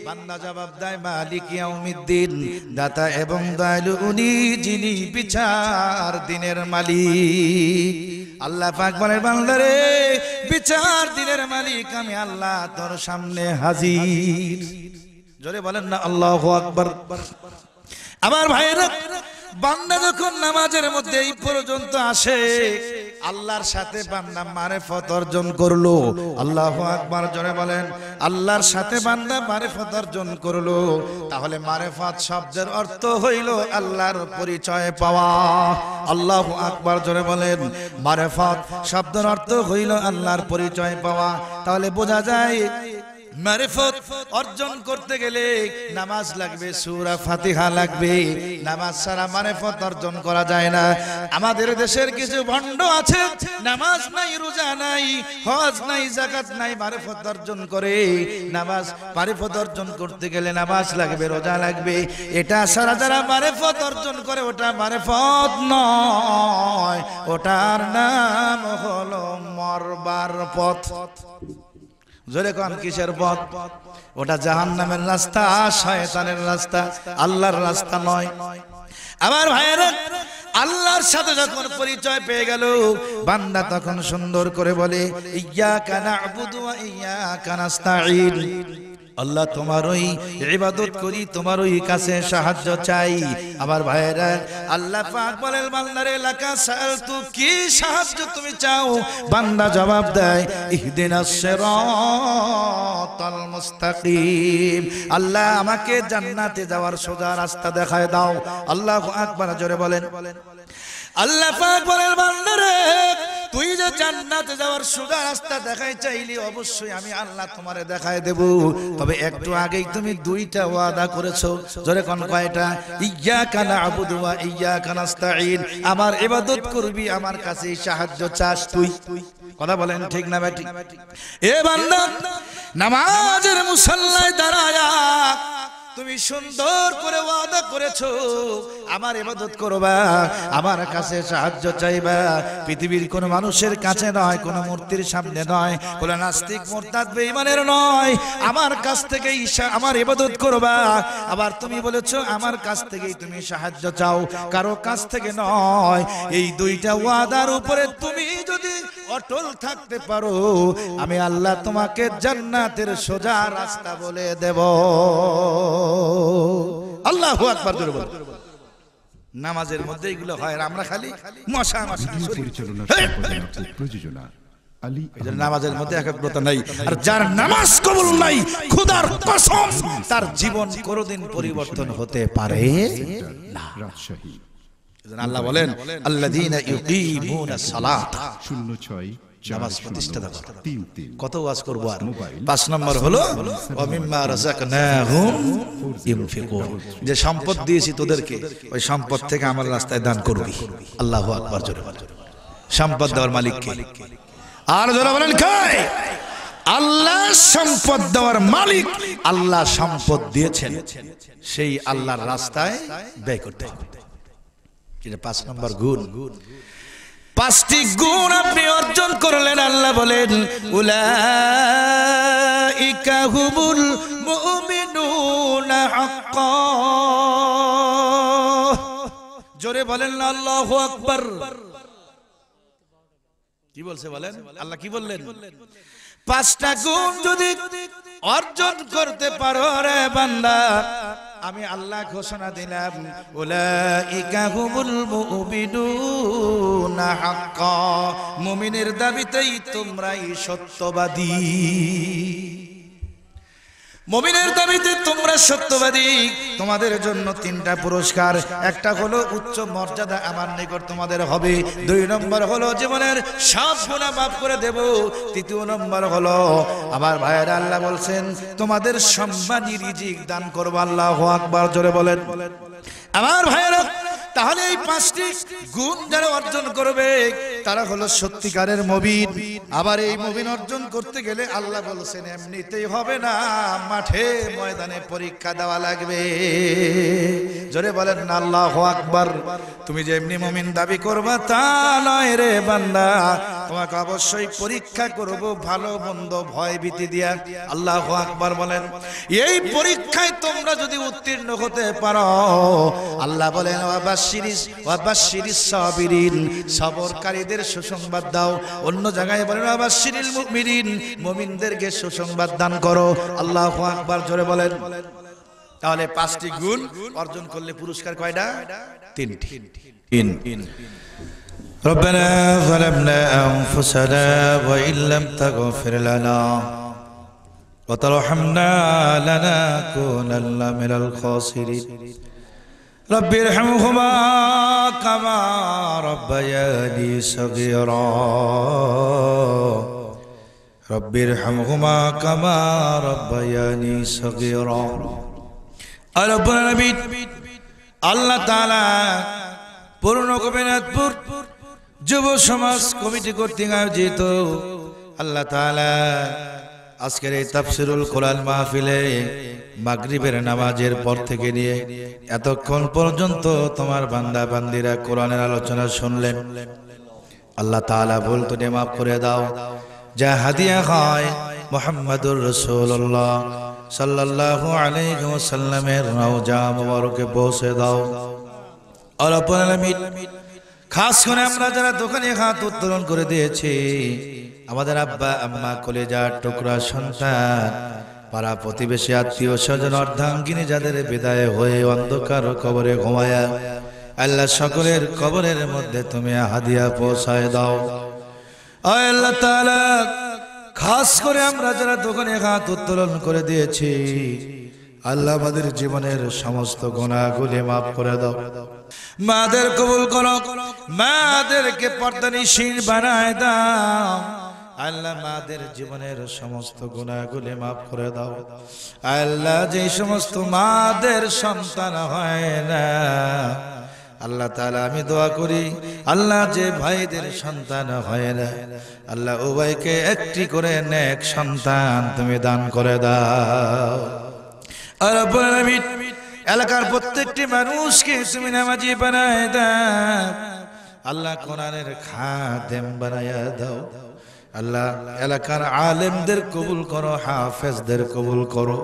বান্দা জবাব দেয় মালিক ইয়াউমিদ্দিন, দাতা এবং দয়ালু উনি যিনি বিচার দিনের মালিক। আল্লাহ পাক বলেন বান্দারে, বিচার দিনের মালিক আমি আল্লাহ তোর সামনে হাজির। জোরে বলেন না আল্লাহু আকবার। আমার ভাইরা, বান্দা যখন নামাজের মধ্যে এই পর্যন্ত আসে, আল্লাহর সাথে বান্দা মারিফত অর্জন করলো। আল্লাহু আকবার জোরে বলেন। আল্লাহর সাথে বান্দা মারিফত অর্জন করলো, তাহলে মারিফত শব্দের অর্থ হইল আল্লাহর পরিচয় পাওয়া। আল্লাহু আকবার জোরে বলেন। মারিফত শব্দের অর্থ হইল আল্লাহর পরিচয় পাওয়া। তাহলে বোঝা যায় মারিফত অর্জন করতে গেলে নামাজ লাগবে, সূরা ফাতিহা লাগবে। নামাজ ছাড়া মারিফত অর্জন করা যায় না। আমাদের দেশের কিছু ভণ্ড আছে, নামাজ নাই, রোজা নাই, হজ নাই, যাকাত নাই, মারিফত অর্জন করে। নামাজ মারিফত অর্জন করতে গেলে নামাজ লাগবে, রোজা লাগবে। এটা ছাড়া যারা মারিফত অর্জন করে ওটা মারিফত নয়, ওটার নাম হলো মরবার পথ। জোরে কোন কিসের পথ? ওটা জাহান্নামের রাস্তা, শয়তানের রাস্তা, আল্লাহর রাস্তা নয়। আমার ভাইয়েরা, আল্লাহর সাথে যখন পরিচয় পেয়ে গেল, বান্দা তখন সুন্দর করে বলে ইয়্যাকা না'বুদু ওয়া ইয়্যাকা নাস্তাঈন। আল্লাহ তোমারই ইবাদত করি, তোমারই কাছে সাহায্য চাই। আমার ভাইয়েরা, আল্লাহ পাক বলেন বান্দারে লাকা সালতু, কি সাহায্য তুমি চাও? বান্দা জবাব দেয় ইহদিনাস সিরাতাল মুস্তাকিম, আল্লাহ আমাকে জান্নাতে যাওয়ার সোজা রাস্তা দেখায় দাও। আল্লাহু আকবার, জোরে বলেন। আল্লাহ পাক বলেন বান্দারে, তুই যে জান্নাতে যাওয়ার সোজা রাস্তা দেখাই চাইলি, অবশ্যই আমি আল্লাহ তোমারে দেখায় দেব। তবে একটু আগেই তুমি দুইটা ওয়াদা করেছো, জোরে কোন কয়টা? ইয়্যাকা না'বুদু ওয়া ইয়্যাকা নাস্তাঈন, আমার ইবাদত করবি, আমার কাছে সাহায্য চাস তুই। কথা বলেন ঠিক না বেঠিক? এ বান্দা, নামাজের মুসাল্লায় দাঁড়ায়া তুমি সুন্দর করে ওয়াদা করেছো আমার ইবাদত করবা, আমার কাছে সাহায্য চাইবা। পৃথিবীর কোন মানুষের কাছে নয়, কোন মূর্তির সামনে নয়, কোন নাস্তিক মুরতাদ বেঈমানের নয়, আমার কাছ থেকেই আমার ইবাদত করবা। আবার তুমি বলেছো আমার কাছ থেকেই তুমি সাহায্য চাও, কারো কাছ থেকে নয়। এই দুইটা ওয়াদার উপরে তুমি যদি অটল থাকতে পারো, আমি আল্লাহ তোমাকে জান্নাতের সোজা রাস্তা বলে দেব। আল্লাহু আকবার, জোরে বল। নামাজের মধ্যে এগুলো হয়, আর আমরা খালি মশা মশা পরিচালনা প্রযোজনা আলী নামাজের মধ্যে একাগ্রতা নাই। আর যার নামাজ কবুল নাই, খোদার কসম তার জীবন কোনদিন পরিবর্তন হতে পারে না। রাজশাহী। আল্লাহ বলেন আল্লাযীনা ইউকিমুনাস সালাত, 06 নামাজ প্রতিষ্ঠা করো। 33 কত ওয়াজ করব? আর 5 নম্বর হলো ওয়া মিম্মা রাযাকনাহুম ইউনফিকুন, যে সম্পদ দিয়েছি তোদেরকে, ওই সম্পদ থেকে আমার রাস্তায় দান করবি। আল্লাহু আকবার, জোরে বলেন। সম্পদ দেওয়ার মালিক কে? আর জোরে বলেন কে? আল্লাহ সম্পদ দেওয়ার মালিক। আল্লাহ সম্পদ দিয়েছেন, সেই আল্লাহর রাস্তায় ব্যয় করতে হবে। এটা 5 নম্বর গুণ। 5টি গুণ আপনি অর্জন করলেন, আল্লাহ বলেন উলাইকা হুমুল মুমিনুনা হাক্কা। জোরে বলেন না আল্লাহু আকবার। কি বলছে বলেন? আল্লাহ কি বললেন? 5টা গুণ যদি অর্জন করতে পারো রে বান্দা, আমি আল্লাহ ঘোষণা দিলাম উলাইকা হুমুল মুমিনুনা হাক্কা, মুমিনের দাবিতেই তোমরাই সত্যবাদী। মুমিনের দাবিতে তোমরা সত্যবাদী। তোমাদের জন্য 3টা পুরস্কার। একটা হলো উচ্চ মর্যাদা আমার নিকট তোমাদের হবে। 2 নম্বর হলো জীবনের সব গুনাহ মাফ করে দেব। 3 নম্বর হলো আমার ভাইয়েরা, আল্লাহ বলছেন তোমাদের সম্মানী রিজিক দান করব। আল্লাহু আকবার, জোরে বলেন। আমার ভাইয়েরা, তাহলে এই 5টি গুণ যারা অর্জন করবে তারা হলো সত্যিকারের মুমিন। আবার এই মুমিন অর্জন করতে গেলে আল্লাহ বলেছেন এমনিতেই হবে না, মাঠে ময়দানে পরীক্ষা দেওয়া লাগবে। জোরে বলেন না আল্লাহু আকবার। তুমি যে এমনি মুমিন দাবি করবা তা নয় রে বান্দা, তোমাকে অবশ্যই পরীক্ষা করব ভালো মন্দ ভয় ভীতি দিয়া। আল্লাহু আকবার বলেন। এই পরীক্ষায় তোমরা যদি উত্তীর্ণ হতে পারো, আল্লাহ বলেন ওয়াবাশশিরিস সাবিরিন, সবরকারীদের সুসংবাদ দাও। অন্য জায়গায় বলেন ওয়াবাশশিরিল মুমিনিন, মুমিনদেরকে সুসংবাদ দান করো। আল্লাহু আকবার, জোরে বলেন। তাহলে 5টি গুণ অর্জন করলে পুরস্কার কয়টা? 3টি। ربنا ظلمنا أنفسنا وإن لم تغفر لنا وترحمنا لنكونن من الخاسرين رب ارحمهما كما ربياني صغيرا رب ارحمهما كما ربياني صغيرا ربنا نبي الله تعالى পূর্ণ গোপীনাথপুর যুব সমাজ কমিটি কর্তৃক আয়োজিত আল্লাহ তাআলা আজকের এই তাফসীরুল কোরআন মাহফিলে মাগরিবের নামাজের পর থেকে নিয়ে এতক্ষণ পর্যন্ত তোমার বান্দা বান্দিরা কোরআনের আলোচনা শুনলেন। আল্লাহ তাআলা ভুল ত্রুটি মাফ করে দাও। যা হাদিয়া হয় মুহাম্মাদুর রাসূলুল্লাহ সাল্লাল্লাহু আলাইহি ওয়াসাল্লামের রওজা মুবারকে পৌঁছে দাও। আর রব্বুল আলামিন খাস করে আমরা যারা দোকানে হাত উত্তোলন করে দিয়েছি, আমাদের আব্বা আম্মা কলেজার টুকরা সন্তান, পাড়া প্রতিবেশী আত্মীয় স্বজন অর্ধাঙ্গিনী যাদের বিদায় হয়ে অন্ধকার কবরে ঘুমায়া, আল্লাহ সকলের কবরের মধ্যে তুমি হাদিয়া পৌঁছায় দাও। আয় আল্লাহ তাআলা, খাস করে আমরা যারা দোকানে হাত উত্তোলন করে দিয়েছি, আল্লাহ আমাদের জীবনের সমস্ত গুনাহগুলি মাফ করে দাও। মাদের কবুল করো, মাদেরকে পর্দানিশীল বানায় দাও। আল্লাহ মাদের জীবনের সমস্ত গুনাহগুলি মাফ করে দাও। আল্লাহ যে সমস্ত মাদের সন্তান হয় না, আল্লাহ তাআলা আমি দোয়া করি, আল্লাহ যে ভাইদের সন্তান হয় না, আল্লাহ উভয়কে একটি করে নেক সন্তান তুমি দান করে দাও। আর রব্বুল আলামিন এলাকার প্রত্যেকটি মানুষকে তুমি নামাজি বানায় দাও। আল্লাহ কোরআনের খাদেম বানায়া দাও। আল্লাহ এলাকার আলেমদের কবুল করো, হাফেজদের কবুল করো,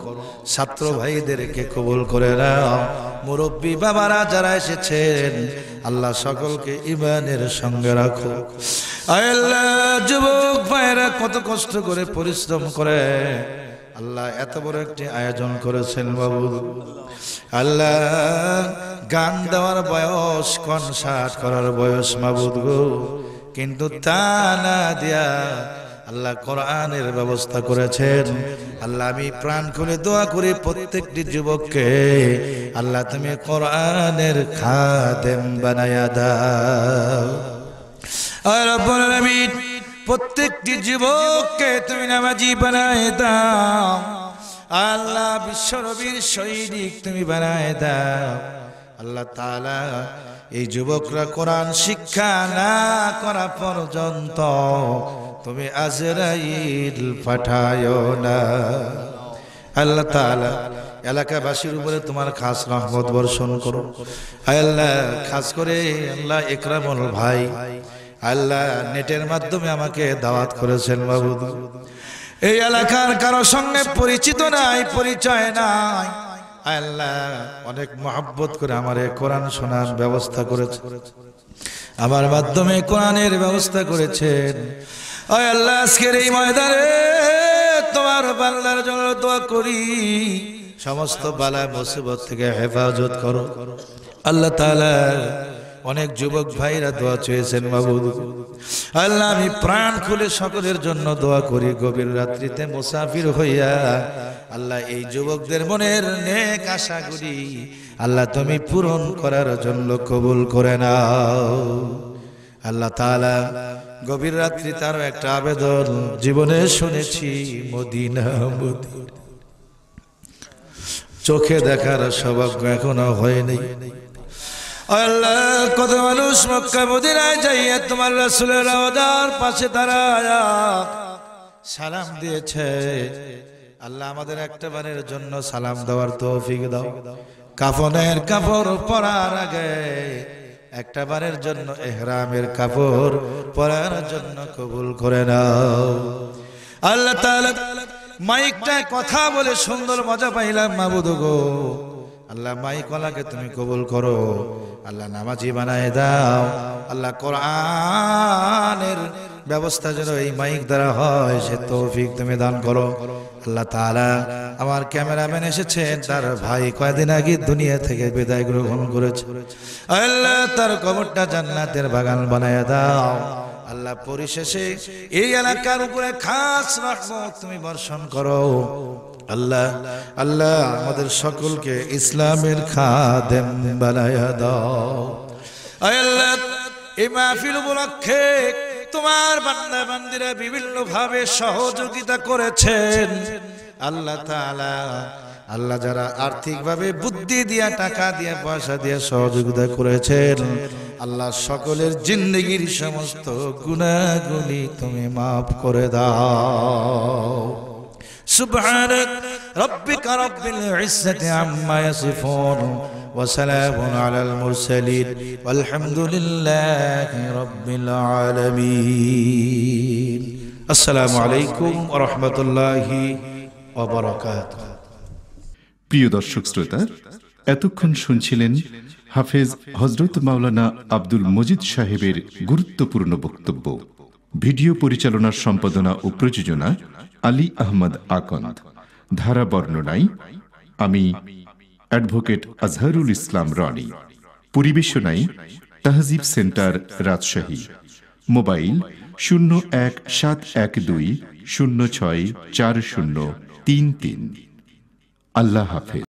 ছাত্র ভাইদেরকে কবুল করে নাও। মুরব্বী বাবারা যারা এসেছেন, আল্লাহ সকলকে ঈমানের সঙ্গে রাখো। আল্লাহ যুবক ভাইরা কত কষ্ট করে পরিশ্রম করে আল্লাহ এত বড় একটি আয়োজন করেছেন বাবু। আল্লাহ গান দেওয়ার বয়স, কনসার্ট করার বয়স মাবুদ গো, কিন্তু তা না দিয়া আল্লাহ কোরআনের ব্যবস্থা করেছেন। আল্লাহ আমি প্রাণ খুলে দোয়া করি প্রত্যেকটি যুবককে আল্লাহ তুমি কোরআনের খাদেম বানায়া দাও। আর রব্বুল আলামিন প্রত্যেকটি যুবককে তুমি নামাজি বানায় দাও। আল্লাহ বিশ্বনবীর সৈনিক তুমি বানায় দাও। আল্লাহ তাআলা এই যুবকরা কোরআন শিক্ষা না করা পর্যন্ত তুমি আজরাইল পাঠায়ো না। আল্লাহ তাআলা এলাকাবাসীর উপরে তোমার খাস রহমত বর্ষণ করো। আল্লাহ খাস করে আল্লাহ একরামুল ভাই আল্লাহ নেটের মাধ্যমে আমাকে দাওয়াত করেছেন মাবুদ। এই এলাকার কারো সঙ্গে পরিচিত নাই, পরিচয় নাই, আল্লাহ অনেক মহব্বত করে আমার কোরআন শোনার ব্যবস্থা করেছে, আমার মাধ্যমে কোরআনের ব্যবস্থা করেছেন। আয় আল্লাহ আজকের এই ময়দানে তোমার বান্দার জন্য দোয়া করি, সমস্ত বালা মুসিবত থেকে হেফাজত করো। আল্লাহ তাআলা অনেক যুবক ভাইরা দোয়া চেয়েছেন মাবুদ। আল্লাহ আমি প্রাণ খুলে সকলের জন্য দোয়া করি, গভীর রাত্রিতে মুসাফির হইয়া আল্লাহ এই যুবকদের মনের নেক আশাগুলি আল্লাহ তুমি পূরণ করার জন্য কবুল করে নাও। আল্লাহ তাআলা গভীর রাত্রি তারও একটা আবেদন জীবনে শুনেছি, মদিনা মদিনা, চোখে দেখার সৌভাগ্য এখনো হয়নি। আল্লাহ কত মানুষ মক্কা মদিনায় যাইয়া তোমার রাসূলের রওজার পাশে দাঁড়ায়া সালাম দিয়েছে। আল্লাহ আমাদের একটা বারের জন্য সালাম দেওয়ার তৌফিক দাও। কাফনের কাপড় পরার আগে একটা বারের জন্য ইহরামের কাপড় পরার জন্য কবুল করে নাও। আল্লাহ তাআলা মাইকটা কথা বলে সুন্দর মজা পাইলাম মাবুদ গো। আল্লাহ মাইকওয়ালাকে তুমি কবুল করো, আল্লাহ নামাজি বানায় দাও। আল্লাহ কোরআনের ব্যবস্থা যেন এই মাইক দ্বারা হয় সে তৌফিক তুমি দান করো। আল্লাহ তাআলা আমার ক্যামেরাম্যান এসেছেন, তার ভাই কয়েকদিন আগে দুনিয়া থেকে বিদায় গ্রহণ করেছে। আল্লাহ তার কবরটা জান্নাতের বাগান বানায় দাও। আল্লাহ পরিশেষে এই এলাকার উপরে খাস রহমত তুমি বর্ষণ করো। আল্লাহ আল্লাহ আমাদের সকলকে ইসলামের খাদেম বানায়া দাও। আল্লাহ এই মাহফিল উপলক্ষে তোমার বান্দা বান্দীরা বিভিন্ন ভাবে সহযোগিতা করেছেন। আল্লাহ তাআলা আল্লাহ যারা আর্থিকভাবে বুদ্ধি দিয়া, টাকা দিয়া, পয়সা দিয়া সহযোগিতা করেছেন, আল্লাহ সকলের জিন্দেগির সমস্ত গুনাহগুলি তুমি মাফ করে দাও। সুবহানাক রাব্বিকা রাব্বিল ইজ্জাতি আম্মা ইয়াসিফুন ওয়া সালামুন আলাল মুরসালিন ওয়ালহামদুলিল্লাহি রাব্বিল আলামিন। আসসালামু আলাইকুম ওয়া রাহমাতুল্লাহি ওয়া বারাকাতুহু। প্রিয় দর্শক শ্রোতা, এতক্ষণ শুনছিলেন হাফেজ হযরত মাওলানা আব্দুল মজিদ সাহেবের গুরুত্বপূর্ণ বক্তব্য। ভিডিও পরিচালনার সম্পাদনা ও প্রযোজনা আলী আহমদ আকন্দ। ধারা বর্ণনায় আমি advocate Azharul Islam Roni. পরিবেশনায় তাহজিব centre Rajshahi. Mobile 017120640333। আল্লাহ হাফেজ।